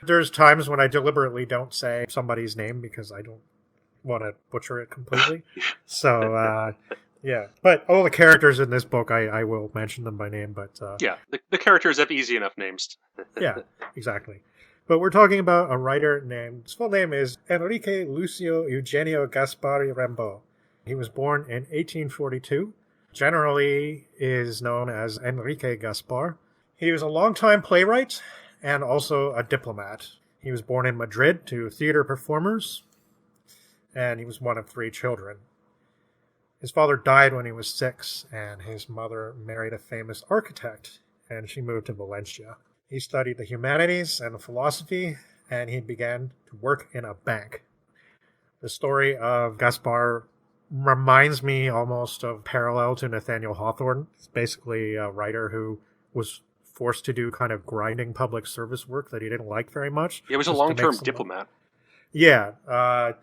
There's times when I deliberately don't say somebody's name because I don't want to butcher it completely. So, yeah, but all the characters in this book, I will mention them by name, but... the characters have easy enough names. Yeah, exactly. But we're talking about a writer named... His full name is Enrique Lucio Eugenio Gaspar Rimbau. He was born in 1842. Generally is known as Enrique Gaspar. He was a longtime playwright and also a diplomat. He was born in Madrid to theater performers, and he was one of 3 children. His father died when he was 6, and his mother married a famous architect, and she moved to Valencia. He studied the humanities and philosophy, and he began to work in a bank. The story of Gaspar reminds me almost of parallel to Nathaniel Hawthorne. It's basically a writer who was forced to do kind of grinding public service work that he didn't like very much. He was a long-term diplomat. Yeah,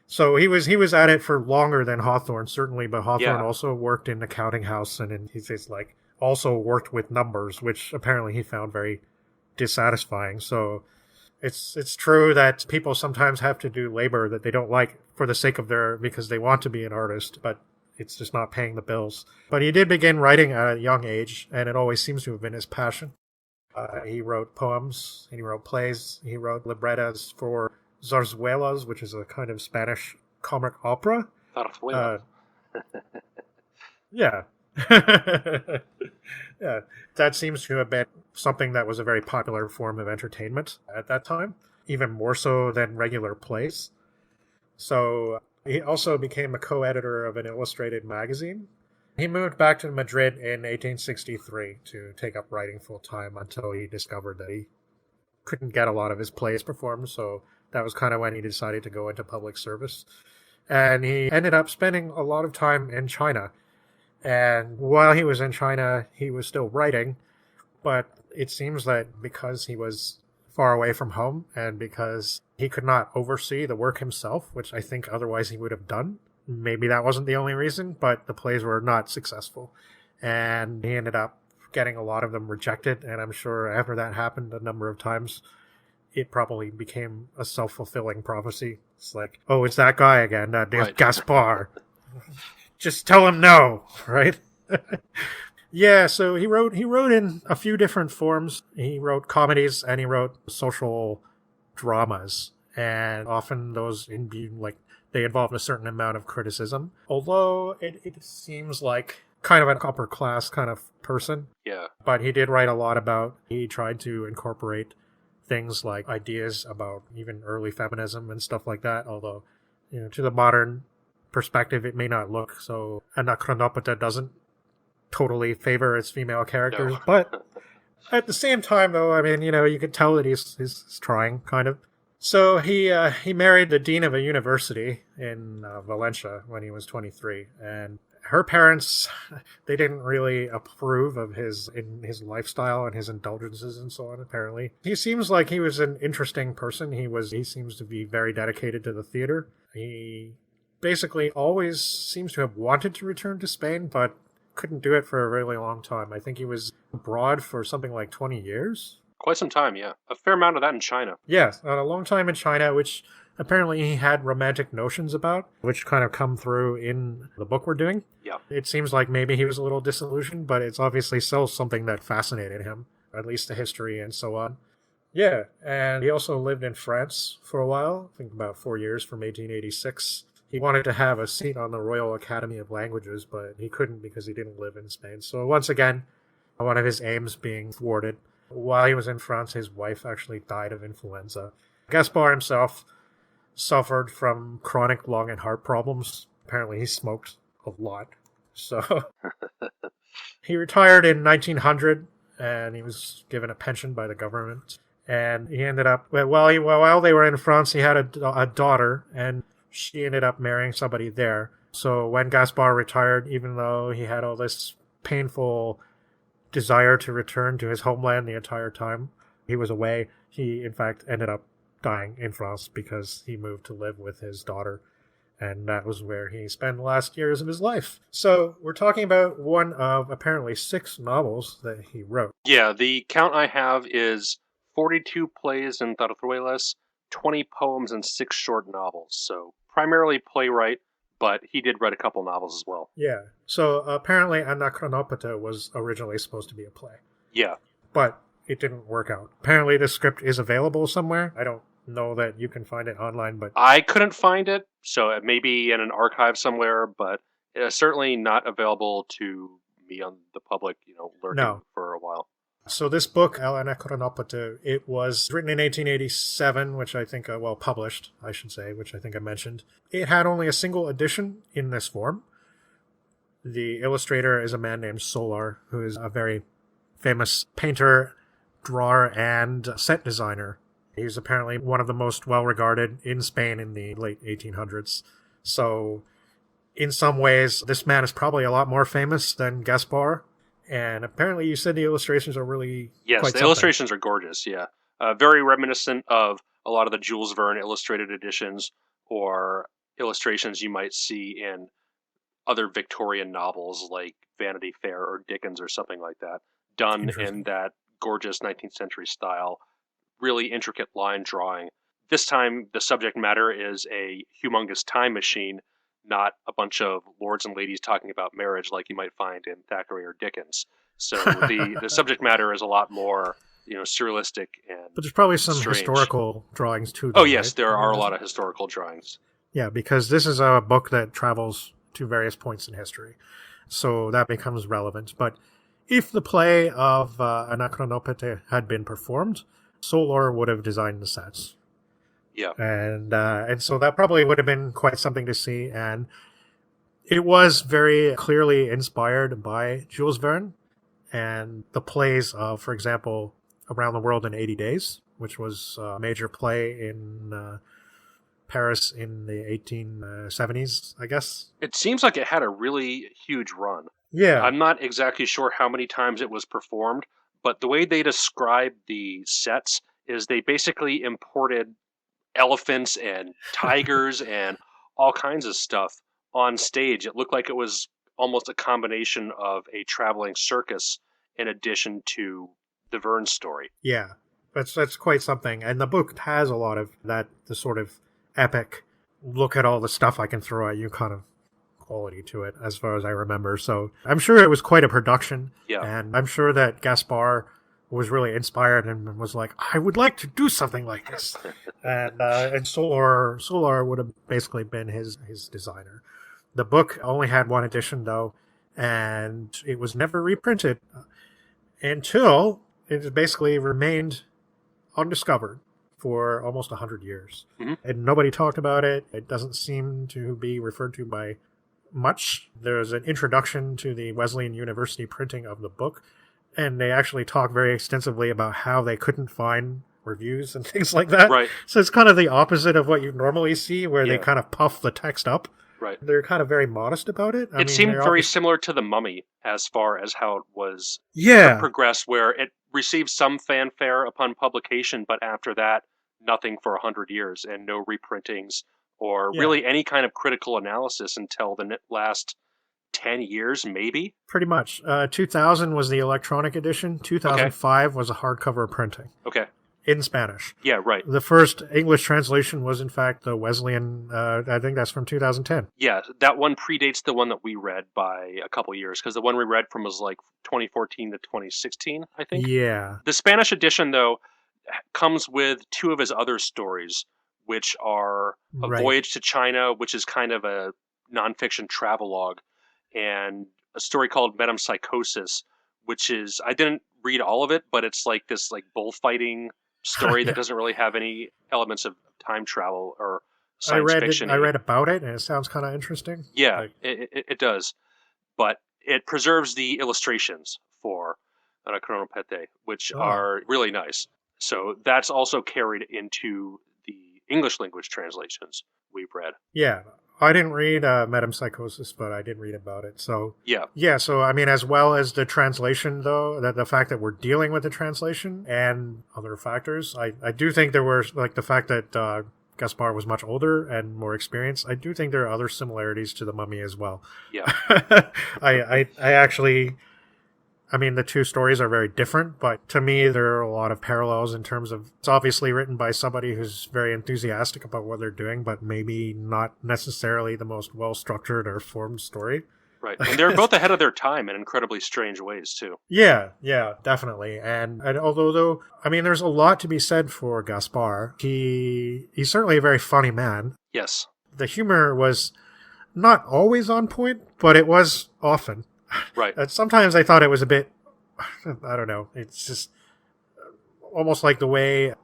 so he was at it for longer than Hawthorne, certainly, but Hawthorne also worked in the counting house, and he's like also worked with numbers, which apparently he found very dissatisfying. So it's true that people sometimes have to do labor that they don't like for the sake of because they want to be an artist, but it's just not paying the bills. But he did begin writing at a young age, and it always seems to have been his passion. He wrote poems, he wrote plays, he wrote librettas for zarzuelas, which is a kind of Spanish comic opera. Yeah. Yeah. That seems to have been something that was a very popular form of entertainment at that time, even more so than regular plays. So he also became a co-editor of an illustrated magazine. He moved back to Madrid in 1863 to take up writing full-time until he discovered that he couldn't get a lot of his plays performed, so that was kind of when he decided to go into public service. And he ended up spending a lot of time in China. And while he was in China, he was still writing, but it seems that because he was far away from home and because he could not oversee the work himself, which I think otherwise he would have done, maybe that wasn't the only reason, but the plays were not successful. And he ended up getting a lot of them rejected, and I'm sure after that happened a number of times, it probably became a self-fulfilling prophecy. It's like, oh, it's that guy again, right. Gaspar. Just tell him no, right? Yeah, so he wrote in a few different forms. He wrote comedies and he wrote social dramas, and often those they involved a certain amount of criticism. Although it seems like kind of an upper class kind of person. Yeah. But he did write a lot about, he tried to incorporate things like ideas about even early feminism and stuff like that, although, to the modern perspective, it may not look so. Anacronópete doesn't totally favor its female characters, No. but at the same time, though, I mean, you can tell that he's trying, kind of. So he married the dean of a university in Valencia when he was 23, and her parents, they didn't really approve of his lifestyle and his indulgences and so on, apparently. He seems like he was an interesting person. He seems to be very dedicated to the theater. He basically always seems to have wanted to return to Spain, but couldn't do it for a really long time. I think he was abroad for something like 20 years. Quite some time, yeah. A fair amount of that in China. Yes, a long time in China, which apparently he had romantic notions about, which kind of come through in the book we're doing. Yeah. It seems like maybe he was a little disillusioned, but it's obviously still something that fascinated him, at least the history and so on. Yeah, and he also lived in France for a while, I think about 4 years, from 1886. He wanted to have a seat on the Royal Academy of Languages, but he couldn't because he didn't live in Spain. So once again, one of his aims being thwarted. While he was in France, his wife actually died of influenza. Gaspar himself suffered from chronic lung and heart problems. Apparently he smoked a lot. So he retired in 1900, and he was given a pension by the government. And he ended up, while they were in France, he had a daughter, and she ended up marrying somebody there. So when Gaspar retired, even though he had all this painful desire to return to his homeland the entire time he was away, he in fact ended up dying in France because he moved to live with his daughter, and that was where he spent the last years of his life. So we're talking about one of apparently 6 novels that he wrote. Yeah, the count I have is 42 plays and zarzuelas, 20 poems, and 6 short novels. So primarily playwright, but he did write a couple novels as well. Yeah. So apparently Anacronópete was originally supposed to be a play. Yeah. But it didn't work out. Apparently the script is available somewhere. I don't know that you can find it online, but I couldn't find it, so it may be in an archive somewhere, but it's certainly not available to me on the public, lurking for a while. So this book, El Anacronópete, it was written in 1887, which I think, published, I should say, which I think I mentioned. It had only a single edition in this form. The illustrator is a man named Solar, who is a very famous painter, drawer, and set designer. He's apparently one of the most well-regarded in Spain in the late 1800s. So, in some ways, this man is probably a lot more famous than Gaspar. And apparently you said the illustrations are really Yes, the illustrations are gorgeous, yeah. Very reminiscent of a lot of the Jules Verne illustrated editions or illustrations you might see in other Victorian novels like Vanity Fair or Dickens or something like that, done in that gorgeous 19th century style, really intricate line drawing. This time, the subject matter is a humongous time machine, not a bunch of lords and ladies talking about marriage like you might find in Thackeray or Dickens. So the subject matter is a lot more, surrealistic and But there's probably some strange historical drawings too. Though, oh yes, right? there are a lot of historical drawings. Yeah, because this is a book that travels to various points in history. So that becomes relevant. But if the play of Anacronópete had been performed, Solar would have designed the sets. Yeah. And so that probably would have been quite something to see. And it was very clearly inspired by Jules Verne and the plays of, for example, Around the World in 80 Days, which was a major play in Paris in the 1870s, I guess. It seems like it had a really huge run. Yeah. I'm not exactly sure how many times it was performed, but the way they describe the sets is they basically imported elephants and tigers and all kinds of stuff on stage. It looked like it was almost a combination of a traveling circus in addition to the Verne story. Yeah, that's quite something. And the book has a lot of that, the sort of epic, look at all the stuff I can throw at you kind of quality to it, as far as I remember. So I'm sure it was quite a production. Yeah. And I'm sure that Gaspar was really inspired and was like, I would like to do something like this. and Solar would have basically been his designer. The book only had one edition, though, and it was never reprinted until it basically remained undiscovered for almost 100 years. Mm-hmm. And nobody talked about it. It doesn't seem to be referred to by much. There's an introduction to the Wesleyan University printing of the book, and they actually talk very extensively about how they couldn't find reviews and things like that. Right. So it's kind of the opposite of what you normally see, where they Yeah. kind of puff the text up. Right. They're kind of very modest about it. It seemed very similar to The Mummy as far as how it was progressed, where it received some fanfare upon publication, but after that, nothing for 100 years and no reprintings or really any kind of critical analysis until the last 10 years, maybe? Pretty much. 2000 was the electronic edition. 2005 was a hardcover printing. Okay. In Spanish. Yeah, right. The first English translation was, in fact, the Wesleyan, I think that's from 2010. Yeah, that one predates the one that we read by a couple years, because the one we read from was like 2014 to 2016, I think. Yeah. The Spanish edition, though, comes with two of his other stories, which are A Voyage to China, which is kind of a nonfiction travelogue, and a story called Metempsychosis, which is, I didn't read all of it, but it's like this like bullfighting story that doesn't really have any elements of time travel or science fiction. I read about it, and it sounds kind of interesting. Yeah, it does. But it preserves the illustrations for Anacronópete, which are really nice. So that's also carried into the English language translations we've read. Yeah. I didn't read Metempsychosis, but I did read about it. So yeah. So I mean, as well as the translation, though, the fact that we're dealing with the translation and other factors, I do think there were like the fact that Gaspar was much older and more experienced. I do think there are other similarities to the Mummy as well. Yeah, I actually. I mean, the two stories are very different, but to me, there are a lot of parallels in terms of it's obviously written by somebody who's very enthusiastic about what they're doing, but maybe not necessarily the most well-structured or formed story. Right. And they're both ahead of their time in incredibly strange ways, too. Yeah, definitely. And although, though, I mean, there's a lot to be said for Gaspar. He's certainly a very funny man. Yes. The humor was not always on point, but it was often. Right. And sometimes I thought it was a bit, I don't know, it's just almost like the way,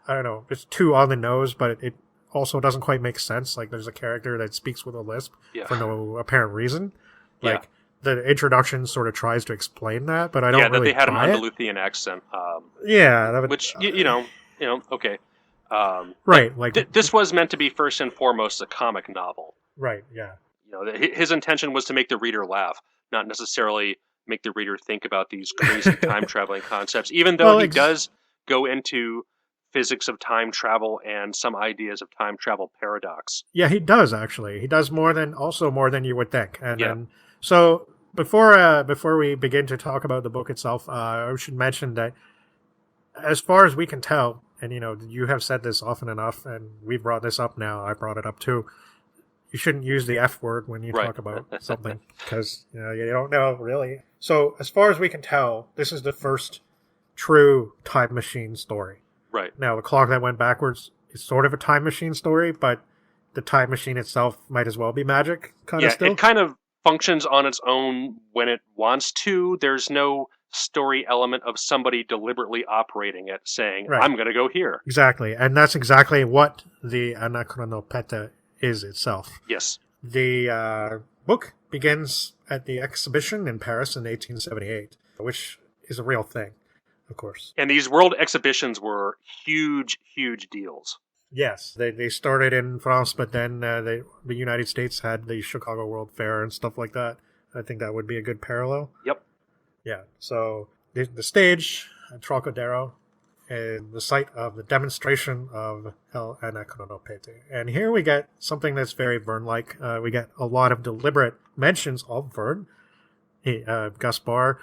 I don't know, it's too on the nose, but it also doesn't quite make sense. Like there's a character that speaks with a lisp for no apparent reason. Like the introduction sort of tries to explain that, but I don't really that they had an buy it. Andalusian accent. Which, okay. Right. Like this was meant to be first and foremost a comic novel. Right, yeah. His intention was to make the reader laugh, not necessarily make the reader think about these crazy time-traveling concepts, even though he does go into physics of time travel and some ideas of time travel paradox. Yeah, he does, actually. He does more than you would think. And so before we begin to talk about the book itself, I should mention that as far as we can tell, and you have said this often enough, and we brought this up now, I brought it up too, you shouldn't use the F word when you talk about something because you don't know really. So as far as we can tell, this is the first true time machine story. Right. Now the clock that went backwards is sort of a time machine story, but the time machine itself might as well be magic kind of still. It kind of functions on its own when it wants to. There's no story element of somebody deliberately operating it saying, I'm going to go here. Exactly. And that's exactly what the Anacronópete is itself. Yes. The book begins at the exhibition in Paris in 1878, which is a real thing, of course. And these world exhibitions were huge, huge deals. Yes. They started in France, but then the United States had the Chicago World Fair and stuff like that. I think that would be a good parallel. Yep. Yeah. So the stage, Trocadero, and the site of the demonstration of El Anacronópete. And here we get something that's very Verne-like. We get a lot of deliberate mentions of Verne. Gaspar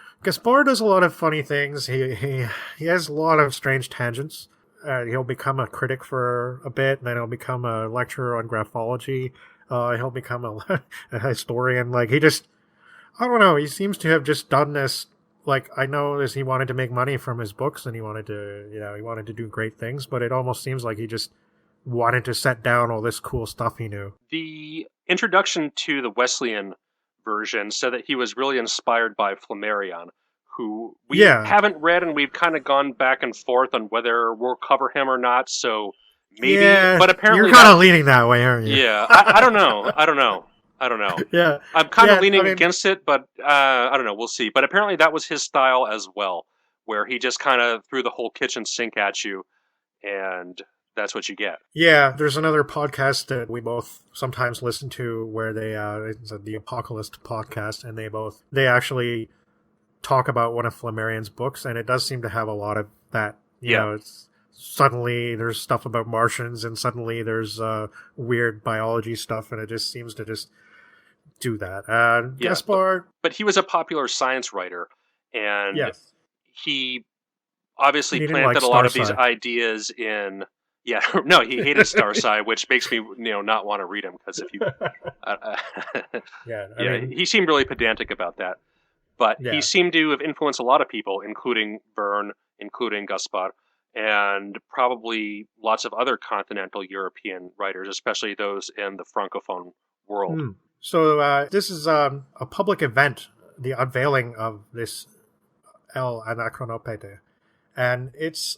does a lot of funny things. He has a lot of strange tangents. He'll become a critic for a bit, and then he'll become a lecturer on graphology. He'll become a historian. Like, he just, I don't know, he seems to have just done this. Like, I know he wanted to make money from his books, and he wanted to do great things, but it almost seems like he just wanted to set down all this cool stuff he knew. The introduction to the Wesleyan version said that he was really inspired by Flammarion, who we haven't read, and we've kind of gone back and forth on whether we'll cover him or not. So maybe, but apparently you're kind of leaning that way, aren't you? Yeah, I don't know. Yeah, I'm kind of leaning against it, but I don't know. We'll see. But apparently that was his style as well, where he just kind of threw the whole kitchen sink at you, and that's what you get. Yeah, there's another podcast that we both sometimes listen to where they it's the Apocalypse podcast, and they actually talk about one of Flammarion's books, and it does seem to have a lot of that. You know, it's suddenly there's stuff about Martians, and suddenly there's weird biology stuff, and it just seems to just do that. Gaspar, but he was a popular science writer, and he obviously planted a lot of these ideas in. Yeah, no, he hated Starside, which makes me, not want to read him, because if you, I mean, he seemed really pedantic about that. But he seemed to have influenced a lot of people, including Verne, including Gaspar, and probably lots of other continental European writers, especially those in the Francophone world. So this is a public event, the unveiling of this El Anacronópete, and it's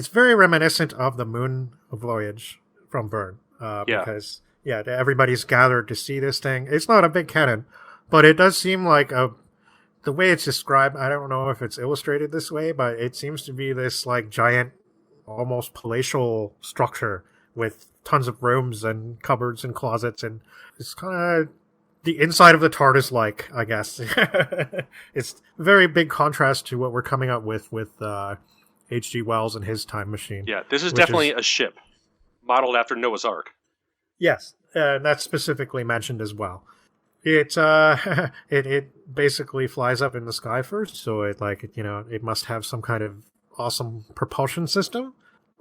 very reminiscent of the Moon Voyage from Verne, because everybody's gathered to see this thing. It's not a big cannon, but it does seem like the way it's described. I don't know if it's illustrated this way, but it seems to be this like giant, almost palatial structure with tons of rooms and cupboards and closets, and it's kind of the inside of the TARDIS, like, I guess. It's a very big contrast to what we're coming up with H.G. Wells and his time machine. Yeah, this is definitely a ship modeled after Noah's Ark. Yes, that's specifically mentioned as well. It it basically flies up in the sky first, so it must have some kind of awesome propulsion system.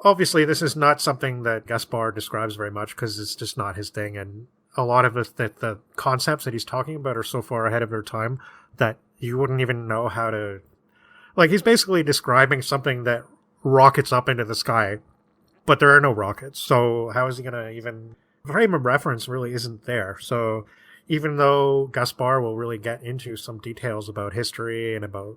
Obviously, this is not something that Gaspar describes very much, because it's just not his thing, and a lot of the concepts that he's talking about are so far ahead of their time that you wouldn't even know how to. Like, he's basically describing something that rockets up into the sky, but there are no rockets. So how is he going to even... Frame of reference really isn't there. So even though Gaspar will really get into some details about history and about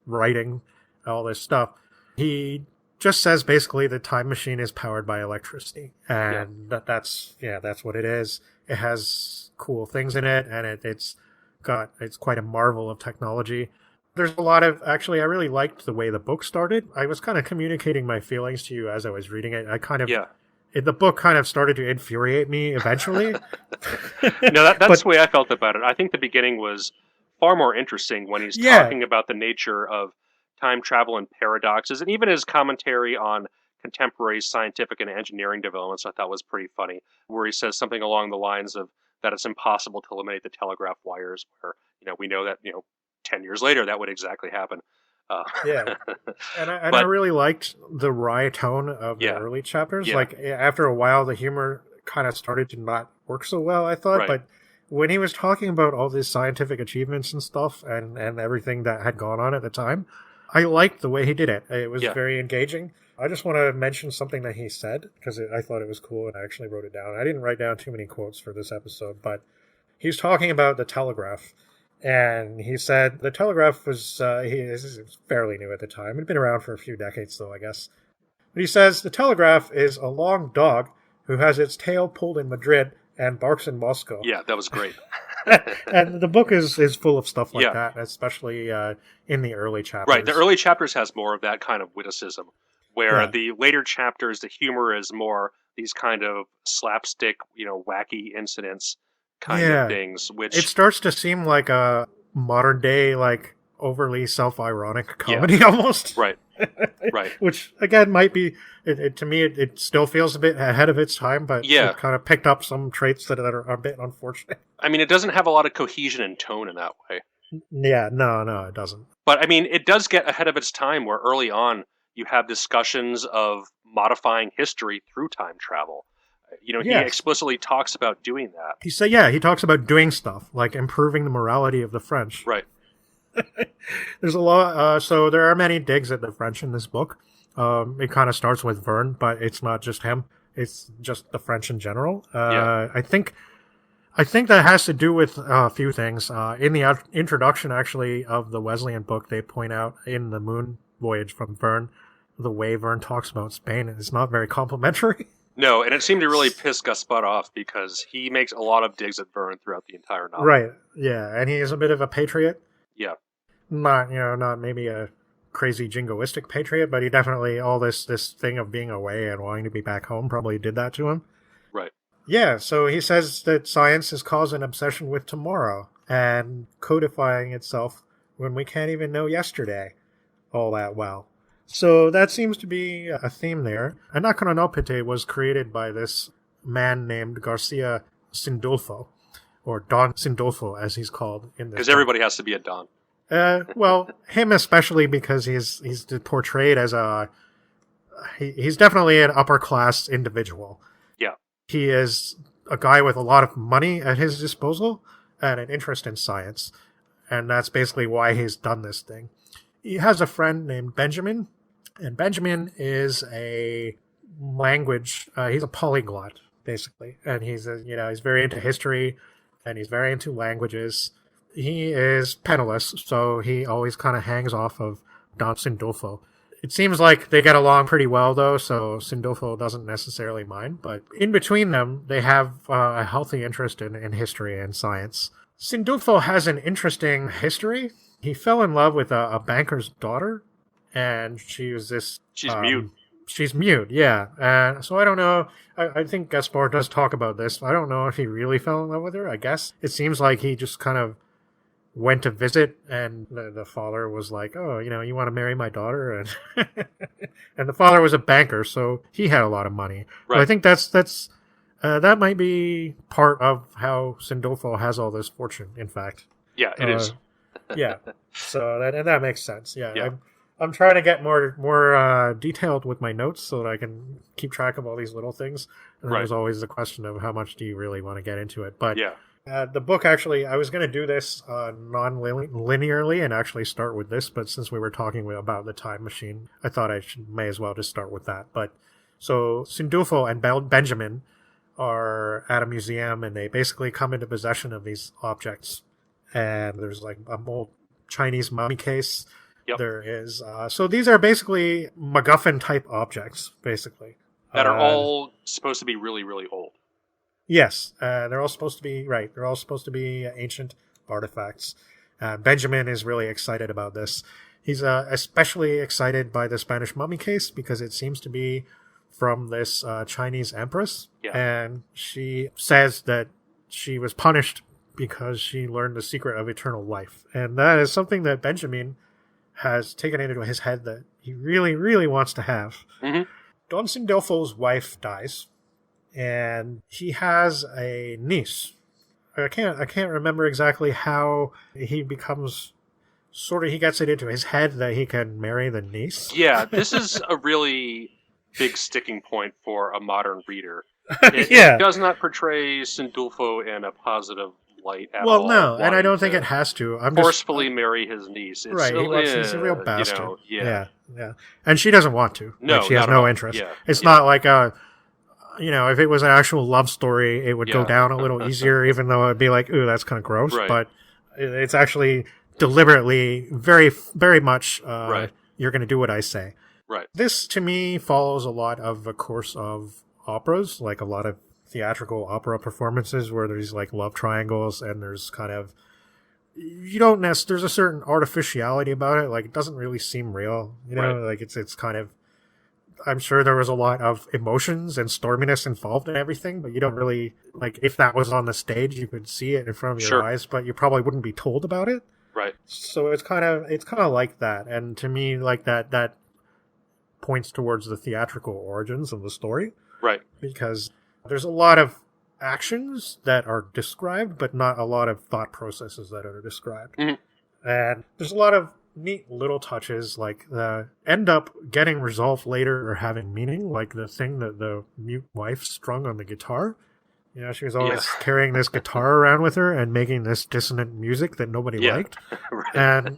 writing, all this stuff, he just says basically the time machine is powered by electricity. And that's what it is. It has cool things in it, and it's quite a marvel of technology. There's a lot of... Actually, I really liked the way the book started. I was kind of communicating my feelings to you as I was reading it. The book kind of started to infuriate me eventually. No, that's the way I felt about it. I think the beginning was far more interesting when he's talking about the nature of time travel and paradoxes, and even his commentary on contemporary scientific and engineering developments I thought was pretty funny, where he says something along the lines of that it's impossible to eliminate the telegraph wires, where we know that 10 years later that would exactly happen. And I really liked the wry tone of the early chapters. Like, after a while the humor kind of started to not work so well, I thought, but when he was talking about all these scientific achievements and stuff and everything that had gone on at the time, I liked the way he did it. It was very engaging. I just want to mention something that he said, because I thought it was cool, and I actually wrote it down. I didn't write down too many quotes for this episode, but he was talking about the telegraph. And he said the telegraph was fairly new at the time. It had been around for a few decades, though, I guess. But he says the telegraph is a long dog who has its tail pulled in Madrid and barks in Moscow. Yeah, that was great. And the book is full of stuff like that, especially in the early chapters. Right, the early chapters has more of that kind of witticism, where the later chapters, the humor is more these kind of slapstick, wacky incidents kind of things, which... It starts to seem like a modern day, like, overly self-ironic comedy almost. Right. Which, again, might be... to me, it still feels a bit ahead of its time, but it kind of picked up some traits that are a bit unfortunate. I mean, it doesn't have a lot of cohesion and tone in that way. Yeah, no, it doesn't. But, I mean, it does get ahead of its time, where early on you have discussions of modifying history through time travel. He explicitly talks about doing that. He talks about doing stuff, like improving the morality of the French. Right. There's a lot, so there are many digs at the French in this book. It kind of starts with Verne, but it's not just him. It's just the French in general. I think I think that has to do with a few things. In the introduction, actually, of the Wesleyan book, they point out in the moon voyage from Verne, the way Verne talks about Spain is not very complimentary. No, and it seemed to really piss Gaspar off because he makes a lot of digs at Verne throughout the entire novel. Right, yeah, and he is a bit of a patriot. Yeah. Not maybe a crazy jingoistic patriot, but he definitely, all this thing of being away and wanting to be back home probably did that to him. Right. Yeah, so he says that science has caused an obsession with tomorrow and codifying itself when we can't even know yesterday all that well. So that seems to be a theme there. Anacronópete was created by this man named Garcia Sindulfo, or Don Sindulfo, as he's called in this. Because everybody has to be a Don. Well, him especially because he's portrayed as he's definitely an upper class individual. Yeah. He is a guy with a lot of money at his disposal and an interest in science. And that's basically why he's done this thing. He has a friend named Benjamin, and Benjamin is a language, he's a polyglot, basically. And he's very into history, and he's very into languages. He is penniless, so he always kind of hangs off of Don Sindulfo. It seems like they get along pretty well, though, so Sindulfo doesn't necessarily mind. But in between them, they have a healthy interest in history and science. Sindulfo has an interesting history. He fell in love with a banker's daughter, and she was this... She's mute. She's mute, yeah. So I don't know. I think Gaspar does talk about this. I don't know if he really fell in love with her, I guess. It seems like he just kind of went to visit, and the father was like, oh, you want to marry my daughter? And and the father was a banker, so he had a lot of money. Right. But I think that might be part of how Sindulfo has all this fortune, in fact. Yeah, it is. Yeah, so that makes sense. Yeah. I'm trying to get more detailed with my notes so that I can keep track of all these little things. And there's always the question of how much do you really want to get into it. But the book, actually, I was going to do this non-linearly and actually start with this, but since we were talking about the time machine, I thought may as well just start with that. But so Sindulfo and Benjamin are at a museum, and they basically come into possession of these objects. And there's like a old Chinese mummy case. Yep. There is. So these are basically MacGuffin type objects, basically. That are all supposed to be really, really old. Yes. They're all supposed to be, right. They're all supposed to be ancient artifacts. Benjamin is really excited about this. He's especially excited by the Spanish mummy case because it seems to be from this Chinese empress. Yeah. And she says that she was punished because she learned the secret of eternal life. And that is something that Benjamin has taken into his head that he really, really wants to have. Mm-hmm. Don Sindulfo's wife dies, and he has a niece. I can't remember exactly how he becomes... he gets it into his head that he can marry the niece. Yeah, this is a really big sticking point for a modern reader. It does not portray Sindulfo in a positive light at all. Well, no, and I don't think it has to. I'm forcefully marry his niece. It's right, he's a real bastard. Yeah. And she doesn't want to. No, she has no interest. Yeah. It's not like if it was an actual love story, it would go down a little easier, even though it'd be like, ooh, that's kind of gross. Right. But it's actually deliberately very, very much, you're going to do what I say. Right. This, to me, follows a lot of a course of operas, like a lot of theatrical opera performances where there's like love triangles and there's kind of there's a certain artificiality about it. Like it doesn't really seem real, like it's kind of, I'm sure there was a lot of emotions and storminess involved in everything, but you don't really, like, if that was on the stage, you could see it in front of your eyes, but you probably wouldn't be told about it. Right. So it's kind of like that. And to me, like that points towards the theatrical origins of the story. Right. Because there's a lot of actions that are described, but not a lot of thought processes that are described. Mm-hmm. And there's a lot of neat little touches, like end up getting resolved later or having meaning, like the thing that the mute wife strung on the guitar. She was always carrying this guitar around with her and making this dissonant music that nobody liked. Right.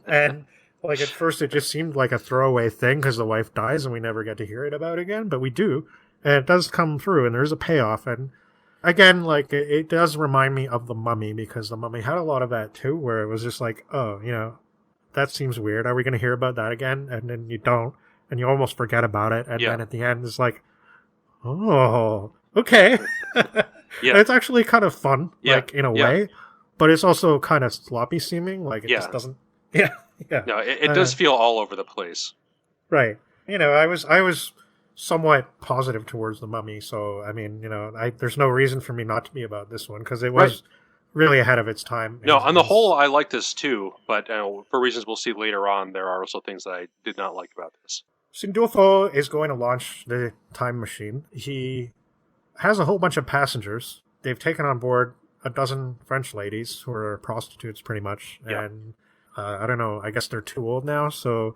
And like at first it just seemed like a throwaway thing because the wife dies and we never get to hear it about again, but we do. And it does come through, and there's a payoff. And again, like, it does remind me of The Mummy, because The Mummy had a lot of that too, where it was just like, oh, that seems weird. Are we going to hear about that again? And then you don't, and you almost forget about it. And then at the end, it's like, oh, okay. It's actually kind of fun, like, in a way, but it's also kind of sloppy seeming. Like, it just doesn't. Yeah. No, it does feel all over the place. Right. I was somewhat positive towards The Mummy, so, I mean, there's no reason for me not to be about this one, because it was really ahead of its time. No, on the whole, I like this too, but for reasons we'll see later on, there are also things that I did not like about this. Sindulfo is going to launch the time machine. He has a whole bunch of passengers. They've taken on board a dozen French ladies who are prostitutes, pretty much. Yeah. And I don't know, I guess they're too old now, so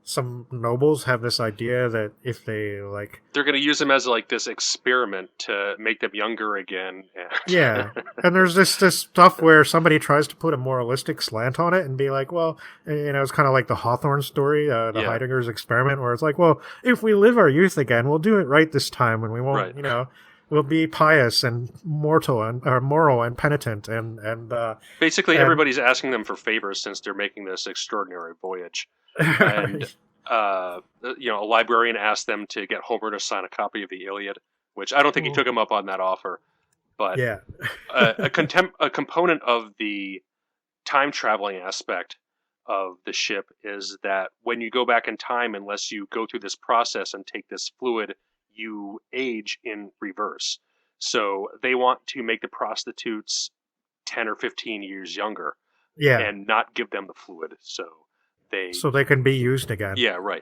some nobles have this idea that if they, like... They're going to use them as, like, this experiment to make them younger again. Yeah. And there's this stuff where somebody tries to put a moralistic slant on it and be like, well, it's kind of like the Hawthorne story, Heidegger's experiment, where it's like, well, if we live our youth again, we'll do it right this time, and we won't, we'll be pious and moral and penitent, and basically everybody's asking them for favors since they're making this extraordinary voyage. And a librarian asked them to get Homer to sign a copy of the Iliad, which I don't think he took him up on that offer. But a component of the time traveling aspect of the ship is that when you go back in time, unless you go through this process and take this fluid, you age in reverse. So they want to make the prostitutes 10 or 15 years younger and not give them the fluid. So they can be used again. Yeah, right.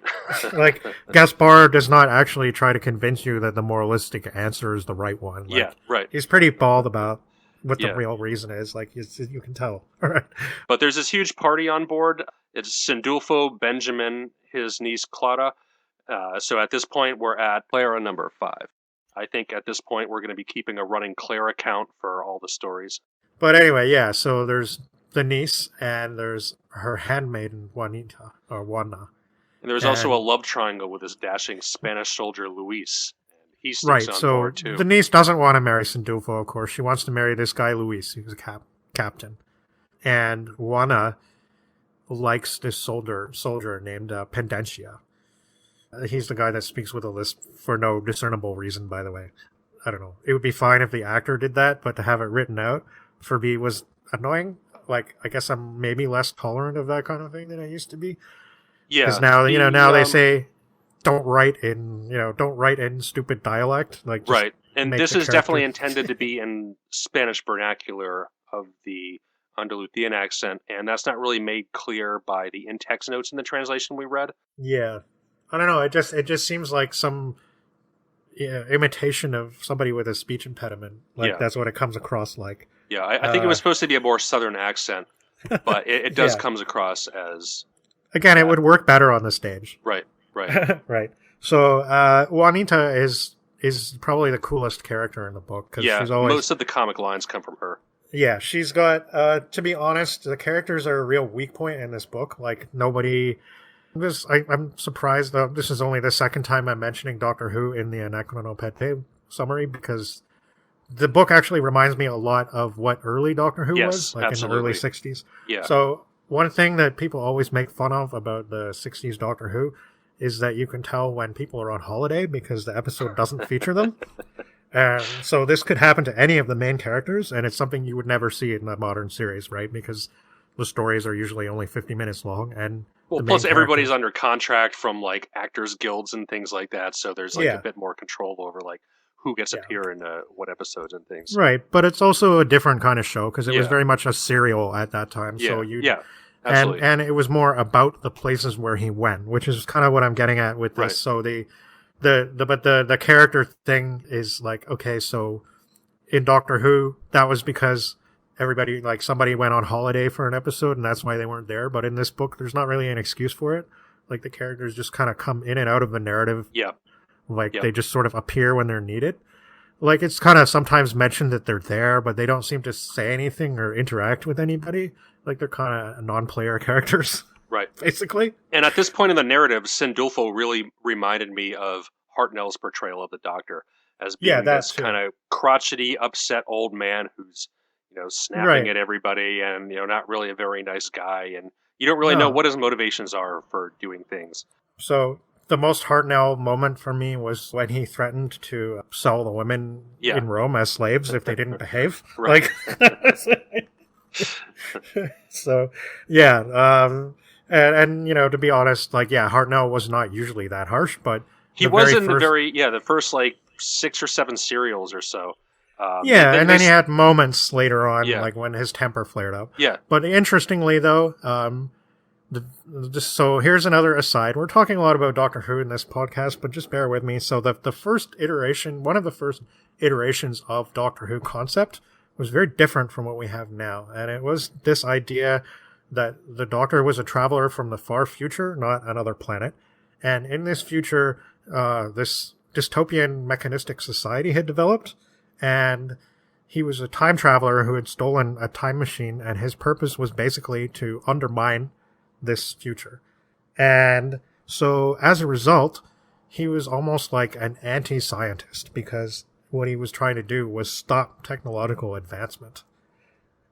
Like, Gaspar does not actually try to convince you that the moralistic answer is the right one. Like, right. He's pretty bald about what the real reason is. Like, you can tell. All right. But there's this huge party on board. It's Sindulfo, Benjamin, his niece Clara. So at this point, we're at Clara number 5. I think at this point, we're going to be keeping a running Clara count for all the stories. But anyway, so there's the niece, and there's her handmaiden, Juana. And there's also a love triangle with this dashing Spanish soldier, Luis. And he sticks on board, too. The niece doesn't want to marry Sindulfo, of course. She wants to marry this guy, Luis, who's a captain. And Juana likes this soldier named Pendencia. He's the guy that speaks with a lisp for no discernible reason, by the way. I don't know. It would be fine if the actor did that, but to have it written out for me was annoying. Like, I guess I'm maybe less tolerant of that kind of thing than I used to be. Yeah. Because now, now they say, don't write in stupid dialect. Like, right. And this is definitely intended to be in Spanish vernacular of the Andalusian accent, and that's not really made clear by the in-text notes in the translation we read. Yeah. I don't know. It just seems like some imitation of somebody with a speech impediment. Like, that's what it comes across like. Yeah, I think it was supposed to be a more southern accent, but it does comes across as... Again, it would work better on the stage. Right. Right. So, Juanita is probably the coolest character in the book. Cause she's always... most of the comic lines come from her. Yeah, she's got, to be honest, the characters are a real weak point in this book. Like, nobody... I'm surprised, though. This is only the second time I'm mentioning Doctor Who in the Anacronópete summary, because the book actually reminds me a lot of what early Doctor Who was, like absolutely. In the early 60s. Yeah. So one thing that people always make fun of about the 60s Doctor Who is that you can tell when people are on holiday because the episode doesn't feature them. And so this could happen to any of the main characters, and it's something you would never see in a modern series, right? Because the stories are usually only 50 minutes long, and plus everybody's under contract from like actors guilds and things like that, so there's like a bit more control over like who gets to appear in what episodes and things. Right, but it's also a different kind of show because it was very much a serial at that time. So absolutely. And it was more about the places where he went, which is kind of what I'm getting at with this. Right. So the character thing is like, okay, so in Doctor Who, that was because everybody, like, somebody went on holiday for an episode and that's why they weren't there. But in this book, there's not really an excuse for it. Like, the characters just kind of come in and out of the narrative. Yeah. Like, they just sort of appear when they're needed. Like, it's kind of sometimes mentioned that they're there, but they don't seem to say anything or interact with anybody. Like, they're kind of non-player characters. Right. Basically. And at this point in the narrative, Sindulfo really reminded me of Hartnell's portrayal of the Doctor. as being this too. kind of crotchety, upset old man who's, snapping Right. at everybody and, not really a very nice guy. And you don't really know No. what his motivations are for doing things. So the most Hartnell moment for me was when he threatened to sell the women in Rome as slaves if they didn't behave. Right. So, yeah. And to be honest, Hartnell was not usually that harsh, but he was in the first like 6 or 7 serials or so. And then he had moments later on, like when his temper flared up. Yeah. But interestingly, though, so here's another aside. We're talking a lot about Doctor Who in this podcast, but just bear with me. So the first iteration, one of the first iterations of Doctor Who concept was very different from what we have now. And it was this idea that the Doctor was a traveler from the far future, not another planet. And in this future, this dystopian mechanistic society had developed. And he was a time traveler who had stolen a time machine, and his purpose was basically to undermine this future. And so as a result, he was almost like an anti-scientist, because what he was trying to do was stop technological advancement.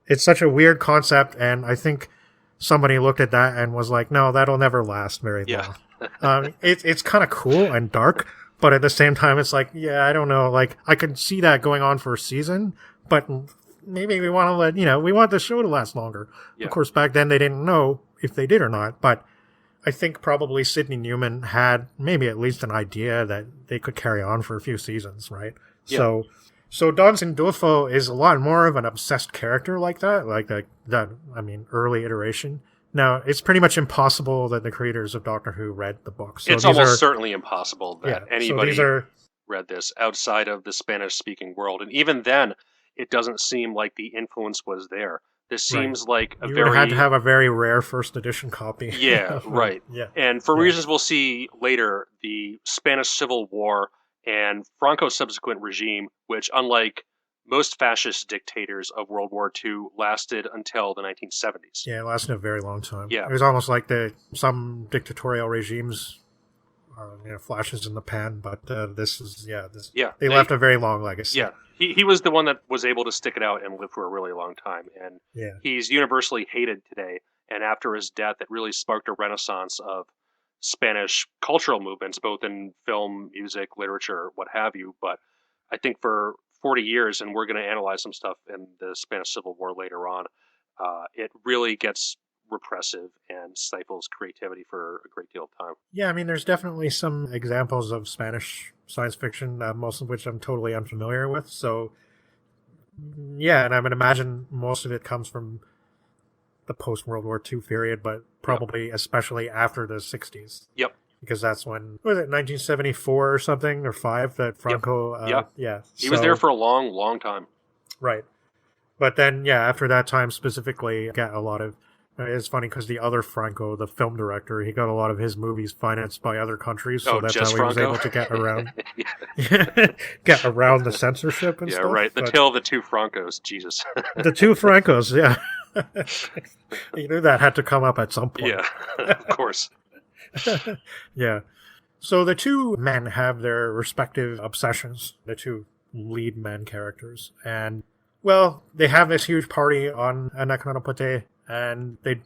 It's such a weird concept, and I think somebody looked at that and was like, no, that'll never last very long. It's kind of cool and dark, but at the same time, it's like, I don't know, like, I could see that going on for a season, but maybe we want to we want the show to last longer. Yeah. Of course, back then they didn't know if they did or not, but I think probably Sidney Newman had maybe at least an idea that they could carry on for a few seasons, right? Yeah. So Don Sindulfo is a lot more of an obsessed character like that, early iteration. Now, it's pretty much impossible that the creators of Doctor Who read the books. So it's almost certainly impossible that anybody read this outside of the Spanish-speaking world. And even then, it doesn't seem like the influence was there. This seems like you would have had to have a very rare first edition copy. Yeah, right. Yeah. And for reasons we'll see later, the Spanish Civil War and Franco's subsequent regime, which unlike most fascist dictators of World War II, lasted until the 1970s. Yeah, it lasted a very long time. Yeah. It was almost like some dictatorial regimes are flashes in the pan, but they left a very long legacy. Yeah. He was the one that was able to stick it out and live for a really long time. And he's universally hated today. And after his death, it really sparked a renaissance of Spanish cultural movements, both in film, music, literature, what have you. But I think for 40 years, and we're going to analyze some stuff in the Spanish Civil War later on, it really gets repressive and stifles creativity for a great deal of time. Yeah, I mean, there's definitely some examples of Spanish science fiction, most of which I'm totally unfamiliar with. So, yeah, and I would imagine most of it comes from the post-World War II period, but probably especially after the 60s. Yep. Because that's when, was it 1974 or something, or 5, that Franco... He was there for a long, long time. Right. But then, after that time specifically, got a lot of... It's funny because the other Franco, the film director, he got a lot of his movies financed by other countries, so that's how he was able to get around get around the censorship and stuff. Yeah, right. The tale of the two Francos, Jesus. The two Francos, yeah. You knew that had to come up at some point. Yeah, of course. Yeah. So the two men have their respective obsessions, the two lead men characters. And, well, they have this huge party on Anacronópete, and they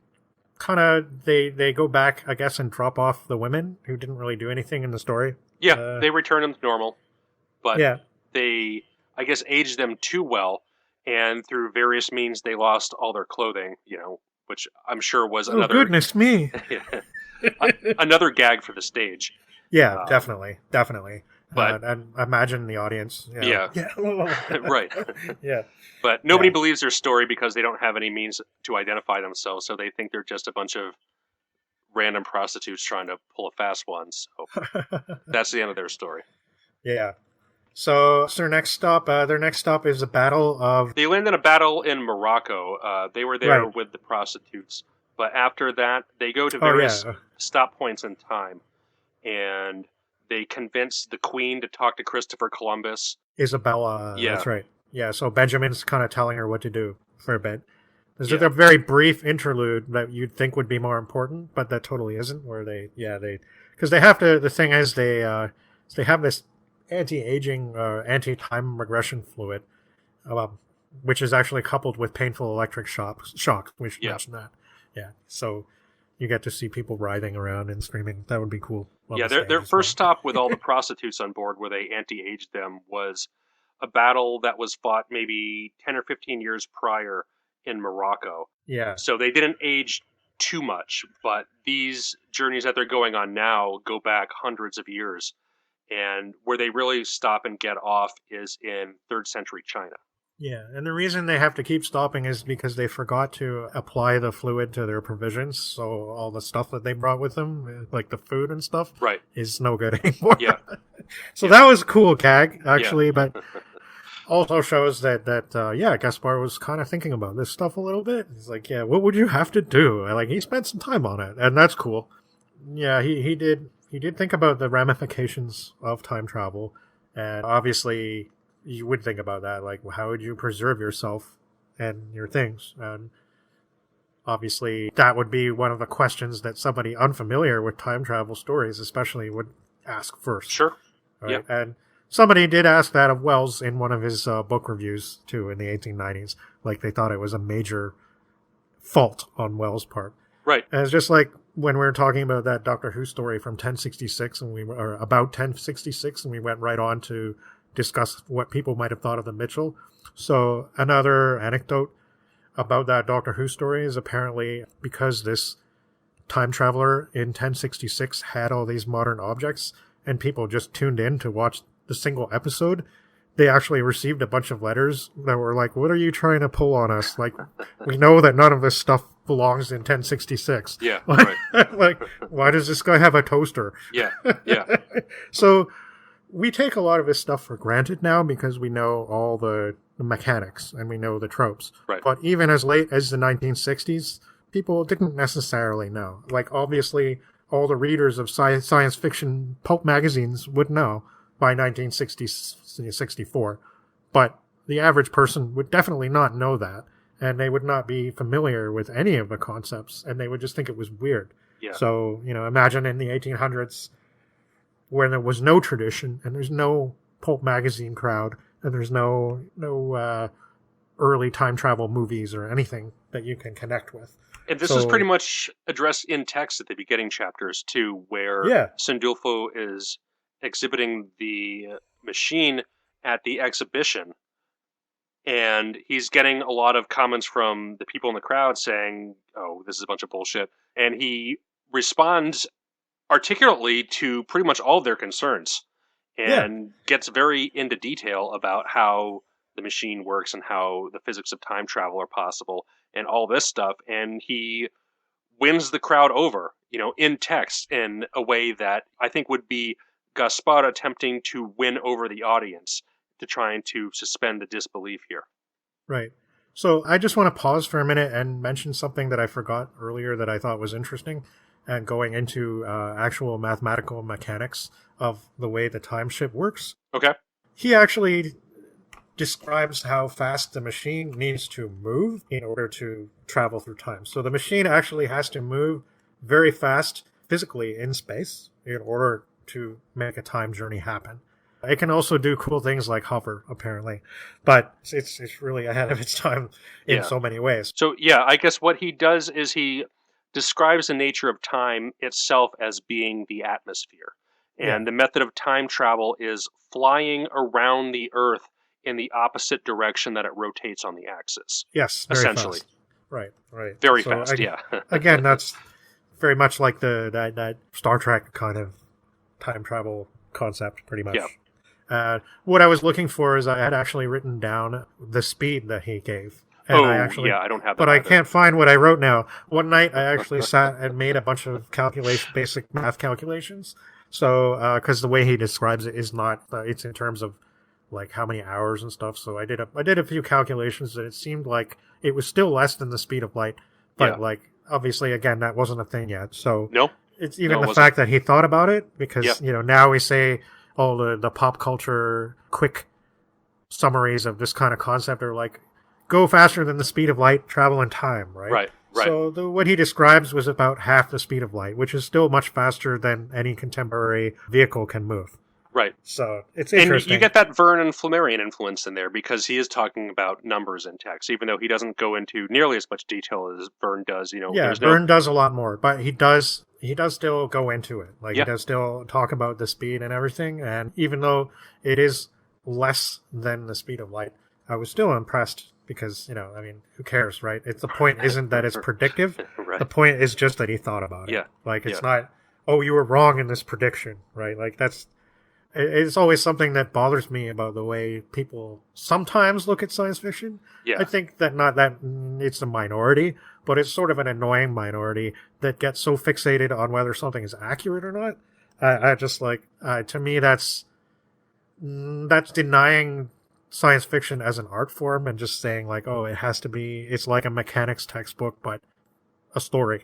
they go back, I guess, and drop off the women who didn't really do anything in the story. Yeah, they return them to normal. But they, I guess, aged them too well, and through various means they lost all their clothing, which I'm sure was another... Oh, goodness me! Another gag for the stage. Yeah, definitely. But and imagine the audience. Yeah. Right. Yeah. But nobody believes their story because they don't have any means to identify themselves, so they think they're just a bunch of random prostitutes trying to pull a fast one. So that's the end of their story. Yeah. So their next stop is a battle of... They land in a battle in Morocco. They were there with the prostitutes. But after that, they go to various stop points in time. And they convince the Queen to talk to Christopher Columbus. Isabella, that's right. Yeah, so Benjamin's kind of telling her what to do for a bit. There's a very brief interlude that you'd think would be more important, but that totally isn't, where because they have to, the thing is, they have this anti-aging, anti-time regression fluid, which is actually coupled with painful electric shock. We should mention that. Yeah, so you get to see people writhing around and screaming. That would be cool. Yeah, their first stop with all the prostitutes on board where they anti-aged them was a battle that was fought maybe 10 or 15 years prior in Morocco. Yeah. So they didn't age too much, but these journeys that they're going on now go back hundreds of years. And where they really stop and get off is in 3rd century China. Yeah, and the reason they have to keep stopping is because they forgot to apply the fluid to their provisions, so all the stuff that they brought with them, like the food and stuff, right, is no good anymore. Yeah. So that was cool, Cag, actually, but also shows that Gaspar was kind of thinking about this stuff a little bit. He's like, yeah, what would you have to do? And, like, he spent some time on it, and that's cool. Yeah, he did think about the ramifications of time travel, and obviously you would think about that, like, how would you preserve yourself and your things? And obviously that would be one of the questions that somebody unfamiliar with time travel stories especially would ask first. Sure. Right? Yeah. And somebody did ask that of Wells in one of his book reviews too in the 1890s. Like, they thought it was a major fault on Wells' part. Right. And it's just like when we were talking about that Doctor Who story from 1066 about 1066, and we went right on to discuss what people might have thought of the Mitchell. So another anecdote about that Doctor Who story is apparently because this time traveler in 1066 had all these modern objects and people just tuned in to watch the single episode, they actually received a bunch of letters that were like, what are you trying to pull on us? Like, we know that none of this stuff belongs in 1066. Yeah, like, right. Like, why does this guy have a toaster? Yeah, yeah. So we take a lot of this stuff for granted now because we know all the mechanics and we know the tropes. Right. But even as late as the 1960s, people didn't necessarily know. Like, obviously, all the readers of science fiction pulp magazines would know by 1964. But the average person would definitely not know that. And they would not be familiar with any of the concepts. And they would just think it was weird. Yeah. So, imagine in the 1800s, where there was no tradition and there's no pulp magazine crowd and there's no early time travel movies or anything that you can connect with. And this is pretty much addressed in text at the beginning chapters too, where Sindulfo is exhibiting the machine at the exhibition, and he's getting a lot of comments from the people in the crowd saying, oh, this is a bunch of bullshit, and he responds articulately to pretty much all of their concerns and gets very into detail about how the machine works and how the physics of time travel are possible and all this stuff. And he wins the crowd over, in text in a way that I think would be Gaspar attempting to win over the audience to trying to suspend the disbelief here. Right. So I just want to pause for a minute and mention something that I forgot earlier that I thought was interesting. And going into actual mathematical mechanics of the way the time ship works. Okay. He actually describes how fast the machine needs to move in order to travel through time. So the machine actually has to move very fast physically in space in order to make a time journey happen. It can also do cool things like hover, apparently. But it's really ahead of its time in so many ways. So, yeah, I guess what he does is he describes the nature of time itself as being the atmosphere. And the method of time travel is flying around the Earth in the opposite direction that it rotates on the axis. Yes, very essentially. Fast. Right. Very fast, yeah. Again, that's very much like that Star Trek kind of time travel concept, pretty much. Yeah. What I was looking for is I had actually written down the speed that he gave. And I don't have that. But I can't find what I wrote now. One night I actually sat and made a bunch of basic math calculations. So, because the way he describes it is not, it's in terms of like how many hours and stuff. So I did a few calculations, and it seemed like it was still less than the speed of light. But like, obviously, again, that wasn't a thing yet. So it's even the fact that he thought about it, because, now we say all the pop culture quick summaries of this kind of concept are like, go faster than the speed of light, travel in time, right? Right. So what he describes was about half the speed of light, which is still much faster than any contemporary vehicle can move. Right. So it's And interesting. you get that Verne and Flammarion influence in there because he is talking about numbers in text, even though he doesn't go into nearly as much detail as Verne does. Yeah, Verne does a lot more, but he does still go into it. Like, he does still talk about the speed and everything, and even though it is less than the speed of light, I was still impressed because, I mean, who cares, right? The point isn't that it's predictive. Right. The point is just that he thought about it. Yeah. Like, it's not, oh, you were wrong in this prediction, right? Like, it's always something that bothers me about the way people sometimes look at science fiction. Yeah. I think that not that it's a minority, but it's sort of an annoying minority that gets so fixated on whether something is accurate or not. I just to me, that's denying science fiction as an art form and just saying like, oh, it has to be, it's like a mechanics textbook, but a story.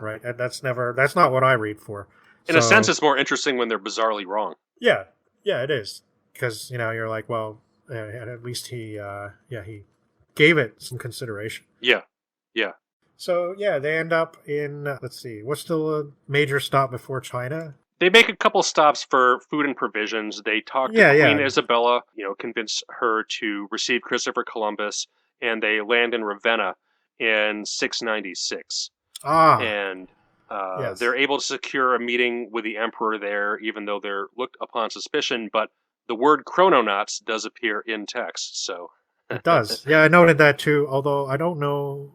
Right. And that's not what I read for. In a sense, it's more interesting when they're bizarrely wrong. Yeah, it is. Because, you're like, well, at least he gave it some consideration. Yeah. So, they end up in, let's see, what's the major stop before China? They make a couple stops for food and provisions. They talk to Queen Isabella, convince her to receive Christopher Columbus, and they land in Ravenna in 696. And they're able to secure a meeting with the emperor there, even though they're looked upon suspicion, but the word chrononauts does appear in text, so... It does. Yeah, I noted that too, although I don't know...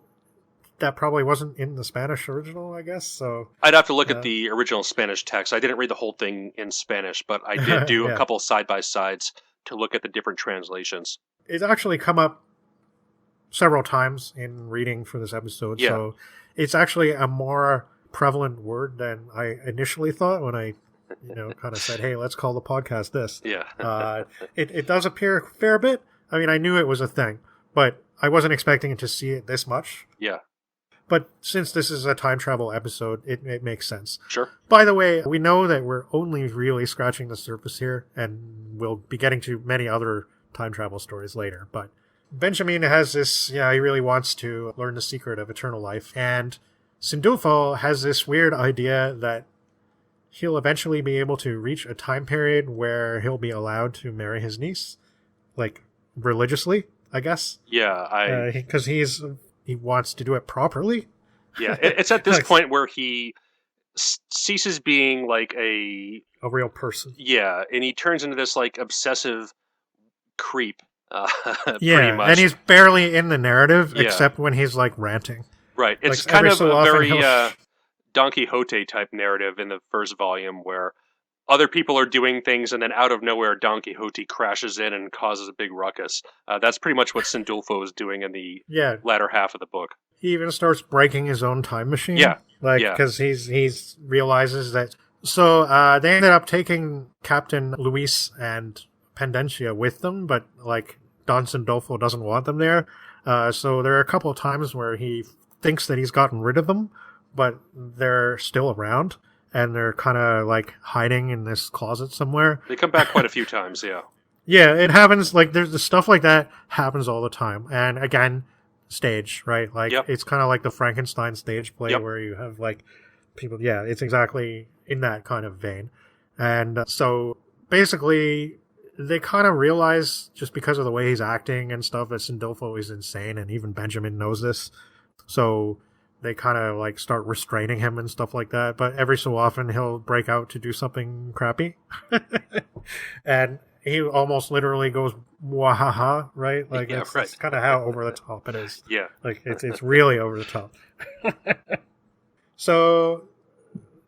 That probably wasn't in the Spanish original, I guess, so... I'd have to look at the original Spanish text. I didn't read the whole thing in Spanish, but I did do a couple side-by-sides to look at the different translations. It's actually come up several times in reading for this episode, so it's actually a more prevalent word than I initially thought when I, kind of said, hey, let's call the podcast this. Yeah. It does appear a fair bit. I mean, I knew it was a thing, but I wasn't expecting to see it this much. Yeah. But since this is a time travel episode, it makes sense. Sure. By the way, we know that we're only really scratching the surface here, and we'll be getting to many other time travel stories later. But Benjamin has this, he really wants to learn the secret of eternal life. And Sindulfo has this weird idea that he'll eventually be able to reach a time period where he'll be allowed to marry his niece, like religiously, I guess. Yeah, because he wants to do it properly. Yeah, it's at this point where he ceases being like a real person. Yeah, and he turns into this like obsessive creep. Pretty much. And he's barely in the narrative except when he's like ranting. Right, it's kind of a very Don Quixote type narrative in the first volume where other people are doing things and then out of nowhere Don Quixote crashes in and causes a big ruckus. That's pretty much what Sindulfo is doing in the latter half of the book. He even starts breaking his own time machine. Yeah. Because he's realizes that... So they ended up taking Captain Luis and Pendencia with them, but Don Sindulfo doesn't want them there. So there are a couple of times where he thinks that he's gotten rid of them, but they're still around. And they're kind of hiding in this closet somewhere. They come back quite a few times, yeah. Yeah, it happens. There's the stuff like that happens all the time. And again, stage, right? It's kind of like the Frankenstein stage play where you have people. Yeah, it's exactly in that kind of vein. And so basically, they kind of realize just because of the way he's acting and stuff that Sindulfo is insane, and even Benjamin knows this. So they kind of start restraining him and stuff like that. But every so often he'll break out to do something crappy. And he almost literally goes, wahaha, right? That's kind of how over the top it is. Yeah. It's really over the top. So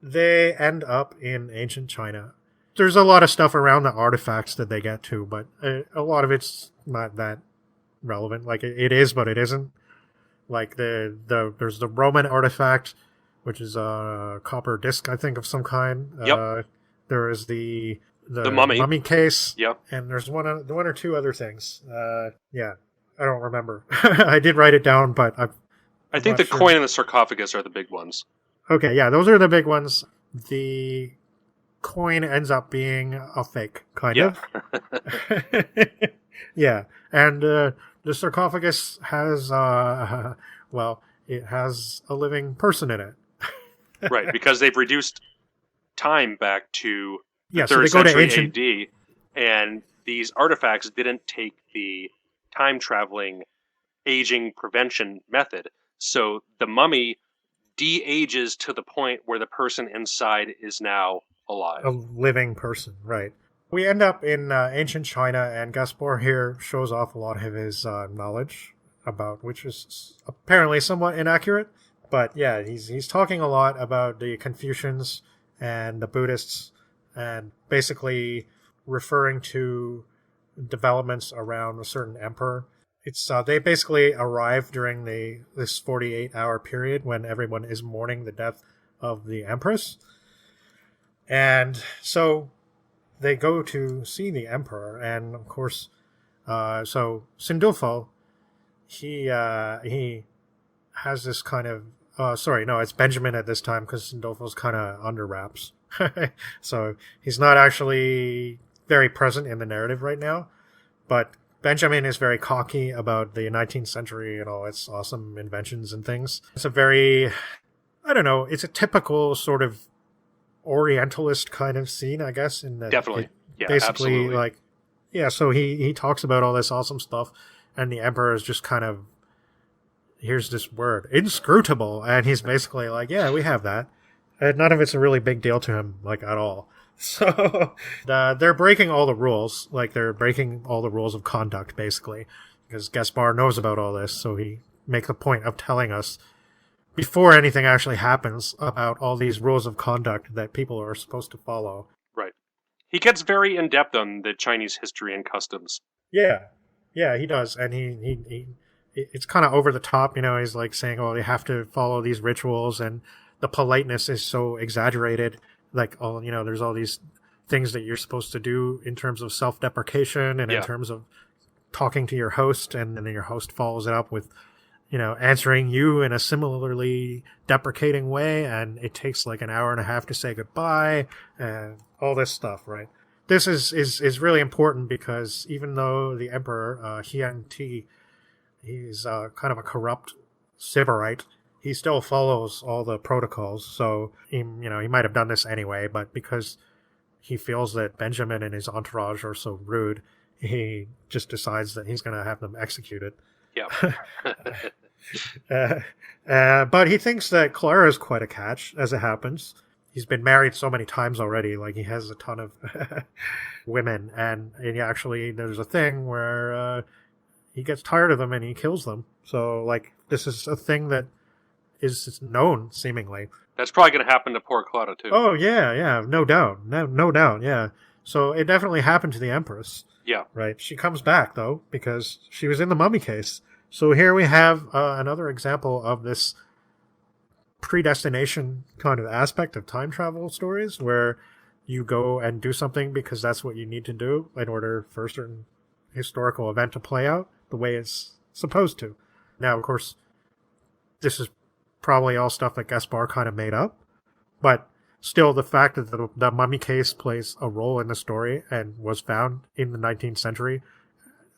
they end up in ancient China. There's a lot of stuff around the artifacts that they get to, but a lot of it's not that relevant. It is, but it isn't. There's the Roman artifact, which is a copper disc, I think, of some kind. There is the mummy case. Yep. And there's one or two other things. I don't remember. I did write it down, but I think the coin and the sarcophagus are the big ones. Okay, yeah, those are the big ones. The coin ends up being a fake, kind of. Yeah, and the sarcophagus has, it has a living person in it. Right, because they've reduced time back to Yeah, the 3rd so they go to century ancient... AD, and these artifacts didn't take the time traveling aging prevention method. So the mummy de-ages to the point where the person inside is now alive. A living person, right. We end up in ancient China, and Gaspar here shows off a lot of his knowledge about, which is apparently somewhat inaccurate. But yeah, he's talking a lot about the Confucians and the Buddhists, and basically referring to developments around a certain emperor. It's they basically arrive during this 48-hour period when everyone is mourning the death of the empress, and so they go to see the emperor, and of course, so Sindulfo, he has this kind of sorry, no, it's Benjamin at this time because Sindulfo's kind of under wraps, so he's not actually very present in the narrative right now, but Benjamin is very cocky about the 19th century and all its awesome inventions and things. It's a very, I don't know, it's a typical sort of Orientalist kind of scene, I guess. In that Definitely. Yeah, basically, absolutely. like, yeah, so he talks about all this awesome stuff, and the emperor is just kind of, here's this word, inscrutable, and he's basically like, yeah, we have that. And none of it's a really big deal to him, like, at all. So they're breaking all the rules, like they're breaking all the rules of conduct, basically, because Gaspar knows about all this, so he makes a point of telling us before anything actually happens about all these rules of conduct that people are supposed to follow. Right. He gets very in-depth on the Chinese history and customs. Yeah, he does, and he it's kind of over the top, you know, he's like saying, oh, they have to follow these rituals, and the politeness is so exaggerated. Like, all, you know, there's all these things that you're supposed to do in terms of self-deprecation and in terms of talking to your host, and then your host follows it up with, you know, answering you in a similarly deprecating way, and it takes like an hour and a half to say goodbye, and all this stuff, right? This is really important because even though the emperor, Hian Ti, he's kind of a corrupt sybarite, he still follows all the protocols, so he might have done this anyway, but because he feels that Benjamin and his entourage are so rude, he just decides that he's going to have them executed. Yeah. But he thinks that Clara is quite a catch, as it happens. He's been married so many times already, like he has a ton of women, and actually there's a thing where he gets tired of them and he kills them. So, like, this is a thing that is known, seemingly. That's probably going to happen to poor Clara, too. Oh, yeah, no doubt. No doubt, yeah. So it definitely happened to the Empress. Yeah. Right? She comes back, though, because she was in the mummy case. So here we have another example of this predestination kind of aspect of time travel stories, where you go and do something because that's what you need to do in order for a certain historical event to play out the way it's supposed to. Now, of course, this is probably all stuff that Gaspar kind of made up, but still the fact that the mummy case plays a role in the story and was found in the 19th century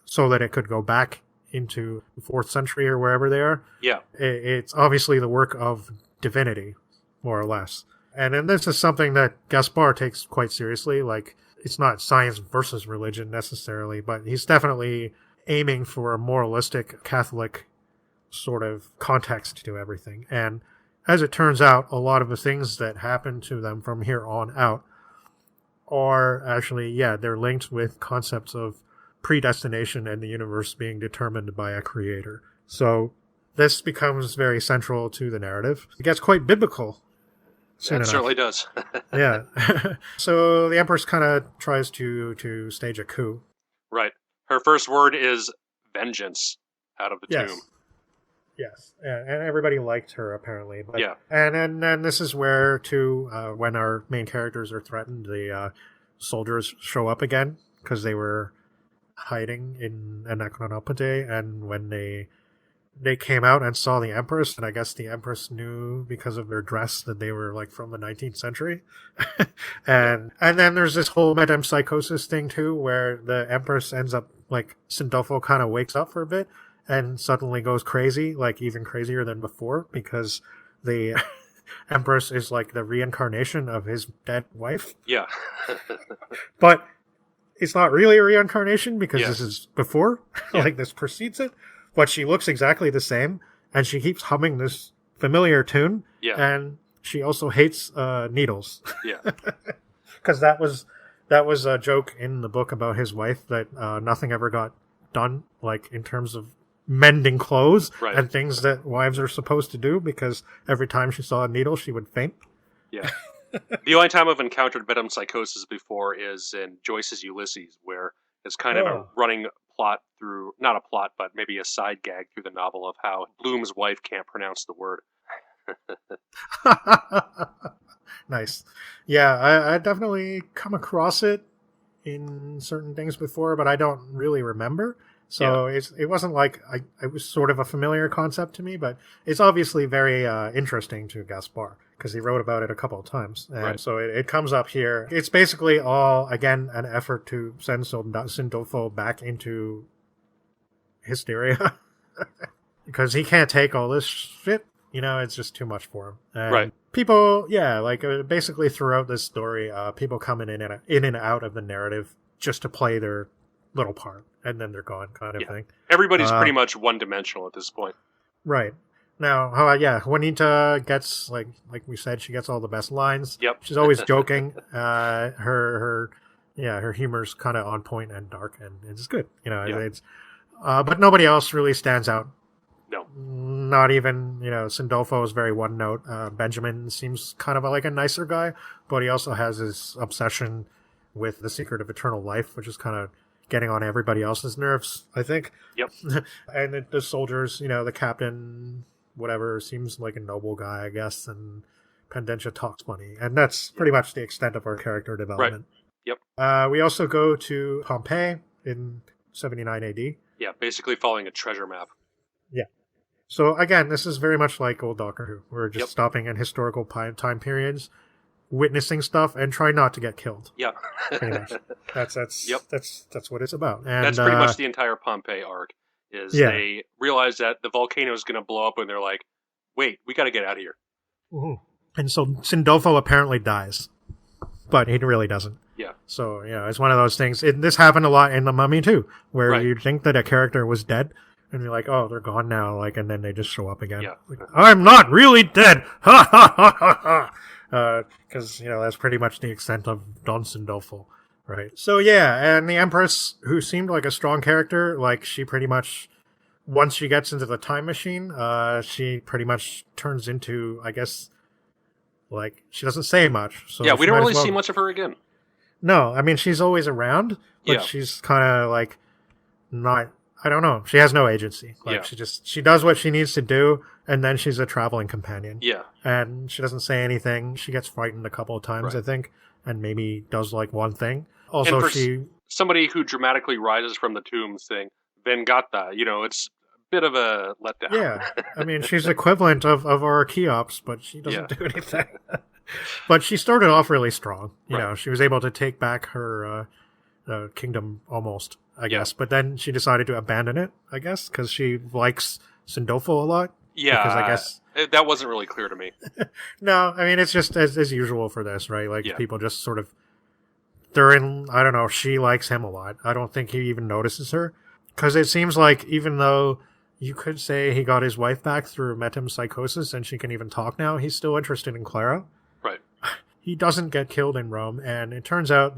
so that it could go back into the 4th century or wherever they are. Yeah. It's obviously the work of divinity, more or less. And then this is something that Gaspar takes quite seriously. Like, it's not science versus religion necessarily, but he's definitely aiming for a moralistic Catholic sort of context to everything. And as it turns out, a lot of the things that happen to them from here on out are actually, they're linked with concepts of predestination and the universe being determined by a creator. So this becomes very central to the narrative. It gets quite biblical. It certainly does. Yeah. So the Empress kind of tries to stage a coup. Right. Her first word is vengeance out of the tomb. Yes, and everybody liked her, apparently. But, yeah. And then this is where, too, when our main characters are threatened, the soldiers show up again, because they were hiding in Anacronópete, and when they came out and saw the Empress, and I guess the Empress knew because of their dress that they were, like, from the 19th century. and then there's this whole metempsychosis thing, too, where the Empress ends up, like, Sindolfo kind of wakes up for a bit, and suddenly goes crazy, like even crazier than before, because the Empress is like the reincarnation of his dead wife. Yeah. But it's not really a reincarnation because Yes. this is before, Yeah. like this precedes it. But she looks exactly the same, and she keeps humming this familiar tune. Yeah. And she also hates needles. Yeah. Because that was a joke in the book about his wife that nothing ever got done, like in terms of mending clothes Right. and things that wives are supposed to do, because every time she saw a needle, she would faint. Yeah. The only time I've encountered metempsychosis before is in Joyce's Ulysses, where it's kind of a running plot through, not a plot, but maybe a side gag through the novel of how Bloom's wife can't pronounce the word. Nice. Yeah, I definitely come across it in certain things before, but I don't really remember. So it wasn't like it was sort of a familiar concept to me, but it's obviously very interesting to Gaspar because he wrote about it a couple of times. And Right. so it comes up here. It's basically all, again, an effort to send Sindolfo back into hysteria because he can't take all this shit. You know, it's just too much for him. And Right. people, basically throughout this story, people coming in and out of the narrative just to play their little part, and then they're gone, kind of thing. Everybody's pretty much one-dimensional at this point. Right. Now, Juanita gets, like we said, she gets all the best lines. Yep. She's always joking. Her humor's kind of on point and dark, and it's good. You know, it's but nobody else really stands out. No. Not even, Sindolfo is very one note. Benjamin seems kind of like a nicer guy, but he also has his obsession with the secret of eternal life, which is kind of getting on everybody else's nerves, I think. Yep. And the soldiers, the captain, whatever, seems like a noble guy, I guess, and Pendentia talks funny. And that's pretty much the extent of our character development. Right. Yep. We also go to Pompeii in 79 AD. Yeah, basically following a treasure map. Yeah. So again, this is very much like old Doctor Who. We're just stopping in historical time periods, witnessing stuff, and try not to get killed. Yeah. Pretty much. That's what it's about. And that's pretty much the entire Pompeii arc. They realize that the volcano is going to blow up, and they're like, "Wait, we got to get out of here." Mm-hmm. And so Sindolfo apparently dies, but he really doesn't. Yeah. So it's one of those things. This happened a lot in The Mummy too, where you'd think that a character was dead. And you're like, oh, they're gone now, and then they just show up again. Yeah. Like, I'm not really dead! Ha ha ha ha ha! Because, that's pretty much the extent of Don Sindolfo, right? So, and the Empress, who seemed like a strong character, she pretty much, once she gets into the time machine, she pretty much turns into, I guess, she doesn't say much. So we don't really see much of her again. No, I mean, she's always around, but she's kind of, not... I don't know. She has no agency. She does what she needs to do, and then she's a traveling companion. Yeah. And she doesn't say anything. She gets frightened a couple of times, I think, and maybe does one thing. Also, somebody who dramatically rises from the tomb saying, Vengata, it's a bit of a letdown. Yeah. I mean, she's equivalent of our Cheops, but she doesn't do anything. But she started off really strong. You know, she was able to take back her kingdom almost. I guess, but then she decided to abandon it, I guess, because she likes Sindolfo a lot. Yeah, because I guess that wasn't really clear to me. No, I mean, it's just as usual for this, right? People just sort of, they're in, I don't know, she likes him a lot. I don't think he even notices her, because it seems like even though you could say he got his wife back through metempsychosis and she can even talk now, he's still interested in Clara. Right. He doesn't get killed in Rome, and it turns out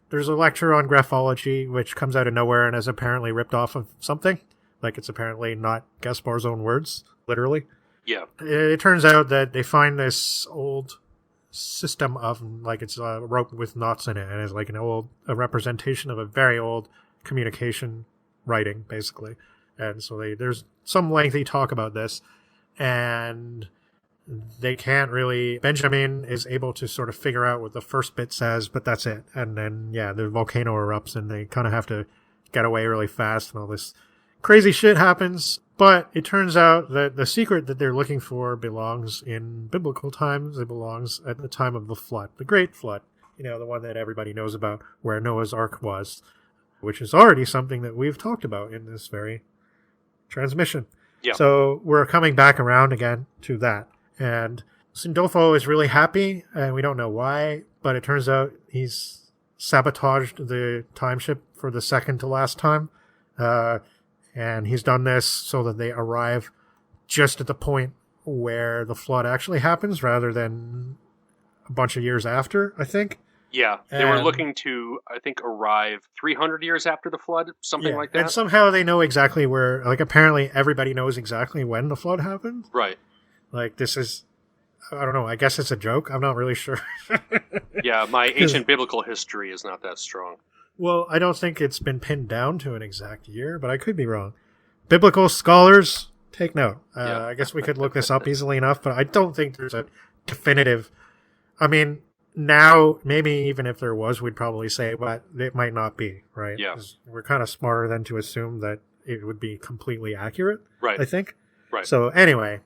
there's a lecture on graphology, which comes out of nowhere and is apparently ripped off of something. It's apparently not Gaspar's own words, literally. Yeah. It turns out that they find this old system of, it's a rope with knots in it, and it's a representation of a very old communication writing, basically. And so there's some lengthy talk about this, and they can't really... Benjamin is able to sort of figure out what the first bit says, but that's it. And then, the volcano erupts, and they kind of have to get away really fast, and all this crazy shit happens. But it turns out that the secret that they're looking for belongs in biblical times. It belongs at the time of the flood, the Great Flood. The one that everybody knows about, where Noah's Ark was, which is already something that we've talked about in this very transmission. Yeah. So we're coming back around again to that. And Sindolfo is really happy, and we don't know why, but it turns out he's sabotaged the time ship for the second to last time. And he's done this so that they arrive just at the point where the flood actually happens rather than a bunch of years after, I think. Yeah, they were looking to, I think, arrive 300 years after the flood, something like that. And somehow they know exactly where, like, apparently everybody knows exactly when the flood happened. Right. Like, this is, I don't know, I guess it's a joke. I'm not really sure. Yeah, my ancient biblical history is not that strong. Well, I don't think it's been pinned down to an exact year, but I could be wrong. Biblical scholars, take note. I guess we could look this up easily enough, but I don't think there's a definitive... I mean, now, maybe even if there was, we'd probably say, but it might not be, right? Yeah. We're kind of smarter than to assume that it would be completely accurate, right? I think. Right. So anyway,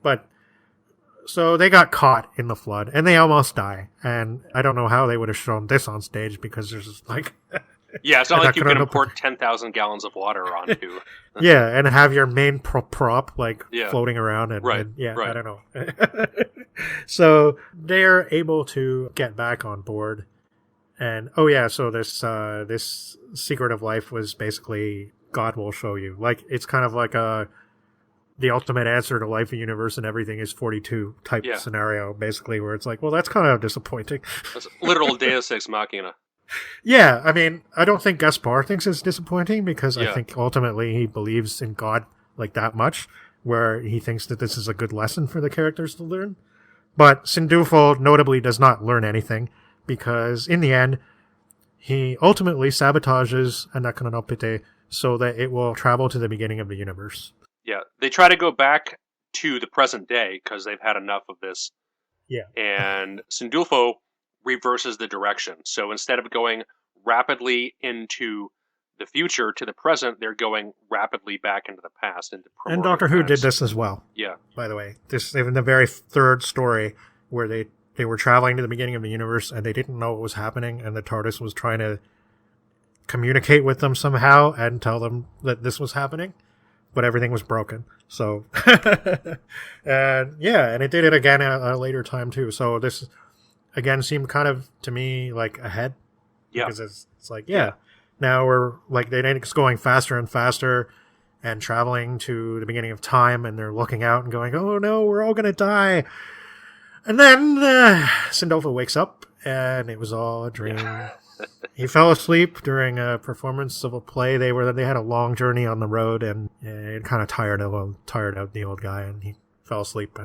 so they got caught in the flood, and they almost die. And I don't know how they would have shown this on stage, because there's like... Yeah, it's not like you can import 10,000 gallons of water onto. Yeah, and have your main prop like floating around. And, right. I don't know. So they're able to get back on board. And, so this secret of life was basically God will show you. Like, it's kind of like the ultimate answer to life, the universe, and everything is 42 type scenario, basically, where it's like, well, that's kind of disappointing. That's literal Deus Ex Machina. Yeah, I mean, I don't think Gaspar thinks it's disappointing, because I think ultimately he believes in God like that much, where he thinks that this is a good lesson for the characters to learn. But Sindulfo notably does not learn anything, because in the end, he ultimately sabotages Anacronópete so that it will travel to the beginning of the universe. Yeah, they try to go back to the present day because they've had enough of this. Yeah. And Sindulfo reverses the direction. So instead of going rapidly into the future to the present, they're going rapidly back into the past. And Doctor Who did this as well. Yeah. By the way, this in the very third story where they were traveling to the beginning of the universe and they didn't know what was happening, and the TARDIS was trying to communicate with them somehow and tell them that this was happening, but everything was broken. So, and it did it again at a later time too. So this again seemed kind of to me like ahead. Yeah. Because it's like, now we're like, it's going faster and faster and traveling to the beginning of time, and they're looking out and going, oh no, we're all going to die. And then Sindolfo wakes up and it was all a dream. He fell asleep during a performance of a play. They had a long journey on the road, and it kind of tired out the old guy, and he fell asleep.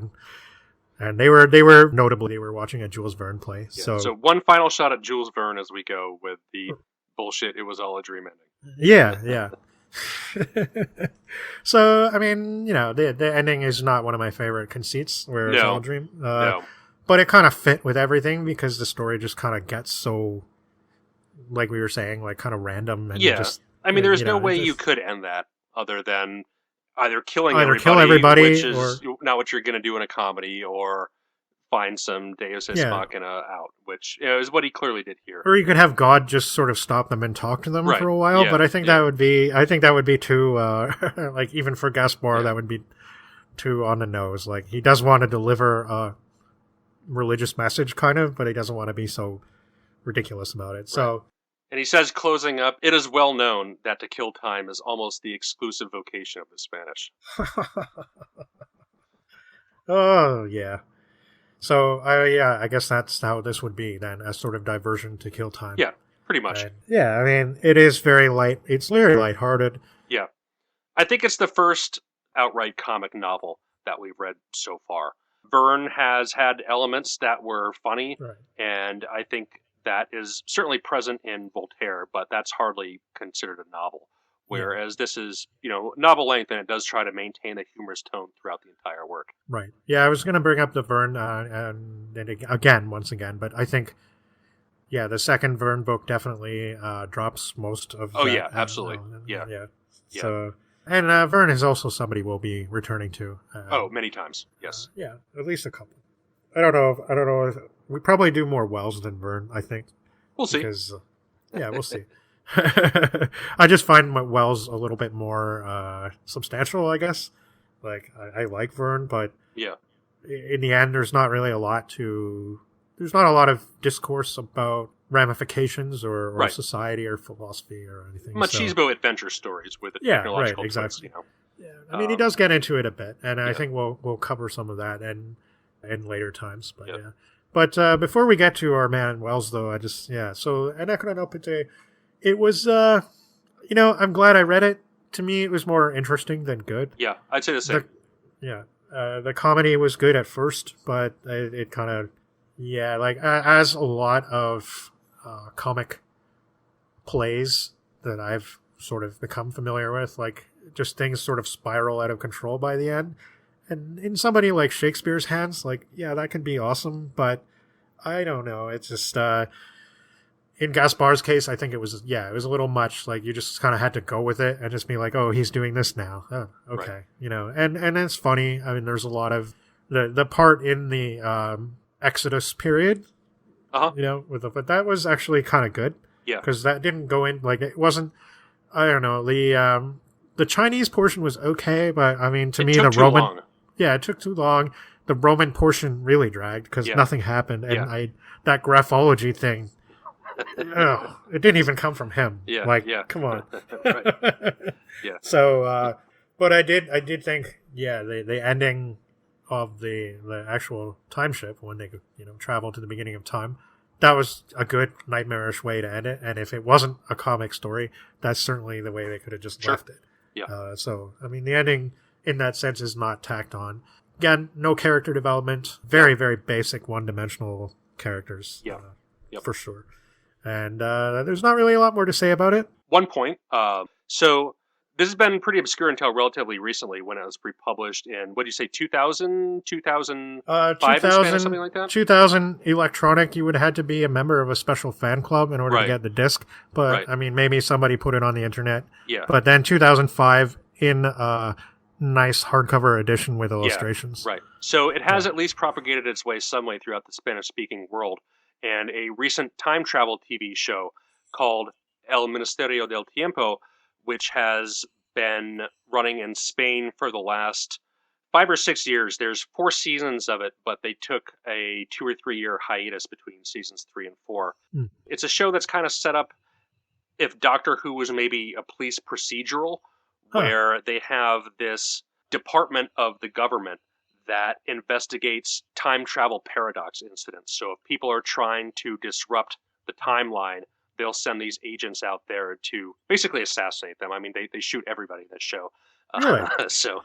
And they were notably they were watching a Jules Verne play. Yeah, so one final shot at Jules Verne as we go with the bullshit. It was all a dream ending. Yeah. So I mean, the ending is not one of my favorite conceits where it's all a dream. No. But it kind of fit with everything because the story just kind of gets so, like we were saying, like kind of random. And I mean, there's no way you could end that other than either kill everybody, which is not what you're going to do in a comedy, or find some Deus Ex Machina out, which is what he clearly did here. Or you could have God just sort of stop them and talk to them for a while, but I think that would be too, like even for Gaspar, that would be too on the nose. Like he does want to deliver a religious message, kind of, but he doesn't want to be so ridiculous about it. Right. So. And he says, closing up, it is well known that to kill time is almost the exclusive vocation of the Spanish. Oh, yeah. So, I guess that's how this would be, then, a sort of diversion to kill time. Yeah, pretty much. And, I mean, it is very light. It's very lighthearted. Yeah. I think it's the first outright comic novel that we've read so far. Verne has had elements that were funny, and I think that is certainly present in Voltaire, but that's hardly considered a novel. Whereas this is, novel length, and it does try to maintain the humorous tone throughout the entire work. Right. Yeah, I was going to bring up the Verne once again, but I think, the second Verne book definitely drops most of that. Oh, yeah, absolutely. Yeah. So, and Verne is also somebody we'll be returning to. Many times, yes. At least a couple. I don't know if we probably do more Wells than Verne, I think. We'll see. Because, we'll see. I just find Wells a little bit more substantial, I guess. Like, I like Verne, but in the end, there's not really there's not a lot of discourse about ramifications or society or philosophy or anything. Machismo adventure stories with technological twist, you know. Yeah, I mean, he does get into it a bit, and I think we'll cover some of that in later times. But yeah. But before we get to our man Wells, though, so Anacronópete, it was, I'm glad I read it. To me, it was more interesting than good. Yeah, I'd say the same. The comedy was good at first, but it kind of, as a lot of comic plays that I've sort of become familiar with, like, just things sort of spiral out of control by the end. And in somebody like Shakespeare's hands, like, yeah, that can be awesome, but I don't know. It's just, in Gaspar's case, I think it was a little much. Like, you just kind of had to go with it and just be like, oh, he's doing this now. Oh, okay. Right. You know, and it's funny. I mean, there's a lot of the part in the Exodus period, you know, but that was actually kind of good. Yeah. Because that didn't go in, like, it wasn't, I don't know, the Chinese portion was okay, but I mean, to me, the Roman, long. Yeah, it took too long. The Roman portion really dragged because nothing happened, and that graphology thing, it didn't even come from him. Yeah, come on. Yeah. So, but I did think, the ending of the actual time ship when they travel to the beginning of time, that was a good nightmarish way to end it. And if it wasn't a comic story, that's certainly the way they could have just left it. Yeah. So, I mean, the ending in that sense is not tacked on. Again, no character development. Very, very basic one-dimensional characters. Yeah. For sure. And there's not really a lot more to say about it. One point. So this has been pretty obscure until relatively recently when it was republished in, what do you say, 2000, 2005 in Spain or something like that? 2000 electronic. You would have had to be a member of a special fan club in order to get the disc. But, I mean, maybe somebody put it on the internet. Yeah. But then 2005 in a nice hardcover edition with illustrations. Yeah, right. So it has at least propagated its way some way throughout the Spanish-speaking world. And a recent time travel TV show called El Ministerio del Tiempo, which has been running in Spain for the last 5 or 6 years. There's 4 seasons of it, but they took a 2 or 3 year hiatus between seasons 3 and 4. It's a show that's kind of set up if Doctor Who was maybe a police procedural, where they have this department of the government that investigates time travel paradox incidents. So if people are trying to disrupt the timeline, they'll send these agents out there to basically assassinate them. I mean, they shoot everybody in this show. Really? So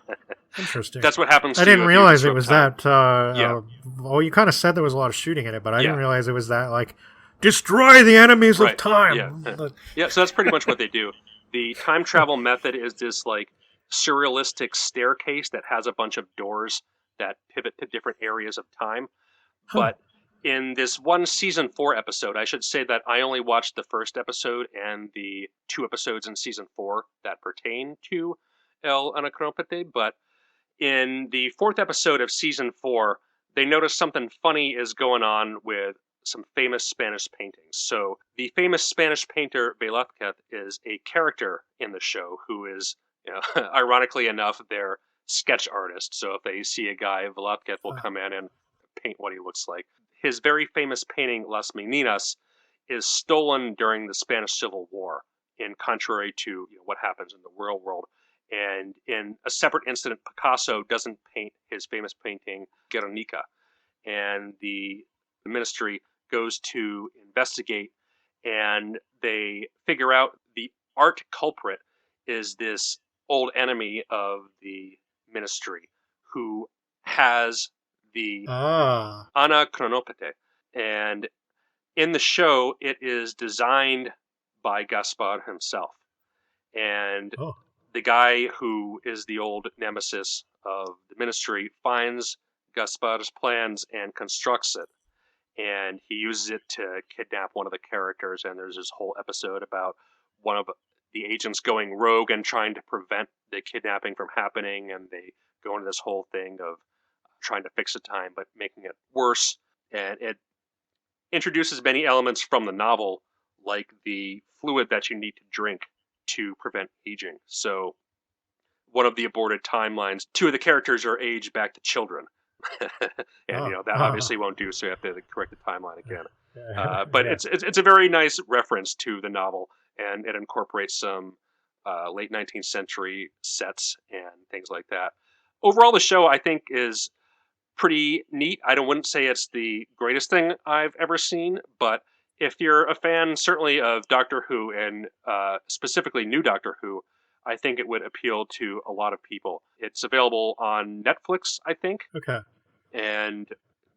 interesting. That's what happens. I didn't realize it was that. Well, you kind of said there was a lot of shooting in it, but I didn't realize it was that, like, destroy the enemies of time. Yeah. So that's pretty much what they do. The time travel method is this, like, surrealistic staircase that has a bunch of doors that pivot to different areas of time. But in this one season 4 episode, I should say that I only watched the first episode and the 2 episodes in season 4 that pertain to El Anacronópete. But in the 4th episode of season 4, they notice something funny is going on with some famous Spanish paintings. So the famous Spanish painter Velázquez is a character in the show who is, ironically enough, their sketch artist. So if they see a guy, Velázquez will come in and paint what he looks like. His very famous painting, Las Meninas, is stolen during the Spanish Civil War, in contrary to what happens in the real world. And in a separate incident, Picasso doesn't paint his famous painting, Guernica. And the ministry goes to investigate, and they figure out the art culprit is this old enemy of the ministry who has the Anacronópete. And in the show, it is designed by Gaspar himself. And the guy who is the old nemesis of the ministry finds Gaspar's plans and constructs it. And he uses it to kidnap one of the characters. And there's this whole episode about one of the agents going rogue and trying to prevent the kidnapping from happening. And they go into this whole thing of trying to fix the time, but making it worse. And it introduces many elements from the novel, like the fluid that you need to drink to prevent aging. So one of the aborted timelines, 2 of the characters are aged back to children. And that obviously won't do, so you have to correct the timeline again. But Yeah. it's a very nice reference to the novel, and it incorporates some late 19th century sets and things like that. Overall, the show I think is pretty neat. I wouldn't say it's the greatest thing I've ever seen, but if you're a fan, certainly of Doctor Who and specifically new Doctor Who, I think it would appeal to a lot of people. It's available on Netflix, I think. Okay. And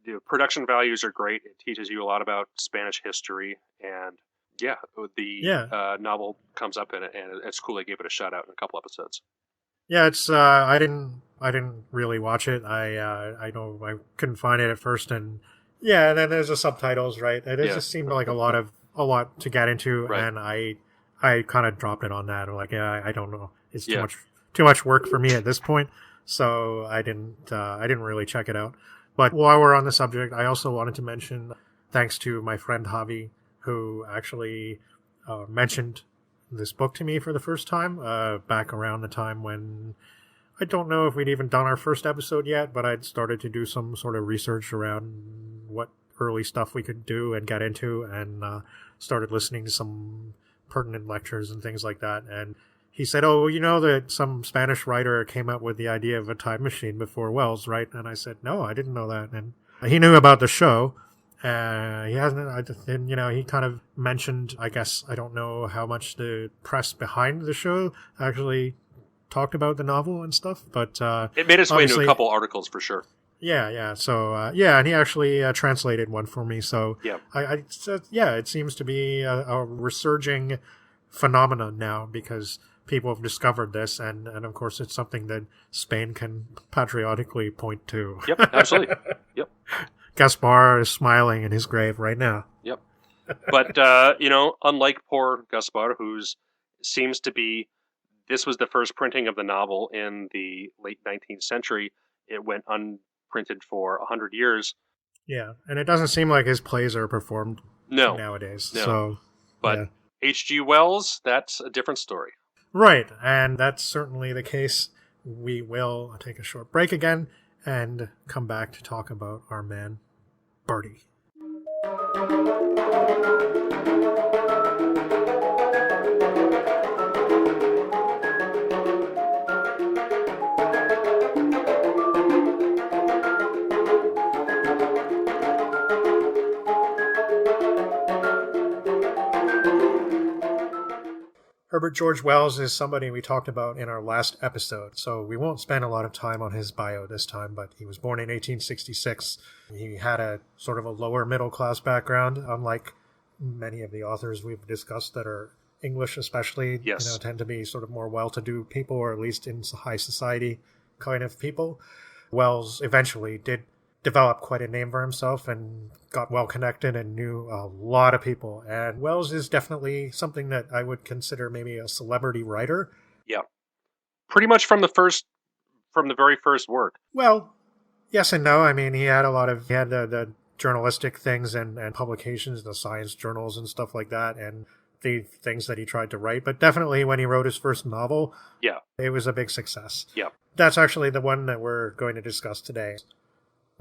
the production values are great. It teaches you a lot about Spanish history, and the novel comes up in it, and it's cool they gave it a shout out in a couple episodes. Yeah, it's I didn't really watch it. I know I couldn't find it at first, and and then there's the subtitles, right? It just seemed like a lot to get into, right. And I kind of dropped it on that. I'm like, I don't know, it's too much work for me at this point, so I didn't really check it out. But while we're on the subject, I also wanted to mention, thanks to my friend Javi, who actually mentioned this book to me for the first time, back around the time when I don't know if we'd even done our first episode yet, but I'd started to do some sort of research around what early stuff we could do and get into, and started listening to some pertinent lectures and things like that. And he said, "Oh, you know that some Spanish writer came up with the idea of a time machine before Wells, right?" And I said, "No, I didn't know that." And he knew about the show. He hasn't, and he kind of mentioned, I guess, I don't know how much the press behind the show actually talked about the novel and stuff, but it made its way into a couple articles for sure. Yeah. So, and he actually translated one for me. So, yeah, I said, it seems to be a resurging phenomenon now because people have discovered this, and of course, it's something that Spain can patriotically point to. Yep, absolutely. Yep. Gaspar is smiling in his grave right now. Yep. But, unlike poor Gaspar, seems to be, this was the first printing of the novel in the late 19th century. It went unprinted for 100 years. Yeah, and it doesn't seem like his plays are performed nowadays. No. So, but H.G. Wells, that's a different story. Right, and that's certainly the case. We will take a short break again and come back to talk about our man, Bertie. Herbert George Wells is somebody we talked about in our last episode, so we won't spend a lot of time on his bio this time, but he was born in 1866. He had a sort of a lower middle class background, unlike many of the authors we've discussed that are English especially, tend to be sort of more well-to-do people, or at least in high society kind of people. Wells eventually did develop quite a name for himself and got well connected and knew a lot of people. And Wells is definitely something that I would consider maybe a celebrity writer. Yeah. Pretty much from the very first work. Well, yes and no. I mean, he had the journalistic things and publications, the science journals and stuff like that, and the things that he tried to write. But definitely when he wrote his first novel, it was a big success. Yeah. That's actually the one that we're going to discuss today.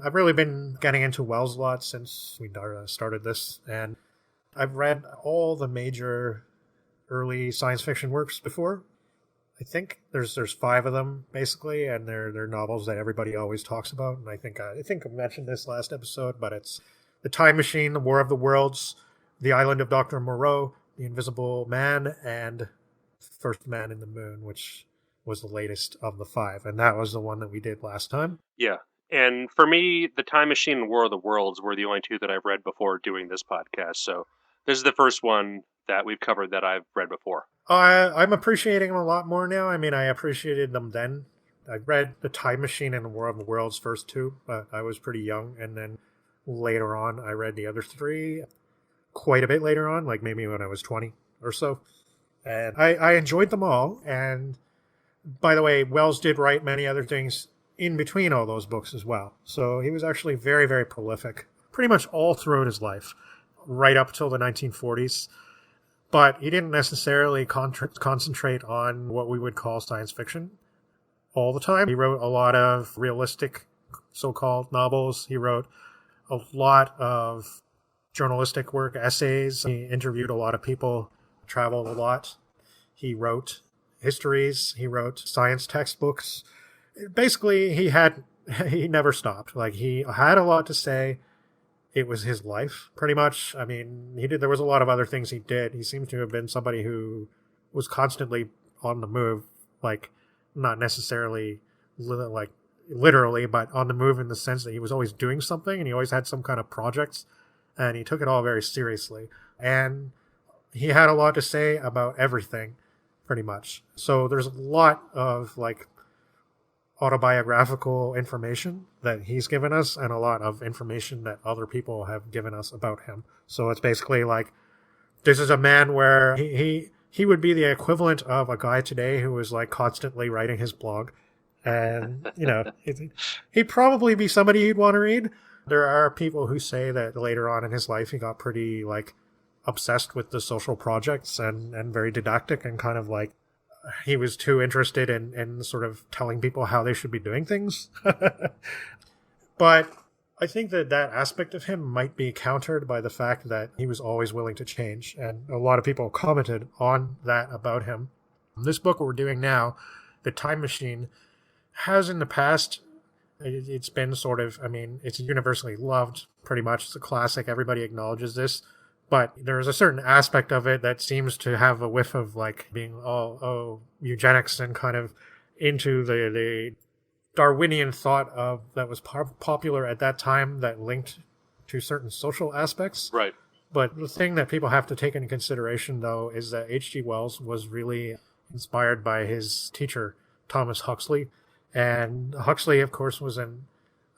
I've really been getting into Wells a lot since we started this, and I've read all the major early science fiction works before. I think there's 5 of them basically, and they're novels that everybody always talks about. And I think I mentioned this last episode, but it's The Time Machine, The War of the Worlds, The Island of Dr. Moreau, The Invisible Man, and First Man in the Moon, which was the latest of the 5, and that was the one that we did last time. Yeah. And for me, The Time Machine and War of the Worlds were the only 2 that I've read before doing this podcast. So this is the first one that we've covered that I've read before. I'm appreciating them a lot more now. I mean, I appreciated them then. I read The Time Machine and The War of the Worlds first 2, but I was pretty young. And then later on, I read the other 3 quite a bit later on, like maybe when I was 20 or so. And I enjoyed them all. And by the way, Wells did write many other things in between all those books as well. So he was actually very, very prolific, pretty much all throughout his life, right up till the 1940s. But he didn't necessarily concentrate on what we would call science fiction all the time. He wrote a lot of realistic so-called novels. He wrote a lot of journalistic work, essays. He interviewed a lot of people, traveled a lot. He wrote histories. He wrote science textbooks. Basically, he never stopped. Like, he had a lot to say. It was his life, pretty much. I mean, there was a lot of other things he did. He seems to have been somebody who was constantly on the move, like, not necessarily like literally, but on the move in the sense that he was always doing something, and he always had some kind of projects, and he took it all very seriously. And he had a lot to say about everything, pretty much. So there's a lot of, like, autobiographical information that he's given us, and a lot of information that other people have given us about him. So it's basically like, this is a man where he would be the equivalent of a guy today who is, like, constantly writing his blog. And, you know, he'd probably be somebody you'd want to read. There are people who say that later on in his life he got pretty, like, obsessed with the social projects and very didactic, and kind of like he was too interested in sort of telling people how they should be doing things. But I think that aspect of him might be countered by the fact that he was always willing to change, and a lot of people commented on that about him. This book we're doing now, The Time Machine, has in the past, it's been sort of, I mean, it's universally loved, pretty much. It's a classic. Everybody acknowledges this. But there's a certain aspect of it that seems to have a whiff of, like, being all eugenics, and kind of into the Darwinian thought of that was popular at that time, that linked to certain social aspects. Right. But the thing that people have to take into consideration, though, is that H.G. Wells was really inspired by his teacher, Thomas Huxley. And Huxley, of course, was a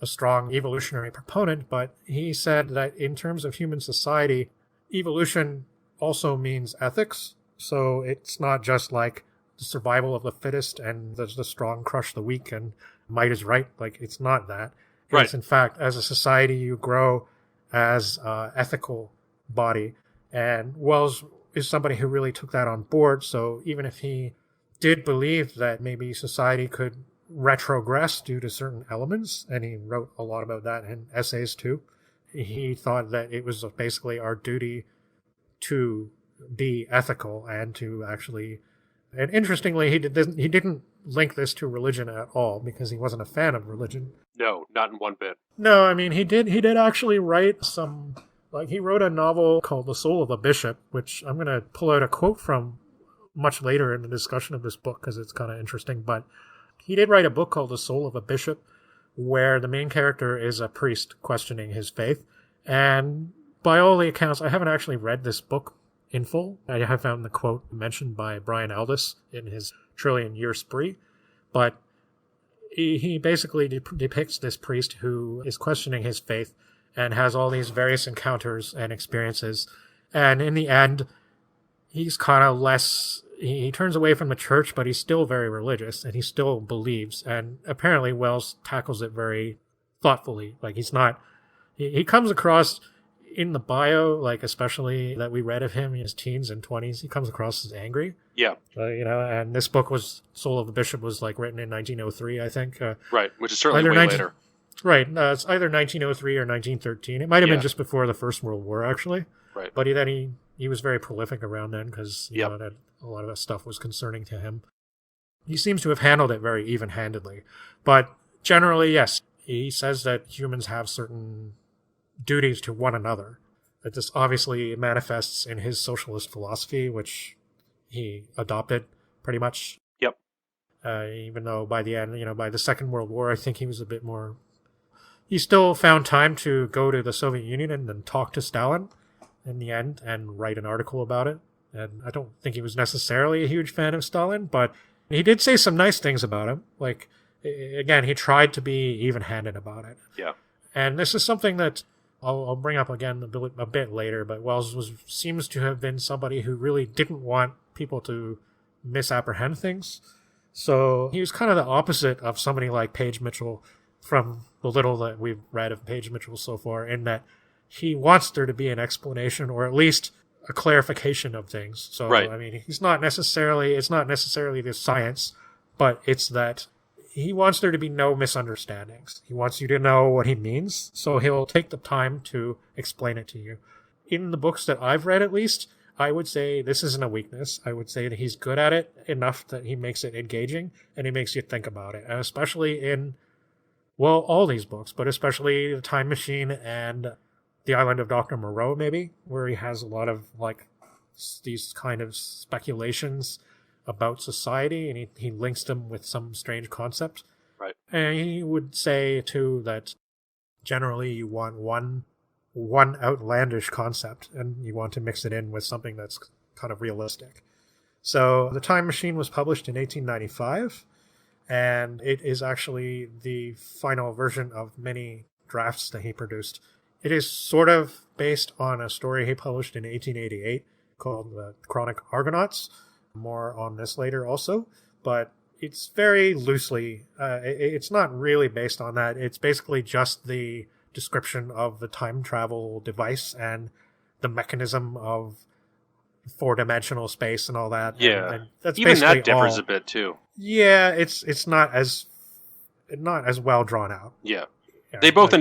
strong evolutionary proponent, but he said that in terms of human society, evolution also means ethics. So it's not just like the survival of the fittest and the strong crush the weak and might is right. Like, it's not that. Right. It's, in fact, as a society, you grow as an ethical body. And Wells is somebody who really took that on board. So even if he did believe that maybe society could retrogress due to certain elements, and he wrote a lot about that in essays too, he thought that it was basically our duty to be ethical and to actually, and interestingly, he didn't link this to religion at all, because he wasn't a fan of religion. No, not in one bit. No, I mean, he did actually write some, like, he wrote a novel called The Soul of a Bishop, which I'm going to pull out a quote from much later in the discussion of this book, because it's kind of interesting. But he did write a book called The Soul of a Bishop, where the main character is a priest questioning his faith. And by all the accounts, I haven't actually read this book in full. I have found the quote mentioned by Brian Aldiss in his Trillion-Year Spree. But he basically depicts this priest who is questioning his faith and has all these various encounters and experiences. And in the end, he's kind of less... He turns away from the church, but he's still very religious, and he still believes. And apparently Wells tackles it very thoughtfully. Like, he's not... He comes across in the bio, like, especially that we read of him in his teens and 20s, he comes across as angry. Yeah. You know, and this book was... Soul of the Bishop was, like, written in 1903, I think. Right, which is certainly way later. Right. It's either 1903 or 1913. It might have been just before the First World War, actually. Right. But he was very prolific around then, because you know, that a lot of that stuff was concerning to him. He seems to have handled it very even-handedly. But generally, yes, he says that humans have certain duties to one another. That this obviously manifests in his socialist philosophy, which he adopted pretty much. Yep. Even though by the end, you know, by the Second World War, I think he was a bit more... He still found time to go to the Soviet Union and then talk to Stalin in the end and write an article about it. And I don't think he was necessarily a huge fan of Stalin, but he did say some nice things about him. Like, again, he tried to be even-handed about it. Yeah. And this is something that I'll bring up again a bit later, but Wells seems to have been somebody who really didn't want people to misapprehend things. So he was kind of the opposite of somebody like Paige Mitchell, from the little that we've read of Paige Mitchell so far, in that he wants there to be an explanation, or at least a clarification of things. So, right. I mean, it's not necessarily the science, but it's that he wants there to be no misunderstandings. He wants you to know what he means, so he'll take the time to explain it to you. In the books that I've read, at least, I would say this isn't a weakness. I would say that he's good at it enough that he makes it engaging and he makes you think about it. And especially in, well, all these books, but especially The Time Machine and The Island of Dr. Moreau, maybe, where he has a lot of, like, these kind of speculations about society, and he links them with some strange concept. Right. And he would say, too, that generally you want one outlandish concept, and you want to mix it in with something that's kind of realistic. So The Time Machine was published in 1895, and it is actually the final version of many drafts that he produced. It is sort of based on a story he published in 1888 called The Chronic Argonauts. More on this later also, but it's very loosely, it's not really based on that. It's basically just the description of the time travel device and the mechanism of four-dimensional space and all that. Yeah, and that's even basically that differs all. A bit too. Yeah, it's not as well drawn out. Yeah, Yeah, they both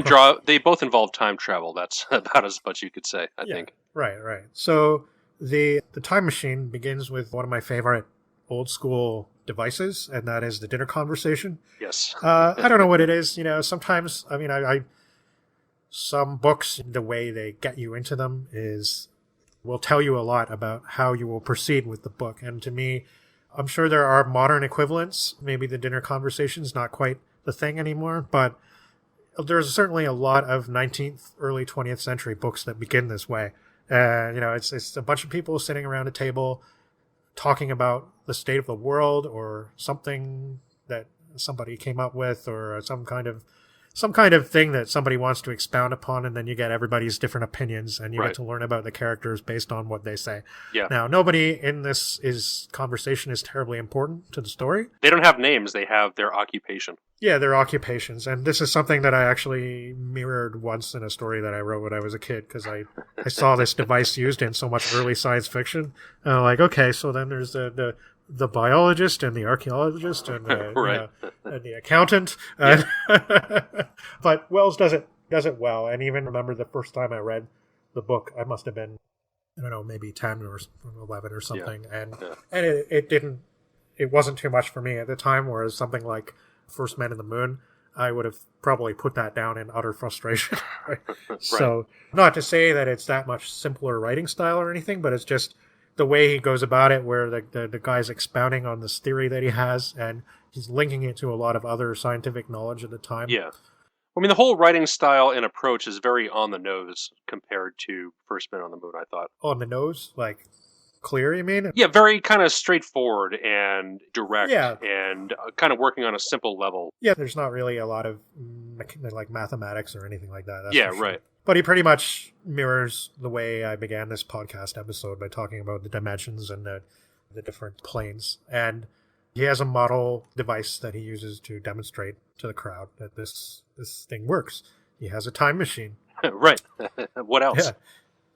involve time travel. That's about as much you could say, I think. Right. So the Time Machine begins with one of my favorite old school devices, and that is the dinner conversation. Yes. I don't know what it is. Sometimes, I mean, I some books, the way they get you into them will tell you a lot about how you will proceed with the book. And to me, I'm sure there are modern equivalents. Maybe the dinner conversation is not quite the thing anymore, but there's certainly a lot of 19th, early 20th century books that begin this way. It's a bunch of people sitting around a table talking about the state of the world or something that somebody came up with, or some kind of thing that somebody wants to expound upon, and then you get everybody's different opinions, and you get to learn about the characters based on what they say. Yeah. Now, nobody in this conversation is terribly important to the story. They don't have names, they have their occupation. Yeah, their occupations. And this is something that I actually mirrored once in a story that I wrote when I was a kid, because I saw this device used in so much early science fiction. And I'm like, okay, so then there's the biologist and the archaeologist and and the accountant. Yeah. But Wells does it well. And even remember the first time I read the book, I must have been, I don't know, maybe 10 or 11 or something. Yeah. And it wasn't too much for me at the time, whereas something like First Man in the Moon, I would have probably put that down in utter frustration. Right? So, not to say that it's that much simpler writing style or anything, but it's just the way he goes about it, where the guy's expounding on this theory that he has, and he's linking it to a lot of other scientific knowledge at the time. Yeah. I mean, the whole writing style and approach is very on the nose compared to First Man on the Moon, I thought. On the nose? Like, clear, you mean? Yeah, very kind of straightforward and direct, Yeah. and kind of working on a simple level. Yeah, there's not really a lot of like mathematics or anything like that. That's Yeah, for sure. right. But he pretty much mirrors the way I began this podcast episode by talking about the dimensions and the different planes. And he has a model device that he uses to demonstrate to the crowd that this thing works. He has a time machine. Right. What else?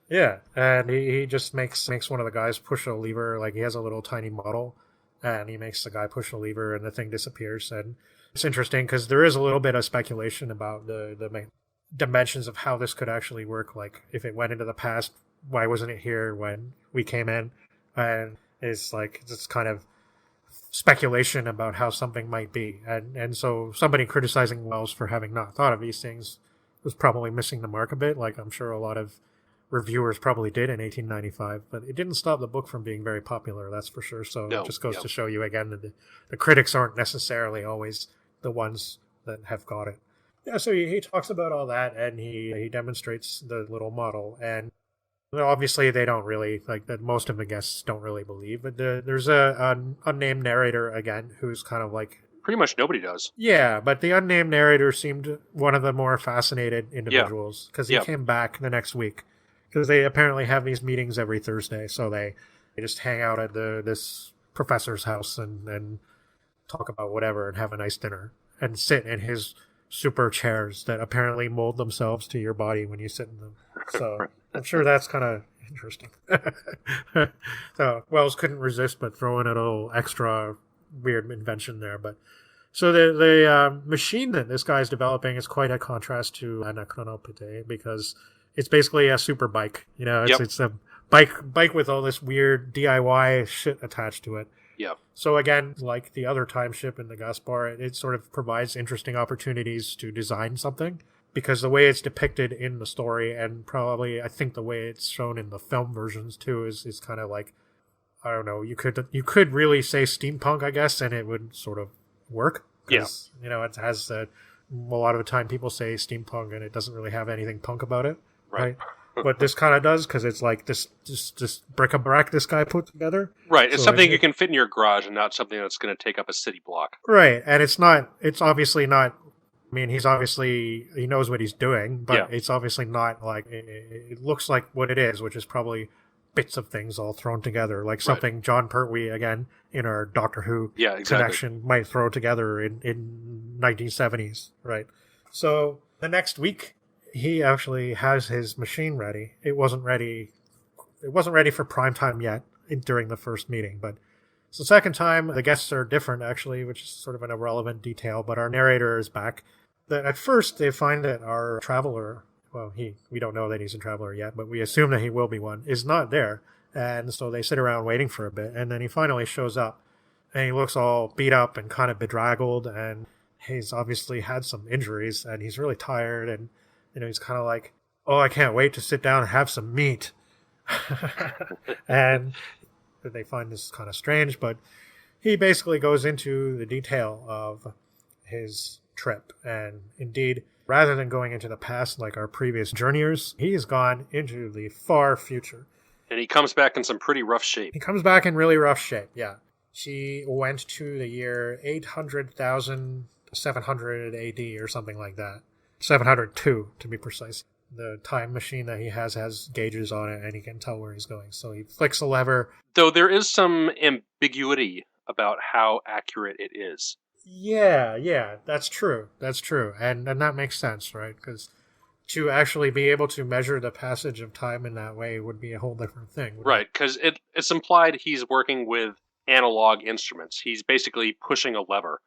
Yeah. And he just makes one of the guys push a lever. Like, he has a little tiny model, and he makes the guy push a lever, and the thing disappears. And it's interesting because there is a little bit of speculation about the dimensions of how this could actually work. Like, if it went into the past, why wasn't it here when we came in? And it's like, it's kind of speculation about how something might be. And so somebody criticizing Wells for having not thought of these things was probably missing the mark a bit, like I'm sure a lot of reviewers probably did in 1895, but it didn't stop the book from being very popular, that's for sure. So it just goes to show you again that the critics aren't necessarily always the ones that have got it. Yeah, so he talks about all that, and he demonstrates the little model, and obviously they don't really, like, that most of the guests don't really believe, but there's a unnamed narrator again who's kind of like... Pretty much nobody does. Yeah, but the unnamed narrator seemed one of the more fascinated individuals, because he came back the next week, because they apparently have these meetings every Thursday, so they just hang out at this professor's house and talk about whatever and have a nice dinner and sit in his super chairs that apparently mold themselves to your body when you sit in them. So I'm sure that's kind of interesting. So Wells couldn't resist but throw in a little extra weird invention there. But So the machine that this guy's developing is quite a contrast to Anacronópete because it's basically a super bike. You know, it's a bike with all this weird DIY shit attached to it. Yeah. So again, like the other time ship in the Gaspar, it sort of provides interesting opportunities to design something because the way it's depicted in the story and probably I think the way it's shown in the film versions too is kind of like, I don't know, you could really say steampunk, I guess, and it would sort of work. Yeah. You know, it has a lot of the time people say steampunk and it doesn't really have anything punk about it. Right. But this kind of does because it's like this bric-a-brac this guy put together. Right. It's something you can fit in your garage and not something that's going to take up a city block. Right. And it's obviously not, I mean, he knows what he's doing, but it's obviously not like, it looks like what it is, which is probably bits of things all thrown together, like something John Pertwee, again, in our Doctor Who connection, might throw together in 1970s. Right. So the next week, he actually has his machine ready. It wasn't ready for prime time yet during the first meeting, but it's the second time. The guests are different, actually, which is sort of an irrelevant detail, but our narrator is back. At first, they find that our traveler, well, we don't know that he's a traveler yet, but we assume that he will be one, is not there. And so they sit around waiting for a bit, and then he finally shows up, and he looks all beat up and kind of bedraggled, and he's obviously had some injuries, and he's really tired, and you know, he's kind of like, oh, I can't wait to sit down and have some meat. And they find this kind of strange, but he basically goes into the detail of his trip. And indeed, rather than going into the past like our previous journeyers, he has gone into the far future. And he comes back in some pretty rough shape. He comes back in really rough shape, yeah. She went to the year 800,700 AD or something like that. 702 to be precise. The time machine that he has gauges on it and he can tell where he's going. So he flicks a lever. Though there is some ambiguity about how accurate it is. Yeah, that's true. And that makes sense, right? Because to actually be able to measure the passage of time in that way would be a whole different thing. Right, because it's implied he's working with analog instruments. He's basically pushing a lever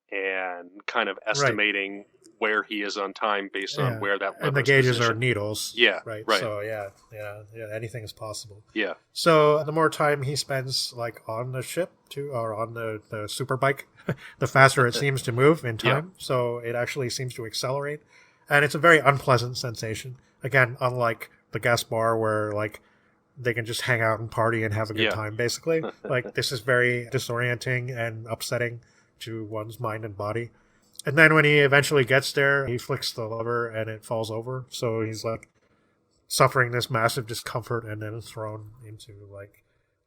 and kind of estimating where he is on time based on where that lever is. And the gauges are needles. Yeah. Right. So yeah, anything is possible. Yeah. So the more time he spends like on the ship or on the super bike, the faster it seems to move in time. Yeah. So it actually seems to accelerate. And it's a very unpleasant sensation. Again, unlike the Gaspar where like they can just hang out and party and have a good time, basically. Like this is very disorienting and upsetting to one's mind and body. And then when he eventually gets there, he flicks the lever and it falls over. So he's like suffering this massive discomfort and then thrown into like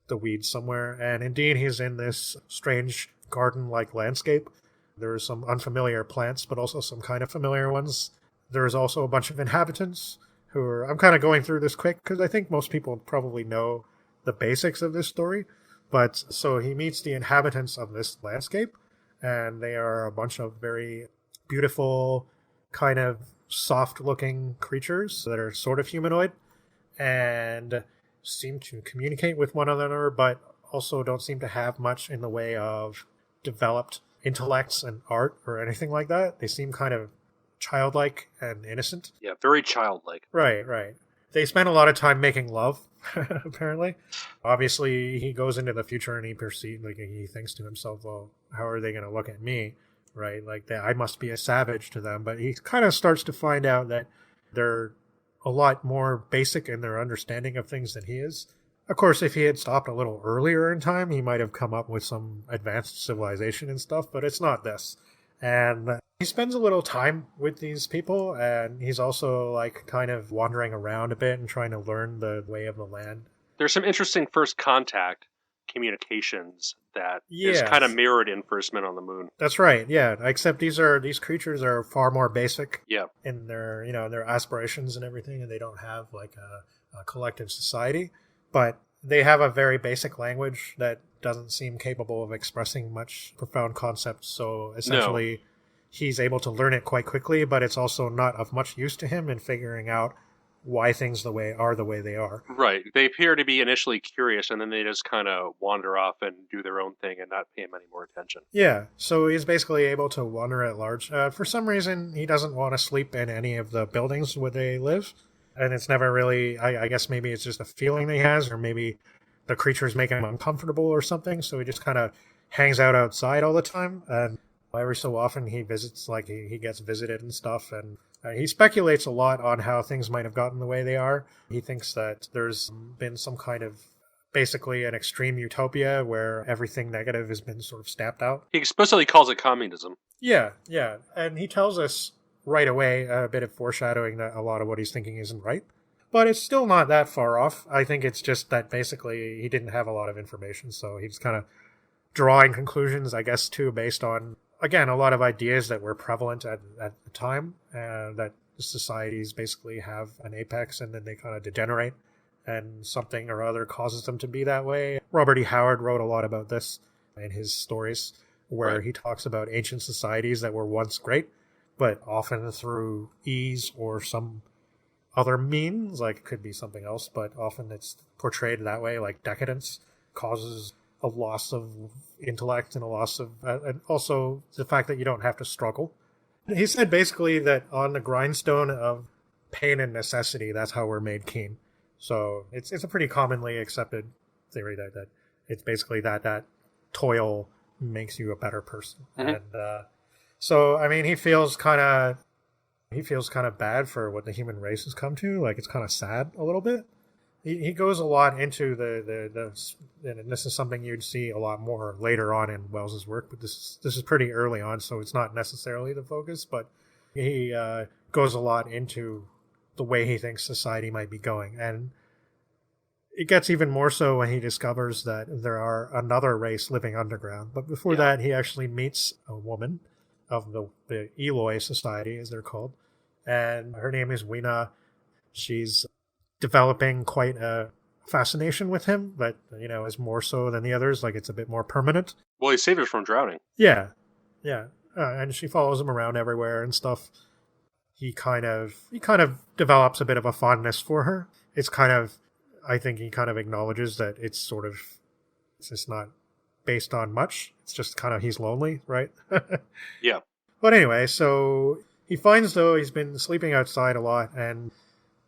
the weeds somewhere. And indeed, he's in this strange garden-like landscape. There are some unfamiliar plants, but also some kind of familiar ones. There's also a bunch of inhabitants who are... I'm kind of going through this quick because I think most people probably know the basics of this story. But so he meets the inhabitants of this landscape. And they are a bunch of very beautiful, kind of soft-looking creatures that are sort of humanoid and seem to communicate with one another, but also don't seem to have much in the way of developed intellects and art or anything like that. They seem kind of childlike and innocent. Yeah, very childlike. Right. They spend a lot of time making love, apparently. Obviously, he goes into the future and he thinks to himself, well, how are they going to look at me? Right? Like, I must be a savage to them. But he kind of starts to find out that they're a lot more basic in their understanding of things than he is. Of course, if he had stopped a little earlier in time, he might have come up with some advanced civilization and stuff, but it's not this. And he spends a little time with these people, and he's also like kind of wandering around a bit and trying to learn the way of the land. There's some interesting first contact communications that is kind of mirrored in First Men on the Moon. That's right, yeah. Except these creatures are far more basic in their their aspirations and everything, and they don't have like a collective society. But they have a very basic language that doesn't seem capable of expressing much profound concepts. So essentially, he's able to learn it quite quickly, but it's also not of much use to him in figuring out why things the way they are. Right. They appear to be initially curious, and then they just kind of wander off and do their own thing and not pay him any more attention. Yeah, so he's basically able to wander at large. For some reason, he doesn't want to sleep in any of the buildings where they live. And it's never really, I guess maybe it's just a feeling that he has, or maybe the creatures make him uncomfortable or something. So he just kind of hangs out outside all the time. And every so often he visits, like he gets visited and stuff. And he speculates a lot on how things might have gotten the way they are. He thinks that there's been some kind of, basically an extreme utopia where everything negative has been sort of stamped out. He explicitly calls it communism. Yeah. And he tells us right away, a bit of foreshadowing that a lot of what he's thinking isn't right. But it's still not that far off. I think it's just that basically he didn't have a lot of information, so he's kind of drawing conclusions, I guess, too, based on, again, a lot of ideas that were prevalent at the time, that societies basically have an apex and then they kind of degenerate, and something or other causes them to be that way. Robert E. Howard wrote a lot about this in his stories, where he talks about ancient societies that were once great, but often through ease or some other means, like it could be something else, but often it's portrayed that way, like decadence causes a loss of intellect and a loss of, and also the fact that you don't have to struggle. He said basically that on the grindstone of pain and necessity, that's how we're made keen. So it's a pretty commonly accepted theory that it's basically that toil makes you a better person. Mm-hmm. And so, I mean, he feels kind of bad for what the human race has come to. Like, it's kind of sad a little bit. He goes a lot into the and this is something you'd see a lot more later on in Wells's work, but this is pretty early on, so it's not necessarily the focus, but he goes a lot into the way he thinks society might be going. And it gets even more so when he discovers that there are another race living underground. But before that, he actually meets a woman of the Eloi Society, as they're called. And her name is Weena. She's developing quite a fascination with him, but, is more so than the others. Like, it's a bit more permanent. Well, he saved her from drowning. Yeah. And she follows him around everywhere and stuff. He kind of develops a bit of a fondness for her. It's kind of, I think he kind of acknowledges that it's just not based on much. It's just kind of, he's lonely, right? Yeah. But anyway, so he finds, though, he's been sleeping outside a lot, and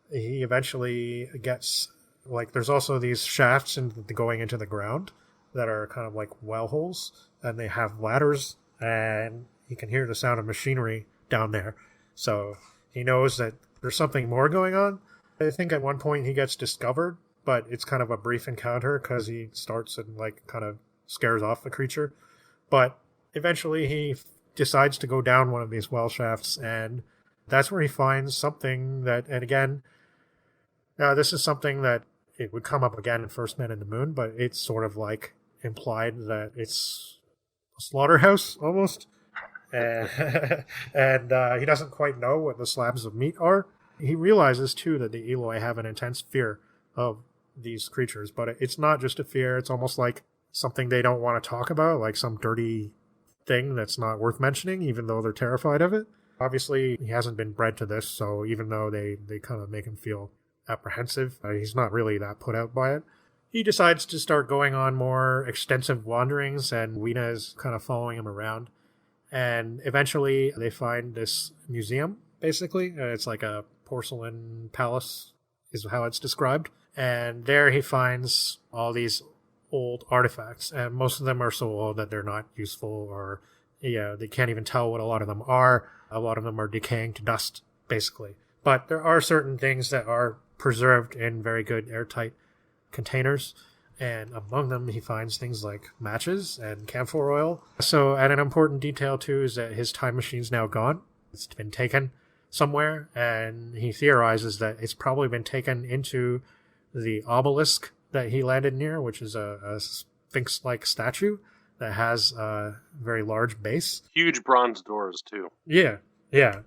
he eventually gets, like, there's also these shafts going into the ground that are kind of like well holes, and they have ladders, and he can hear the sound of machinery down there. So he knows that there's something more going on. I think at one point he gets discovered, but it's kind of a brief encounter because he starts and like kind of scares off the creature. But eventually he decides to go down one of these well shafts, and that's where he finds something that, and again, now this is something that it would come up again in First Men in the Moon, but it's sort of like implied that it's a slaughterhouse almost. And he doesn't quite know what the slabs of meat are. He realizes, too, that the Eloi have an intense fear of these creatures, but it's not just a fear. It's almost like something they don't want to talk about, like some dirty thing that's not worth mentioning, even though they're terrified of it. Obviously, he hasn't been bred to this, so even though they kind of make him feel apprehensive, he's not really that put out by it. He decides to start going on more extensive wanderings, and Weena is kind of following him around. And eventually they find this museum, basically. It's like a porcelain palace, is how it's described. And there he finds all these old artifacts. And most of them are so old that they're not useful, or they can't even tell what a lot of them are. A lot of them are decaying to dust, basically. But there are certain things that are preserved in very good airtight containers. And among them, he finds things like matches and camphor oil. So, and an important detail, too, is that his time machine's now gone. It's been taken somewhere, and he theorizes that it's probably been taken into the obelisk that he landed near, which is a sphinx-like statue that has a very large base. Huge bronze doors, too. Yeah.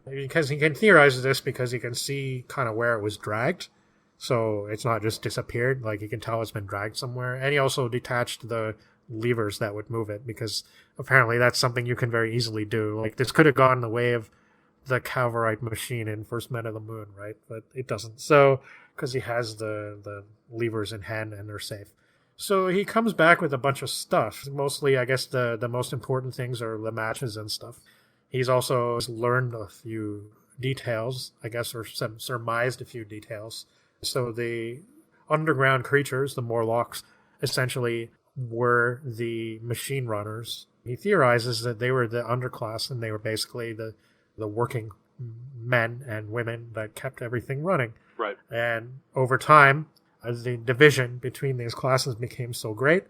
Because he can theorize this because he can see kind of where it was dragged. So it's not just disappeared, like you can tell it's been dragged somewhere. And he also detached the levers that would move it, because apparently that's something you can very easily do. Like, this could have gone the way of the Calvarite machine in First Men of the Moon, right? But it doesn't. So, because he has the levers in hand and they're safe. So he comes back with a bunch of stuff. Mostly, I guess the most important things are the matches and stuff. He's also learned a few details, I guess, or surmised a few details. So the underground creatures, the Morlocks, essentially were the machine runners. He theorizes that they were the underclass and they were basically the working men and women that kept everything running. Right. And over time, the division between these classes became so great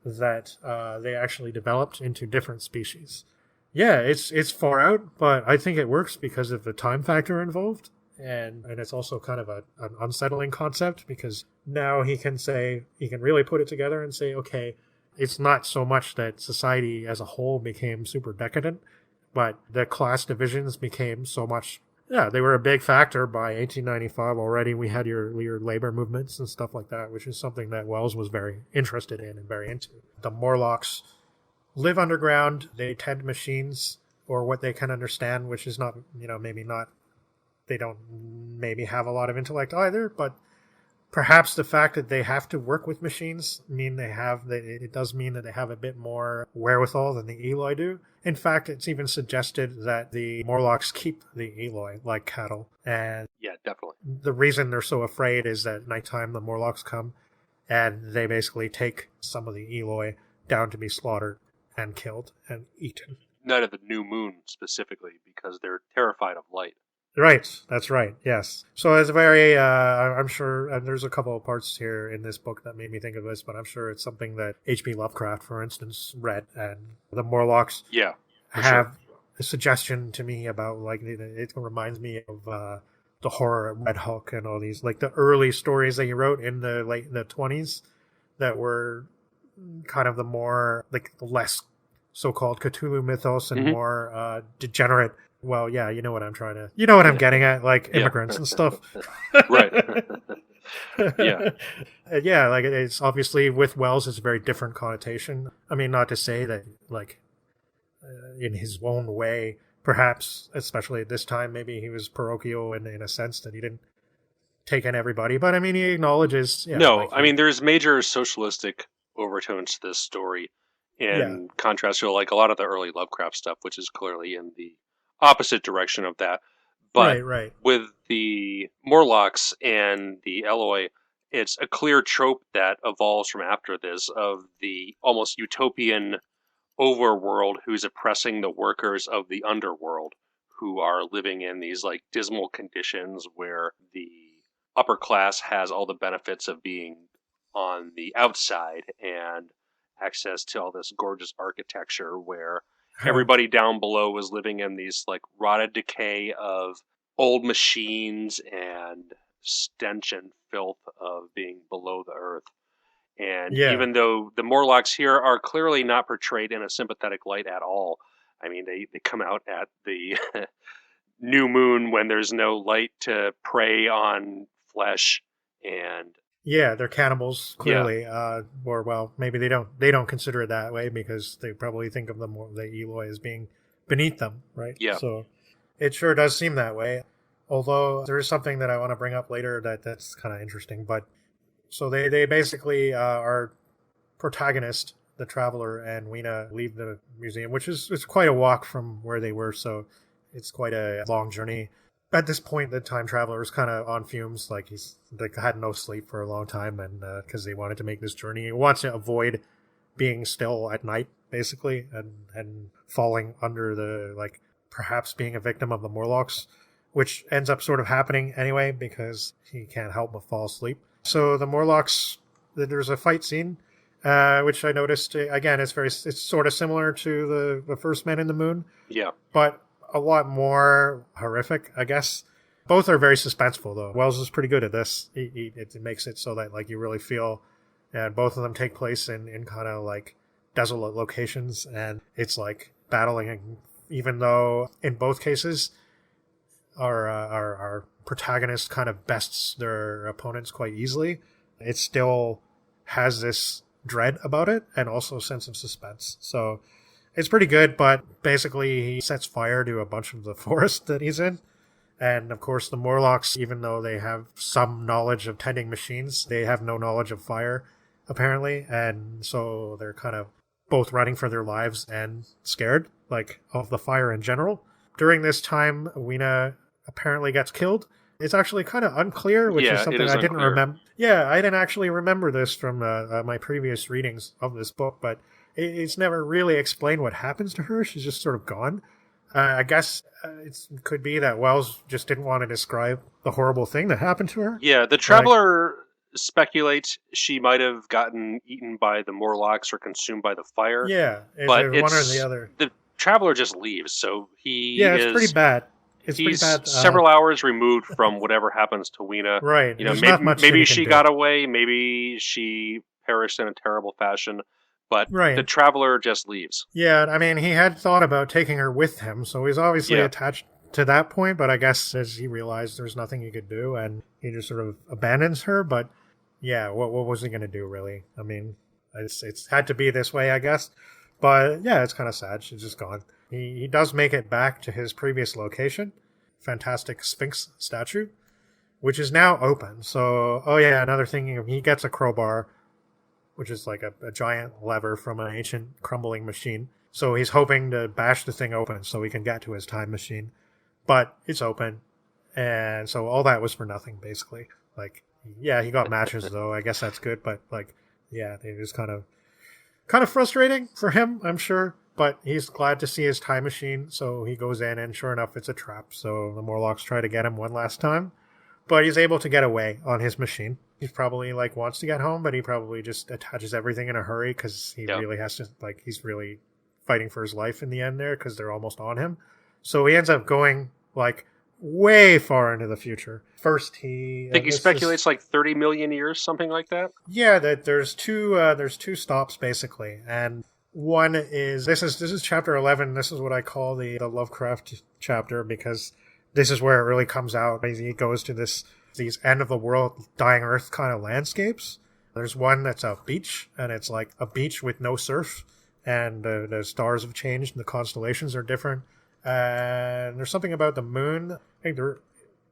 that they actually developed into different species. Yeah, it's far out, but I think it works because of the time factor involved. And it's also kind of an unsettling concept because now he can really put it together and say, okay, it's not so much that society as a whole became super decadent, but the class divisions became so much. Yeah, they were a big factor by 1895 already. We had your labor movements and stuff like that, which is something that Wells was very interested in and very into. The Morlocks live underground. They tend machines, or what they can understand, which is not, maybe not. They don't maybe have a lot of intellect either, but perhaps the fact that they have to work with machines it does mean that they have a bit more wherewithal than the Eloi do. In fact, it's even suggested that the Morlocks keep the Eloi like cattle. And yeah, definitely. The reason they're so afraid is that at nighttime the Morlocks come and they basically take some of the Eloi down to be slaughtered and killed and eaten. Night of the new moon specifically, because they're terrified of light. Right, that's right, yes. So it's very, I'm sure, and there's a couple of parts here in this book that made me think of this, but I'm sure it's something that H.P. Lovecraft, for instance, read, and the Morlocks have a suggestion to me about, like, it reminds me of the horror of Red Hulk and all these, like the early stories that he wrote in the 20s that were kind of the more, like, the less so-called Cthulhu mythos and more degenerate. Well, yeah, you know what I'm getting at, like immigrants and stuff. Right. Yeah. Yeah, like it's obviously with Wells, it's a very different connotation. I mean, not to say that, like, in his own way, perhaps, especially at this time, maybe he was parochial in a sense that he didn't take in everybody. But I mean, he acknowledges. Yeah, no, like, I mean, there's major socialistic overtones to this story in contrast to like a lot of the early Lovecraft stuff, which is clearly in the opposite direction of that. But right. With the Morlocks and the Eloi, it's a clear trope that evolves from after this of the almost utopian overworld who's oppressing the workers of the underworld, who are living in these like dismal conditions where the upper class has all the benefits of being on the outside and access to all this gorgeous architecture, where everybody down below was living in these like rotted decay of old machines and stench and filth of being below the earth. And even though the Morlocks here are clearly not portrayed in a sympathetic light at all, I mean, they come out at the new moon when there's no light to prey on flesh, and they're cannibals, clearly. Or, well, maybe they don't consider it that way because they probably think of the Eloi as being beneath them, right? Yeah. So it sure does seem that way. Although there is something that I want to bring up later that's kind of interesting. But so they basically our protagonist, the traveler, and Weena leave the museum, which is quite a walk from where they were. So it's quite a long journey. At this point, the time traveler is kind of on fumes, like he's had no sleep for a long time, and because they wanted to make this journey, he wants to avoid being still at night, basically, and falling under the, like, perhaps being a victim of the Morlocks, which ends up sort of happening anyway because he can't help but fall asleep. So the Morlocks, there's a fight scene, which I noticed again. It's sort of similar to the first Men in the Moon, but a lot more horrific, I guess. Both are very suspenseful, though. Wells is pretty good at this. It makes it so that, like, you really feel, and both of them take place in kind of like desolate locations, and it's like battling. Even though in both cases, our protagonist kind of bests their opponents quite easily, it still has this dread about it and also a sense of suspense. So It's pretty good, but basically he sets fire to a bunch of the forest that he's in. And of course the Morlocks, even though they have some knowledge of tending machines, they have no knowledge of fire, apparently. And so they're kind of both running for their lives and scared, like, of the fire in general. During this time, Weena apparently gets killed. It's actually kind of unclear, which is something I didn't remember. Yeah, I didn't actually remember this from my previous readings of this book, but it's never really explained what happens to her. She's just sort of gone. I guess it could be that Wells just didn't want to describe the horrible thing that happened to her. Yeah, the Traveler speculates she might have gotten eaten by the Morlocks or consumed by the fire. Yeah, but it's one or the other. The Traveler just leaves, so it's pretty bad. He's several hours removed from whatever happens to Weena. Right. Maybe she got away, maybe she perished in a terrible fashion. But the Traveler just leaves. Yeah, I mean, he had thought about taking her with him, so he's obviously attached to that point, but I guess as he realized there's nothing he could do, and he just sort of abandons her, but yeah, what was he going to do, really? I mean, it's had to be this way, I guess. But yeah, it's kind of sad. She's just gone. He does make it back to his previous location, fantastic Sphinx statue, which is now open. So, another thing, he gets a crowbar, which is like a giant lever from an ancient crumbling machine. So he's hoping to bash the thing open so he can get to his time machine. But it's open, and so all that was for nothing, basically. Like, yeah, he got matches, though. I guess that's good, but, like, yeah, it was kind of frustrating for him, I'm sure. But he's glad to see his time machine, so he goes in, and sure enough, it's a trap. So the Morlocks try to get him one last time. But he's able to get away on his machine. He probably, like, wants to get home, but he probably just attaches everything in a hurry because he really has to, like, he's really fighting for his life in the end there because they're almost on him. So he ends up going, like, way far into the future. First, I think he speculates like 30 million years, something like that? Yeah, that there's two stops, basically. And one is, this is chapter 11. This is what I call the Lovecraft chapter because this is where it really comes out. He goes to these end of the world, dying earth kind of landscapes. There's one that's a beach, and it's like a beach with no surf, and the stars have changed, and the constellations are different. And there's something about the moon. I think there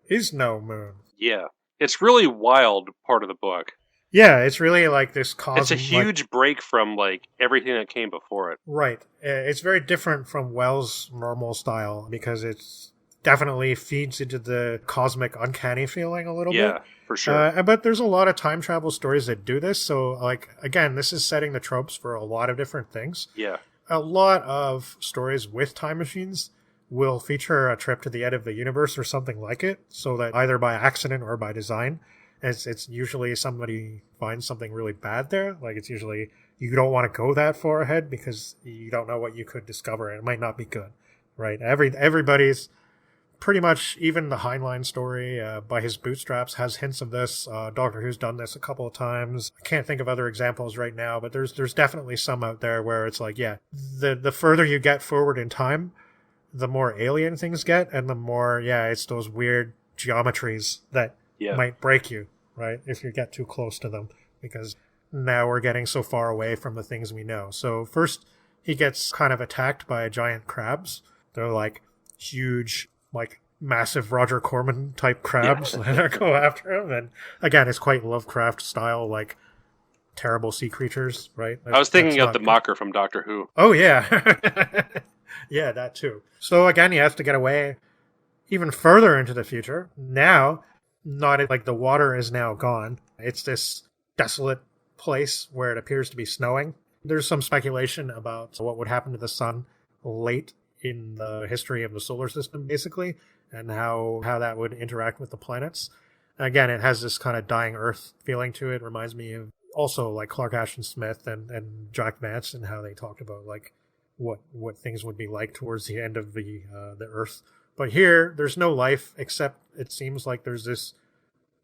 is no moon. Yeah. It's really wild part of the book. Yeah, it's really like this cosmic... It's a huge break from like everything that came before it. Right. It's very different from Wells' normal style because it's definitely feeds into the cosmic uncanny feeling a little bit. Yeah, for sure. But there's a lot of time travel stories that do this. So, like, again, this is setting the tropes for a lot of different things. Yeah. A lot of stories with time machines will feature a trip to the end of the universe or something like it, so that either by accident or by design, it's usually somebody finds something really bad there. Like, it's usually you don't want to go that far ahead because you don't know what you could discover, and it might not be good, right? Everybody's pretty much, even the Heinlein story, by his bootstraps, has hints of this. Doctor Who's done this a couple of times. I can't think of other examples right now, but there's definitely some out there where it's like, yeah, the further you get forward in time, the more alien things get, and the more, it's those weird geometries that might break you, right, if you get too close to them, because now we're getting so far away from the things we know. So first, he gets kind of attacked by giant crabs. They're like huge, like massive Roger Corman type crabs that go after him. And again, it's quite Lovecraft style, like terrible sea creatures, right? I was thinking of the Mocker from Doctor Who. Oh, yeah. Yeah, that too. So again, he has to get away even further into the future. Now, not like the water is now gone. It's this desolate place where it appears to be snowing. There's some speculation about what would happen to the sun late in the history of the solar system, basically, and how that would interact with the planets. Again, it has this kind of dying Earth feeling to it. Reminds me of also like Clark Ashton Smith and Jack Vance and how they talked about like what things would be like towards the end of the Earth. But here, there's no life, except it seems like there's this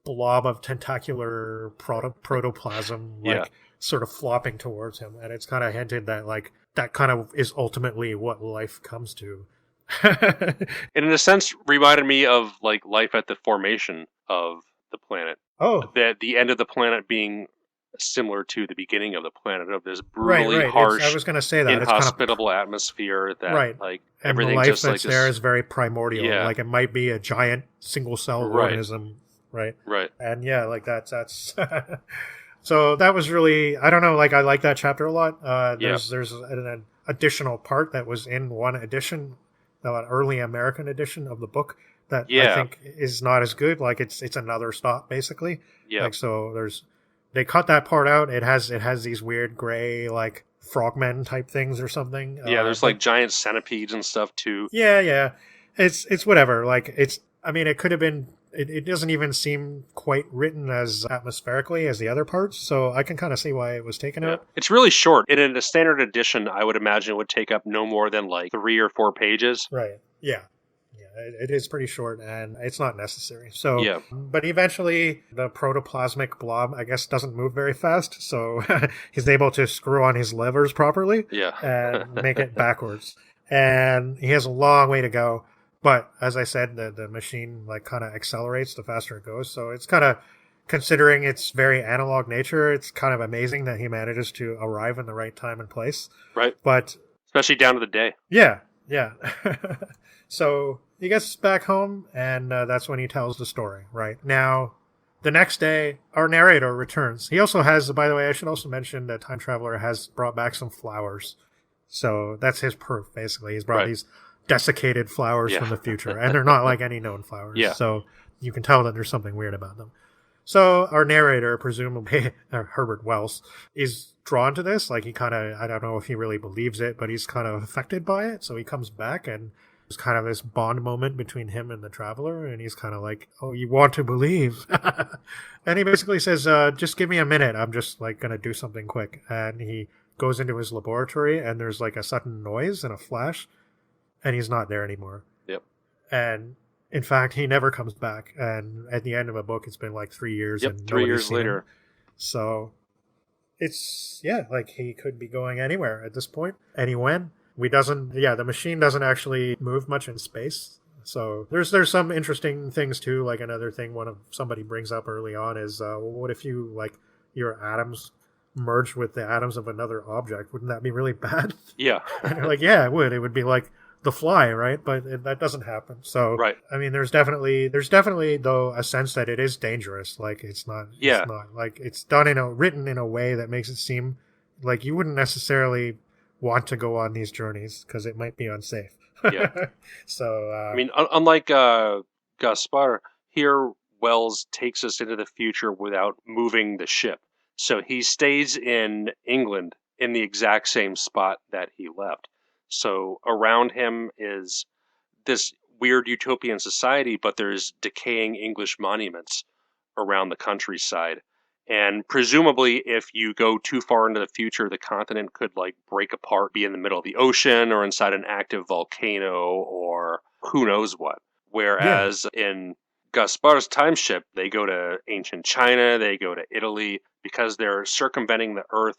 blob of tentacular protoplasm, like sort of flopping towards him. And it's kind of hinted that like that kind of is ultimately what life comes to. And in a sense, reminded me of like life at the formation of the planet. Oh. The end of the planet being similar to the beginning of the planet, of this Right, brutally right. harsh, I was going to say that. inhospitable atmosphere that, right. like, And the everything life just like that's this. there is very primordial. Yeah. Like it might be a giant single-cell Right. organism, right? Right. And yeah, like that's so that was really, I don't know, like I like that chapter a lot. There's an additional part that was in one edition, an early American edition of the book that I think is not as good. Like it's another stop basically. Yeah. Like so they cut that part out. It has these weird gray like frogmen type things or something. Yeah, there's like giant centipedes and stuff too. Yeah. It's whatever. Like I mean, it could have been. It doesn't even seem quite written as atmospherically as the other parts, so I can kind of see why it was taken out. It's really short. In a standard edition, I would imagine it would take up no more than like 3 or 4 pages. Right. Yeah. It is pretty short, and it's not necessary. So, but eventually, the protoplasmic blob, I guess, doesn't move very fast, so he's able to screw on his levers properly and make it backwards. And he has a long way to go. But as I said, the machine like kind of accelerates the faster it goes. So it's kind of, considering its very analog nature, it's kind of amazing that he manages to arrive in the right time and place. Right. But especially down to the day. Yeah. So he gets back home, and that's when he tells the story. Right now, the next day, our narrator returns. He also has, by the way, I should also mention that Time Traveler has brought back some flowers. So that's his proof, basically. He's brought these desiccated flowers from the future, and they're not like any known flowers. So you can tell that there's something weird about them. So our narrator, presumably Herbert Wells, is drawn to this. Like he kind of, I don't know if he really believes it, but he's kind of affected by it. So he comes back, and there's kind of this bond moment between him and the traveler, and he's kind of like, "Oh, you want to believe?" And he basically says, "Just give me a minute. I'm just like going to do something quick." And he goes into his laboratory, and there's like a sudden noise and a flash, and he's not there anymore. Yep. And in fact, he never comes back. And at the end of a book, it's been like 3 years. Yep, and 3 years later. Him. So it's, like he could be going anywhere at this point. And he went. The machine doesn't actually move much in space. So there's some interesting things too. Like another thing somebody brings up early on is, what if you, like, your atoms merged with the atoms of another object? Wouldn't that be really bad? Yeah. And they're like, yeah, it would. It would be like The Fly, right? But that doesn't happen. So, I mean, there's definitely though a sense that it is dangerous. Like it's not like it's done written in a way that makes it seem like you wouldn't necessarily want to go on these journeys because it might be unsafe. Yeah. So, I mean, unlike Gaspar, here Wells takes us into the future without moving the ship. So he stays in England in the exact same spot that he left. So around him is this weird utopian society, but there's decaying English monuments around the countryside. And presumably, if you go too far into the future, the continent could like break apart, be in the middle of the ocean or inside an active volcano or who knows what. Whereas in Gaspar's time ship, they go to ancient China, they go to Italy, because they're circumventing the Earth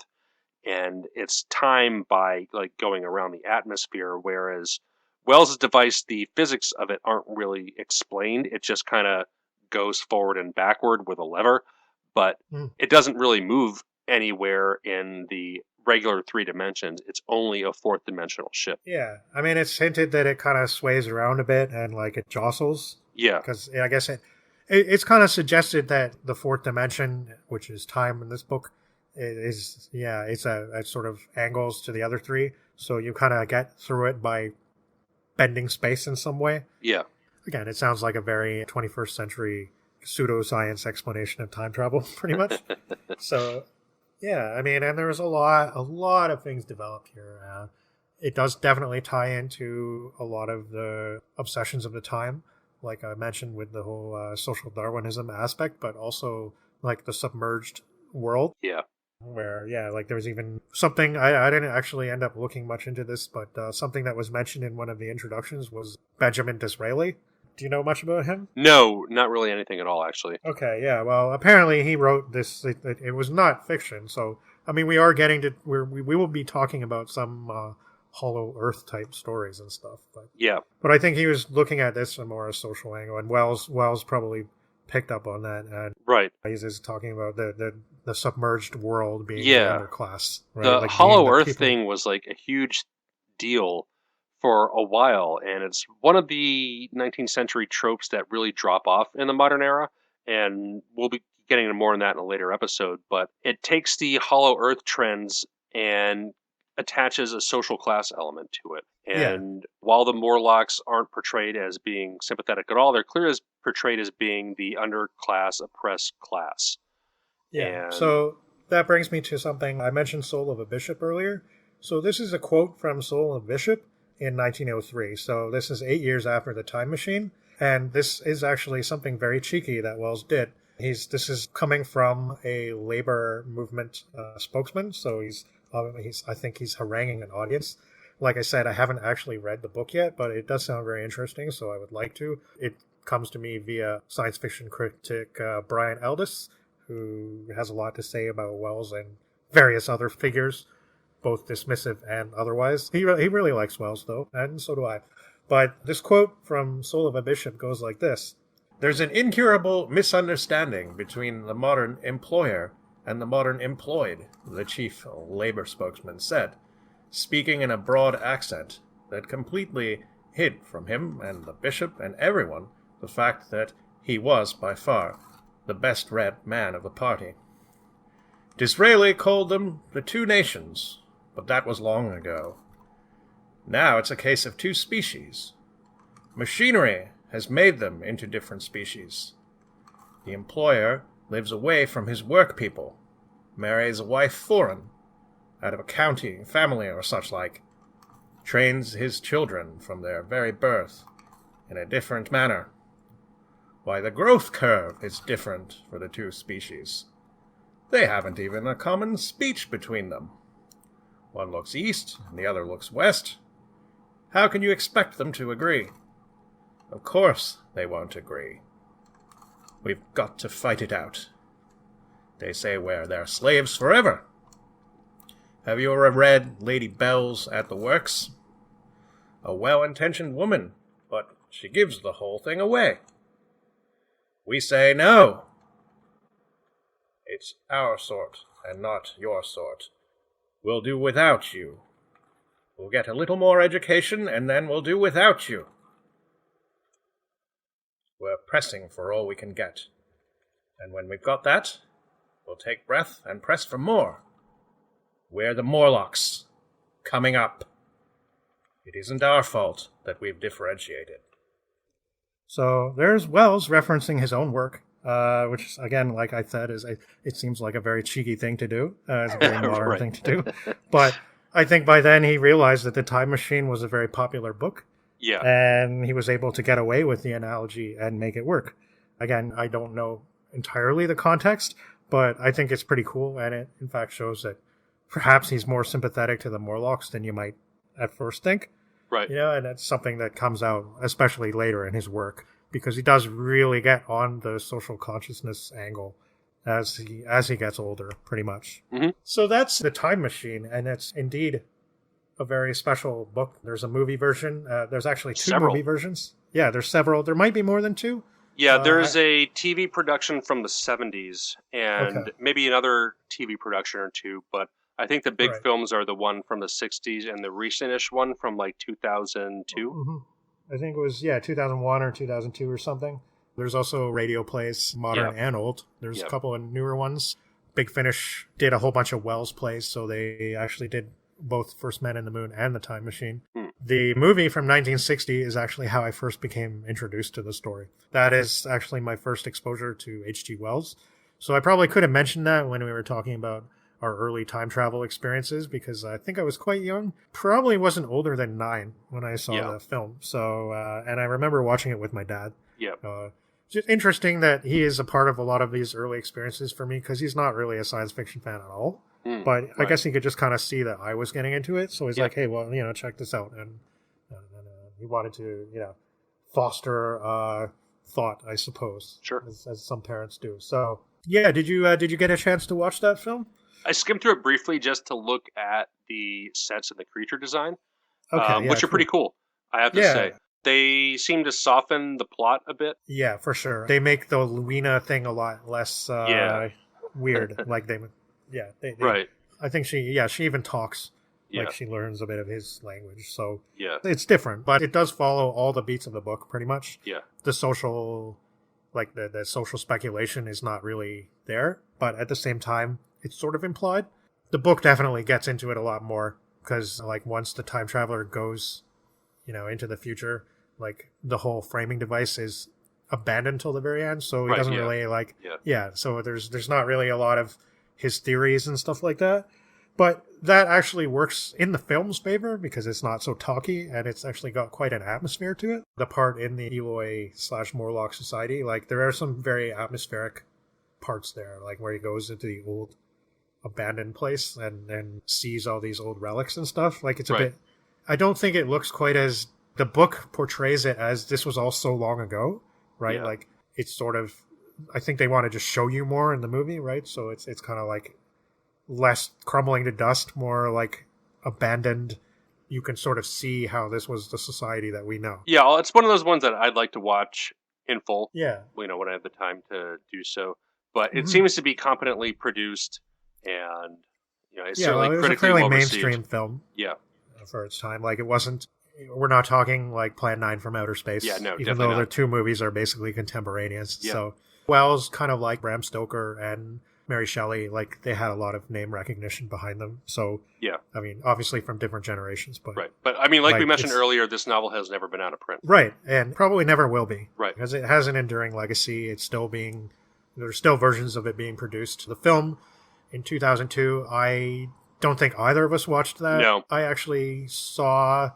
and it's time by like going around the atmosphere, whereas Wells' device, the physics of it aren't really explained. It just kind of goes forward and backward with a lever, but it doesn't really move anywhere in the regular 3 dimensions. It's only a 4th dimensional ship. Yeah, I mean, it's hinted that it kind of sways around a bit and like it jostles. Yeah, because I guess it's kind of suggested that the 4th dimension, which is time in this book, it's a sort of angles to the other 3, so you kind of get through it by bending space in some way. Yeah. Again, it sounds like a very 21st century pseudoscience explanation of time travel, pretty much. So, yeah, I mean, and there's a lot of things developed here. It does definitely tie into a lot of the obsessions of the time, like I mentioned with the whole social Darwinism aspect, but also like the submerged world. Yeah. Where, like there's even something, I didn't actually end up looking much into this, but something that was mentioned in one of the introductions was Benjamin Disraeli. Do you know much about him? No, not really anything at all, actually. Okay, yeah, well, apparently he wrote this, it was not fiction, so, I mean, we are getting to, we will be talking about some Hollow Earth type stories and stuff. But I think he was looking at this from more a social angle, and Wells probably picked up on that. And Right. he's just talking about the submerged world being the Yeah. underclass. Right? The Like Hollow being the Earth people. thing was like a huge deal for a while, and it's one of the 19th century tropes that really drop off in the modern era, and we'll be getting into more on that in a later episode, but it takes the Hollow Earth trends and attaches a social class element to it. Yeah. And while the Morlocks aren't portrayed as being sympathetic at all, they're clearly portrayed as being the underclass, oppressed class. Yeah. And So that brings me to something. I mentioned Soul of a Bishop earlier. So this is a quote from Soul of a Bishop in 1903. So this is 8 years after The Time Machine. And this is actually something very cheeky that Wells did. This is coming from a labor movement spokesman. So I think he's haranguing an audience. Like I said, I haven't actually read the book yet, but it does sound very interesting, so I would like to. It comes to me via science fiction critic Brian Aldiss, who has a lot to say about Wells and various other figures, both dismissive and otherwise. He really likes Wells, though, and so do I. But this quote from Soul of a Bishop goes like this. There's an incurable misunderstanding between the modern employer and the modern employed, the chief labor spokesman said, speaking in a broad accent that completely hid from him and the bishop and everyone the fact that he was by far the best read man of the party. Disraeli called them the two nations, but that was long ago. Now it's a case of two species. Machinery has made them into different species. The employer lives away from his work people, marries a wife foreign, out of a county, family, or such like, trains his children from their very birth in a different manner. Why, the growth curve is different for the two species. They haven't even a common speech between them. One looks east, and the other looks west. How can you expect them to agree? Of course they won't agree. We've got to fight it out. They say we're their slaves forever. Have you ever read Lady Bell's At the Works? A well-intentioned woman, but she gives the whole thing away. We say no. It's our sort, and not your sort. We'll do without you. We'll get a little more education, and then we'll do without you. We're pressing for all we can get. And when we've got that, we'll take breath and press for more. We're the Morlocks, coming up. It isn't our fault that we've differentiated. So there's Wells referencing his own work, which, again, like I said, it seems like a very cheeky thing to do. It's a very modern Right. thing to do. But I think by then he realized that The Time Machine was a very popular book. Yeah. And he was able to get away with the analogy and make it work. Again, I don't know entirely the context, but I think it's pretty cool. And it, in fact, shows that perhaps he's more sympathetic to the Morlocks than you might at first think. Right. You know, and that's something that comes out, especially later in his work, because he does really get on the social consciousness angle as he gets older, pretty much. Mm-hmm. So that's The Time Machine, and it's indeed a very special book. There's a movie version. There's actually two movie versions. Yeah, there's several. There might be more than two. Yeah, there's a TV production from the 70s and maybe another TV production or two, but I think the big films are the one from the 60s and the recentish one from like 2002. Mm-hmm. I think it was, 2001 or 2002 or something. There's also radio plays, modern and old. There's a couple of newer ones. Big Finish did a whole bunch of Wells plays, so they actually did both First Man in the Moon and The Time Machine. The movie from 1960 is actually how I first became introduced to the story. That is actually my first exposure to H.G. Wells. So I probably could have mentioned that when we were talking about our early time travel experiences, because I think I was quite young. Probably wasn't older than 9 when I saw the film. So, and I remember watching it with my dad. Just interesting that he is a part of a lot of these early experiences for me, because he's not really a science fiction fan at all. But I guess he could just kind of see that I was getting into it. So he's like, hey, well, check this out. And he wanted to, foster thought, I suppose. Sure. As some parents do. So, yeah, did you get a chance to watch that film? I skimmed through it briefly just to look at the sets and the creature design, which are pretty cool, I have to say. They seem to soften the plot a bit. Yeah, for sure. They make the Luina thing a lot less weird. Like they Right. I think she even talks. Yeah. Like she learns a bit of his language. So Yeah. it's different, but it does follow all the beats of the book pretty much. Yeah. The social, like the social speculation is not really there, but at the same time, it's sort of implied. The book definitely gets into it a lot more because like once the time traveler goes, into the future, like the whole framing device is abandoned till the very end. So he doesn't really so there's not really a lot of his theories and stuff like that. But that actually works in the film's favor because it's not so talky and it's actually got quite an atmosphere to it. The part in the Eloi/Morlock society, like there are some very atmospheric parts there, like where he goes into the old abandoned place and sees all these old relics and stuff. Like it's a bit, I don't think it looks quite as, the book portrays it as this was all so long ago, right? Yeah. Like it's sort of, I think they want to just show you more in the movie, right? So it's kind of like less crumbling to dust, more like abandoned. You can sort of see how this was the society that we know. Yeah, it's one of those ones that I'd like to watch in full. Yeah. When I have the time to do so. But it seems to be competently produced and it's certainly it was critically a fairly well mainstream received. film. Yeah. For its time. Like it wasn't, we're not talking like Plan 9 from Outer Space. Yeah, no, even though the two movies are basically contemporaneous. Yeah. So Wells, kind of like Bram Stoker and Mary Shelley, like they had a lot of name recognition behind them. So yeah, I mean, obviously from different generations, but right. But I mean, like we mentioned earlier, this novel has never been out of print. Right, and probably never will be. Right, because it has an enduring legacy. It's still being, there's still versions of it being produced. The film in 2002, I don't think either of us watched that. No, I actually saw.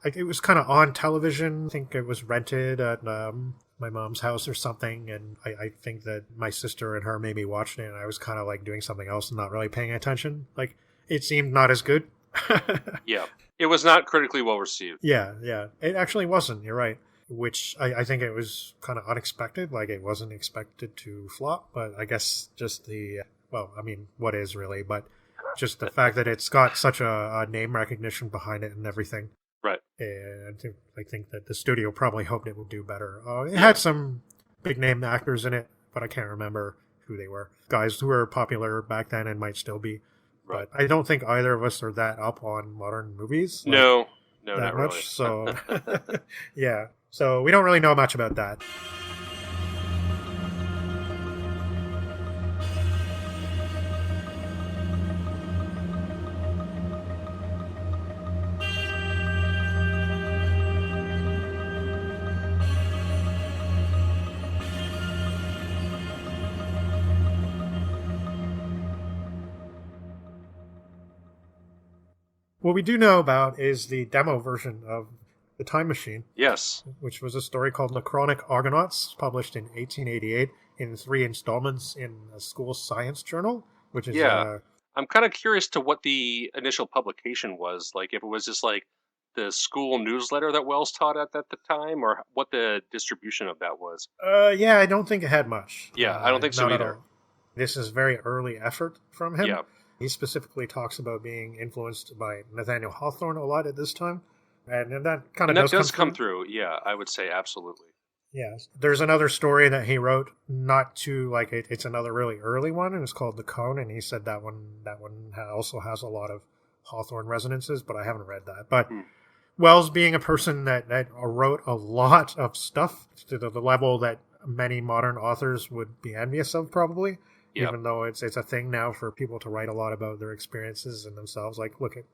It was kind of on television. I think it was rented at my mom's house or something, and I think that my sister and her maybe watched it, and I was kind of like doing something else and not really paying attention. Like it seemed not as good. Yeah, it was not critically well received. Yeah, it actually wasn't. You're right. Which I think it was kind of unexpected. Like it wasn't expected to flop, but I guess just the what is really, but just the fact that it's got such a name recognition behind it and everything. Right. And I think that the studio probably hoped it would do better. It had some big name actors in it, but I can't remember who they were. Guys who were popular back then and might still be. Right. But I don't think either of us are that up on modern movies. No, that not much. Really. So, yeah. So we don't really know much about that. What we do know about is the demo version of The Time Machine. Yes. Which was a story called Necronic Argonauts, published in 1888 in 3 installments in a school science journal, which is... Yeah. I'm kind of curious to what the initial publication was. Like, if it was just like the school newsletter that Wells taught at the time, or what the distribution of that was. Yeah, I don't think it had much. Yeah, I don't think so either. This is very early effort from him. Yeah. He specifically talks about being influenced by Nathaniel Hawthorne a lot at this time. And that kind of does come through. Yeah, I would say absolutely. Yeah. There's another story that he wrote, not too, like, it's another really early one, and it's called The Cone, and he said that one also has a lot of Hawthorne resonances, but I haven't read that. But Wells, being a person that wrote a lot of stuff to the level that many modern authors would be envious of, probably. Yep. Even though it's a thing now for people to write a lot about their experiences and themselves. Like, look at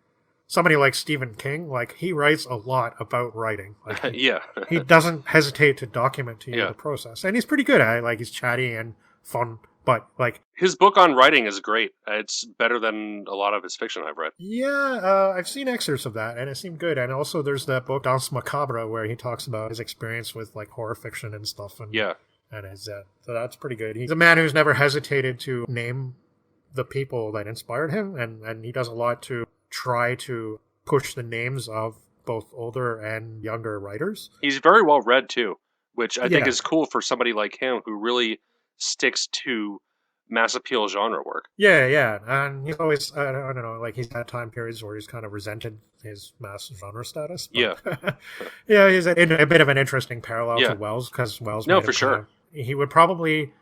somebody like Stephen King. Like, he writes a lot about writing. Like, yeah. He doesn't hesitate to document to you the process. And he's pretty good at it. Like, he's chatty and fun. But, like... his book on writing is great. It's better than a lot of his fiction I've read. Yeah, I've seen excerpts of that, and it seemed good. And also there's that book, Danse Macabre, where he talks about his experience with, like, horror fiction and stuff. And, yeah. And so that's pretty good. He's a man who's never hesitated to name the people that inspired him, and he does a lot to try to push the names of both older and younger writers. He's very well read, too, which I think is cool for somebody like him who really sticks to mass appeal genre work. Yeah. And he's always, I don't know, like he's had time periods where he's kind of resented his mass genre status. But Yeah. yeah, he's a bit of an interesting parallel Yeah. to Wells, because Wells No, made for him sure. he would probably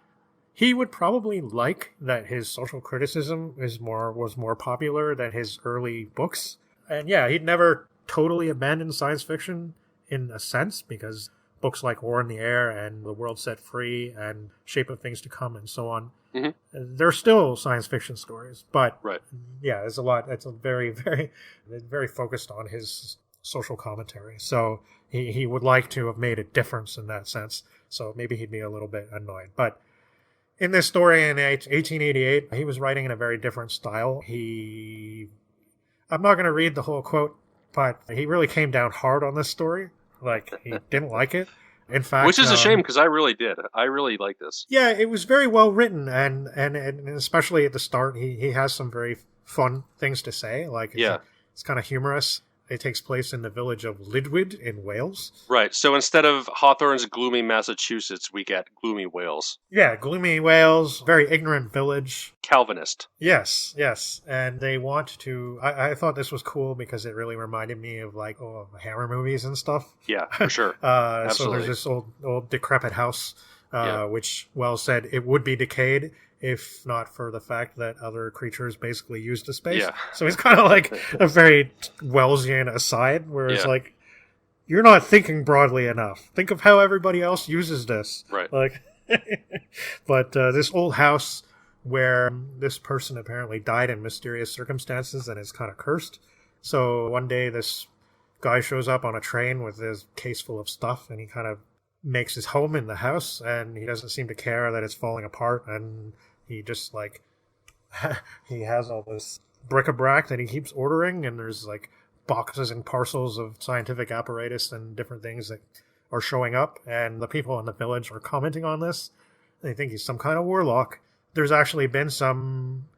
like that his social criticism was more popular than his early books. And yeah, he'd never totally abandoned science fiction in a sense, because books like War in the Air and The World Set Free and Shape of Things to Come and so on, they're still science fiction stories. But Right. yeah, it's a very, very, very focused on his social commentary. So he would like to have made a difference in that sense. So maybe he'd be a little bit annoyed. But in this story in 1888, he was writing in a very different style. I'm not going to read the whole quote, but he really came down hard on this story. Like, he didn't like it. In fact, which is a shame, because I really did. I really like this. Yeah, it was very well written, and especially at the start, he has some very fun things to say. Like, it's kind of humorous. It takes place in the village of Lydwyd in Wales. Right. So instead of Hawthorne's gloomy Massachusetts, we get gloomy Wales. Yeah, gloomy Wales, very ignorant village. Calvinist. Yes. And they want to... I thought this was cool because it really reminded me of, like, Hammer movies and stuff. Yeah, for sure. So there's this old decrepit house, which Wells said it would be decayed if not for the fact that other creatures basically used the space. Yeah. So it's kind of like a very Wellesian aside, where it's like, you're not thinking broadly enough. Think of how everybody else uses this. Right. Like, but this old house where this person apparently died in mysterious circumstances and is kind of cursed. So one day this guy shows up on a train with his case full of stuff, and he kind of makes his home in the house, and he doesn't seem to care that it's falling apart, and he just, like, he has all this bric-a-brac that he keeps ordering, and there's, like, boxes and parcels of scientific apparatus and different things that are showing up, and the people in the village are commenting on this. They think he's some kind of warlock. There's actually been some,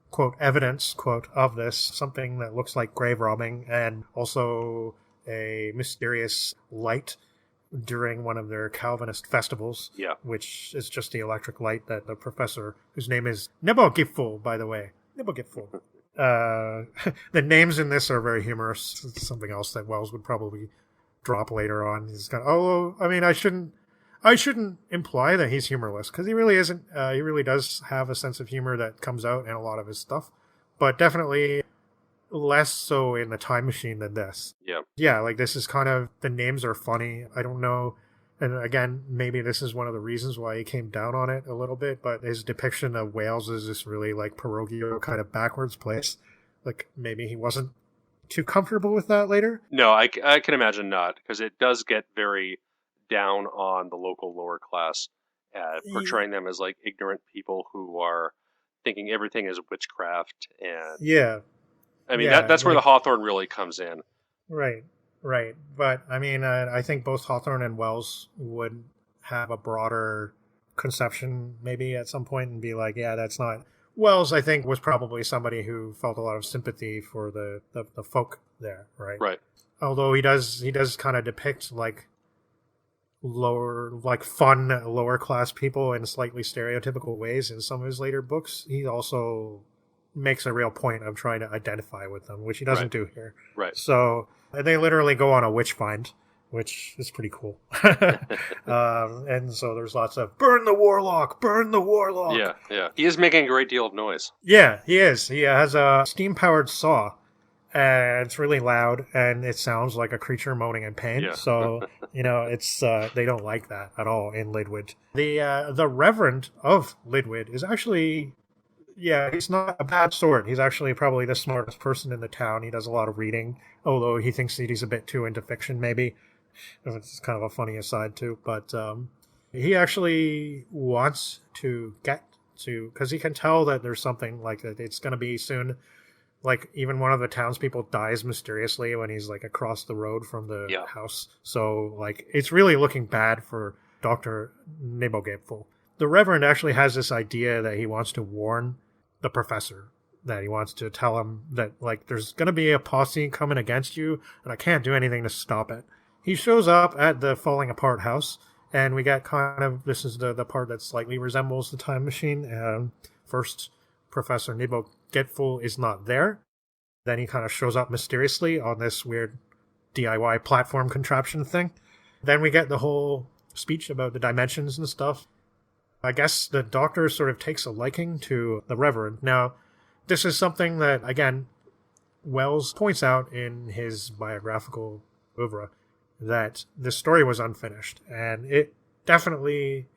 quote, evidence, quote, of this, something that looks like grave robbing, and also a mysterious light during one of their Calvinist festivals, which is just the electric light that the professor, whose name is Nebogipful, by the way. Nebogipful. The names in this are very humorous. It's something else that Wells would probably drop later on. He's got, I shouldn't imply that he's humorless, because he really isn't. He really does have a sense of humor that comes out in a lot of his stuff, but definitely less so in the Time Machine than this. Yeah, like, this is kind of, the names are funny. I don't know, and again, maybe this is one of the reasons why he came down on it a little bit, but his depiction of Wales is this really, like, parochial kind of backwards place. Like, maybe he wasn't too comfortable with that later. No, I can imagine not, because it does get very down on the local lower class, portraying them as, like, ignorant people who are thinking everything is witchcraft. And I mean, that's where the Hawthorne really comes in. Right. But, I mean, I think both Hawthorne and Wells would have a broader conception maybe at some point and be like, yeah, that's not... Wells, I think, was probably somebody who felt a lot of sympathy for the folk there, right? Right. Although he does kind of depict, like, fun lower class people in slightly stereotypical ways in some of his later books. He also makes a real point of trying to identify with them, which he doesn't do here. Right. So they literally go on a witch find, which is pretty cool. And so there's lots of burn the warlock. Yeah. He is making a great deal of noise. Yeah, he is. He has a steam-powered saw, and it's really loud, and it sounds like a creature moaning in pain. Yeah. So, it's they don't like that at all in Lydwyd. The Reverend of Lydwyd is actually... Yeah, he's not a bad sort. He's actually probably the smartest person in the town. He does a lot of reading, although he thinks that he's a bit too into fiction, maybe. It's kind of a funny aside, too. But he actually wants to get to... Because he can tell that there's something, like, that it's going to be soon. Like, even one of the townspeople dies mysteriously when he's, like, across the road from the house. So, like, it's really looking bad for Dr. Nebogipful. The Reverend actually has this idea that he wants to warn the professor, that he wants to tell him that, like, there's going to be a posse coming against you, and I can't do anything to stop it. He shows up at the falling apart house, and we get kind of, this is the part that slightly resembles the Time Machine. first Professor Nibogitful is not there. Then he kind of shows up mysteriously on this weird DIY platform contraption thing. Then we get the whole speech about the dimensions and stuff. I guess the Doctor sort of takes a liking to the Reverend. Now, this is something that, again, Wells points out in his biographical oeuvre, that the story was unfinished. And it definitely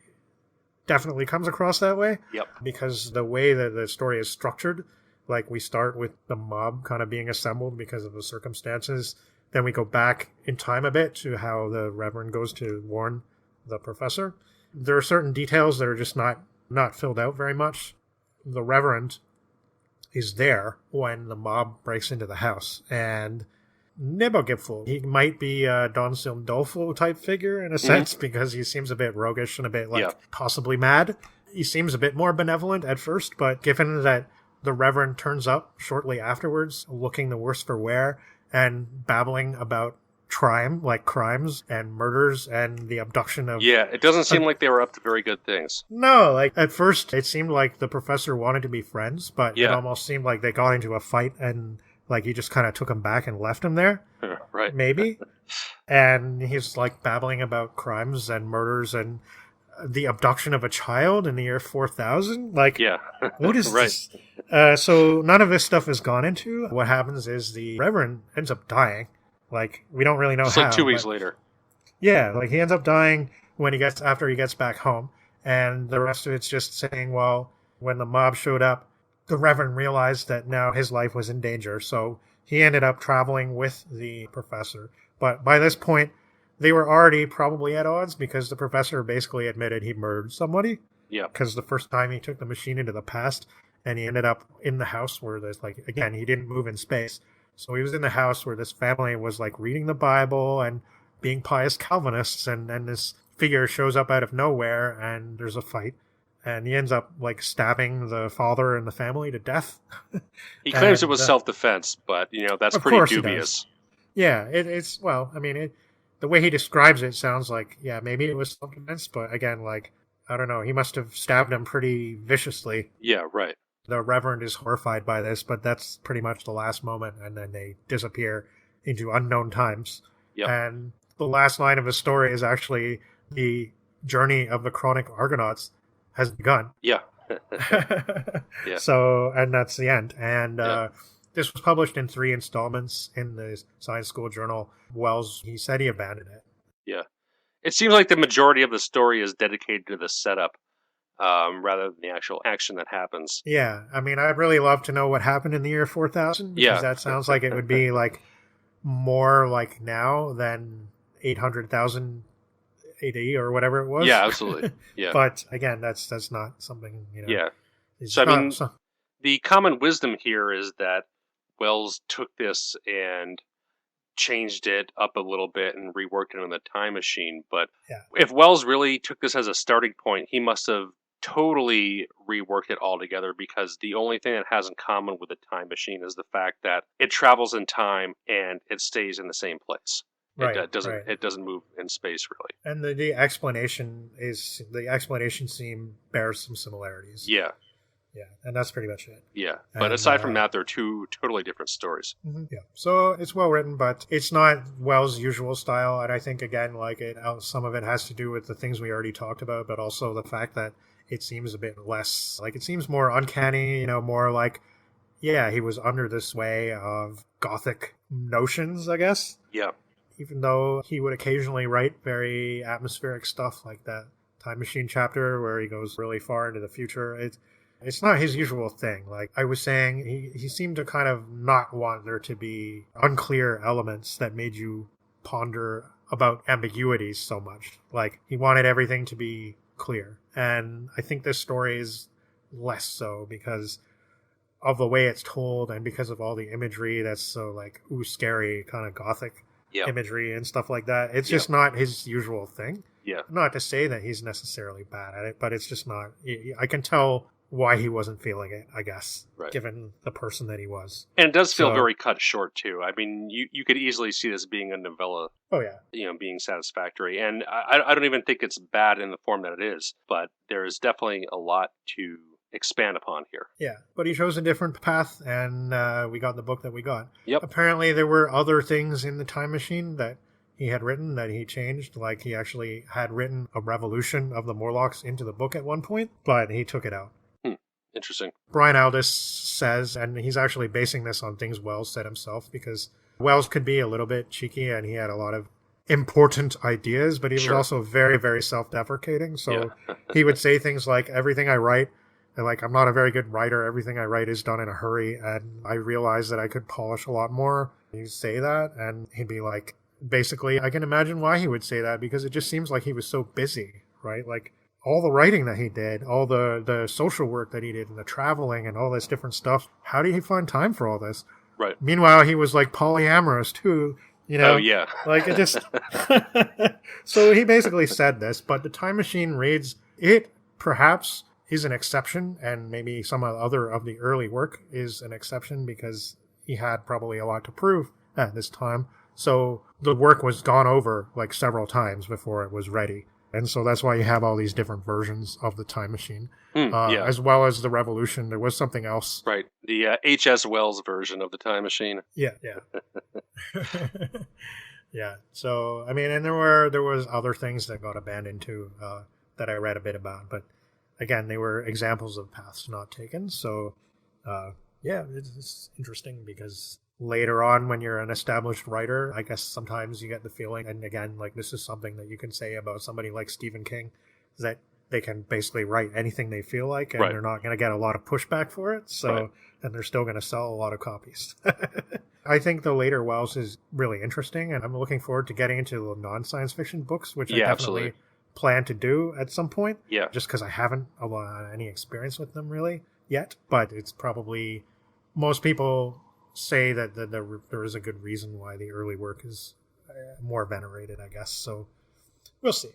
comes across that way. Yep. Because the way that the story is structured, like we start with the mob kind of being assembled because of the circumstances. Then we go back in time a bit to how the Reverend goes to warn the Professor. There are certain details that are just not filled out very much. The Reverend is there when the mob breaks into the house. And Nibogipful, he might be a Don Sindolfo type figure in a sense, because he seems a bit roguish and a bit possibly mad. He seems a bit more benevolent at first, but given that the Reverend turns up shortly afterwards, looking the worse for wear and babbling about crimes and murders and the abduction of... Yeah, it doesn't seem like they were up to very good things. No, like, at first it seemed like the Professor wanted to be friends, but it almost seemed like they got into a fight and, like, he just kind of took him back and left him there. Right. Maybe. And he's, like, babbling about crimes and murders and the abduction of a child in the year 4000. Like, what is this? So none of this stuff is gone into. What happens is the Reverend ends up dying. Like, we don't really know it's how. It's like 2 weeks later. Yeah, like, he ends up dying after he gets back home. And the rest of it's just saying, well, when the mob showed up, the Reverend realized that now his life was in danger. So he ended up traveling with the Professor. But by this point, they were already probably at odds because the Professor basically admitted he murdered somebody. Yeah. Because the first time he took the machine into the past, and he ended up in the house where there's, like, again, he didn't move in space. So he was in the house where this family was, like, reading the Bible and being pious Calvinists, and this figure shows up out of nowhere, and there's a fight. And he ends up, like, stabbing the father and the family to death. He claims it was self-defense, but, that's pretty dubious. Yeah, it's well, I mean, the way he describes it sounds like, yeah, maybe it was self-defense, but again, like, I don't know, he must have stabbed him pretty viciously. Yeah, right. The Reverend is horrified by this, but that's pretty much the last moment, and then they disappear into unknown times. Yep. And the last line of the story is actually the journey of the chronic Argonauts has begun. Yeah. Yeah. So, and that's the end. And this was published in 3 installments in the Science School Journal. Wells, he said he abandoned it. Yeah. It seems like the majority of the story is dedicated to the setup, rather than the actual action that happens. Yeah, I mean, I'd really love to know what happened in the year 4000, because that sounds like it would be, like, more like now than 800,000 AD or whatever it was. Yeah, absolutely. Yeah. But, again, that's not something, Yeah. So, I mean, the common wisdom here is that Wells took this and changed it up a little bit and reworked it on the time machine. But if Wells really took this as a starting point, he must have totally reworked it altogether, because the only thing it has in common with the time machine is the fact that it travels in time and it stays in the same place. Right, it doesn't move in space, really. And the explanation bears some similarities. Yeah. Yeah, and that's pretty much it. Yeah, but aside from that, they're 2 totally different stories. Mm-hmm. Yeah, so it's well written, but it's not Wells' usual style, and I think, again, like, some of it has to do with the things we already talked about, but also the fact that it seems a bit less, like, it seems more uncanny, more like, yeah, he was under this sway of Gothic notions, I guess. Yeah. Even though he would occasionally write very atmospheric stuff, like that Time Machine chapter where he goes really far into the future. It's not his usual thing. Like I was saying, he seemed to kind of not want there to be unclear elements that made you ponder about ambiguities so much. Like, he wanted everything to be clear. And I think this story is less so because of the way it's told and because of all the imagery that's so, like, scary, kind of Gothic imagery and stuff like that. It's just not his usual thing. Yeah. Not to say that he's necessarily bad at it, but it's just not... I can tell why he wasn't feeling it, I guess, given the person that he was. And it does feel very cut short, too. I mean, you could easily see this being a novella. Oh, yeah. Being satisfactory. And I don't even think it's bad in the form that it is, but there is definitely a lot to expand upon here. Yeah, but he chose a different path, and we got the book that we got. Yep. Apparently, there were other things in the Time Machine that he had written that he changed. Like, he actually had written a revolution of the Morlocks into the book at one point, but he took it out. Interesting. Brian Aldiss says, and he's actually basing this on things Wells said himself, because Wells could be a little bit cheeky, and he had a lot of important ideas, but he was also very, very self-deprecating. So he would say things like, everything I write, and like, I'm not a very good writer, everything I write is done in a hurry, and I realized that I could polish a lot more. He'd say that, and he'd be like, basically, I can imagine why he would say that, because it just seems like he was so busy, right? Like, all the writing that he did, all the social work that he did, and the traveling, and all this different stuff, how did he find time for all this? Right. Meanwhile, he was like polyamorous too, you know? Oh, yeah. Like, it just... So he basically said this, but the Time Machine reads, it perhaps is an exception, and maybe some other of the early work is an exception, because he had probably a lot to prove at this time. So the work was gone over like several times before it was ready. And so that's why you have all these different versions of the Time Machine. As well as the Revolution. There was something else. Right. The H.S. Wells version of the Time Machine. Yeah. Yeah. So, I mean, and there was other things that got abandoned too, that I read a bit about. But again, they were examples of paths not taken. So, it's interesting, because later on, when you're an established writer, I guess sometimes you get the feeling, and again, like, this is something that you can say about somebody like Stephen King, that they can basically write anything they feel like, and they're not going to get a lot of pushback for it. So, and they're still going to sell a lot of copies. I think the later Wells is really interesting, and I'm looking forward to getting into the non-science fiction books, which I definitely plan to do at some point. Yeah. Just because I haven't any experience with them really yet, but it's probably, most people say that there is a good reason why the early work is more venerated, I guess. So we'll see.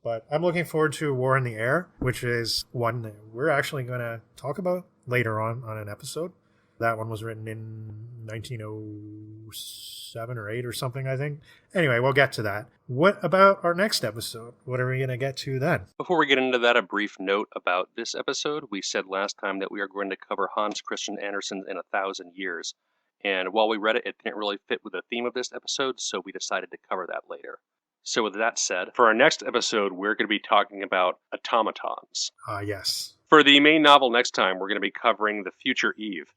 But I'm looking forward to War in the Air, which is one that we're actually going to talk about later on an episode. That one was written in 1907 or 8 or something, I think. Anyway, we'll get to that. What about our next episode? What are we going to get to then? Before we get into that, a brief note about this episode. We said last time that we are going to cover Hans Christian Andersen's In 1,000 Years. And while we read it, it didn't really fit with the theme of this episode, so we decided to cover that later. So with that said, for our next episode, we're going to be talking about automatons. Yes. For the main novel next time, we're going to be covering The Future Eve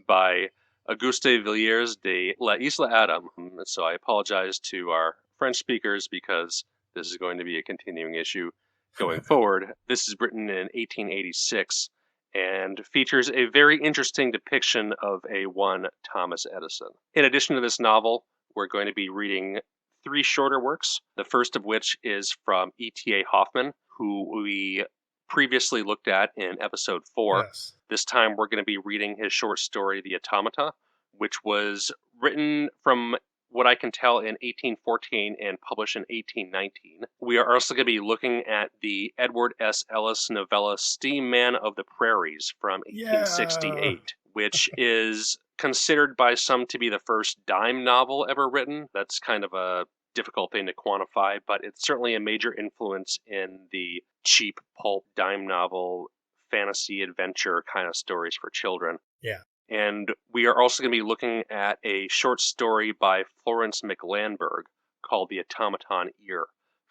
by Auguste Villiers de la Isla Adam. So I apologize to our French speakers, because this is going to be a continuing issue going forward. This is written in 1886 and features a very interesting depiction of a one Thomas Edison. In addition to this novel, we're going to be reading 3 shorter works, the first of which is from E.T.A. Hoffman, who we previously looked at in episode 4. Yes. This time we're going to be reading his short story, The Automata, which was written from what I can tell in 1814 and published in 1819. We are also going to be looking at the Edward S. Ellis novella Steam Man of the Prairies from 1868, which is considered by some to be the first dime novel ever written. That's kind of a difficult thing to quantify, but it's certainly a major influence in the cheap pulp dime novel fantasy adventure kind of stories for children. Yeah. And we are also going to be looking at a short story by Florence McLandberg called The Automaton Ear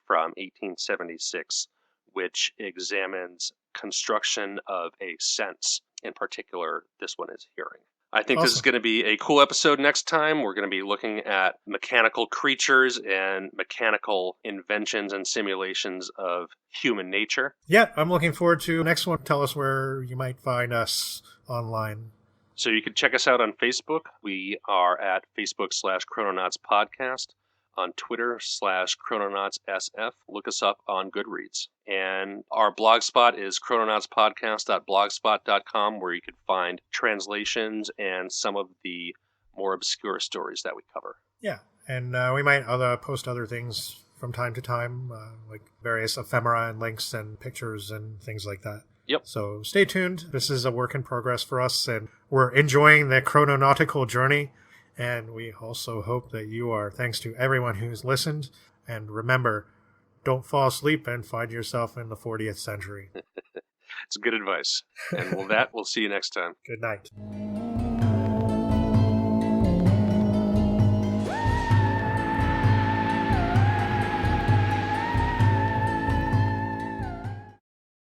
from 1876, which examines construction of a sense. In particular, this one is hearing. I think this is going to be a cool episode next time. We're going to be looking at mechanical creatures and mechanical inventions and simulations of human nature. Yeah, I'm looking forward to next one. Tell us where you might find us online. So you can check us out on Facebook. We are at Facebook/Chrononauts Podcast. On Twitter /ChrononautsSF. Look us up on Goodreads. And our blog spot is chrononautspodcast.blogspot.com, where you can find translations and some of the more obscure stories that we cover. Yeah, and we might post other things from time to time, like various ephemera and links and pictures and things like that. Yep. So stay tuned. This is a work in progress for us, and we're enjoying the chrononautical journey. And we also hope that you are. Thanks to everyone who's listened. And remember, don't fall asleep and find yourself in the 40th century. It's good advice. And with that, we'll see you next time. Good night.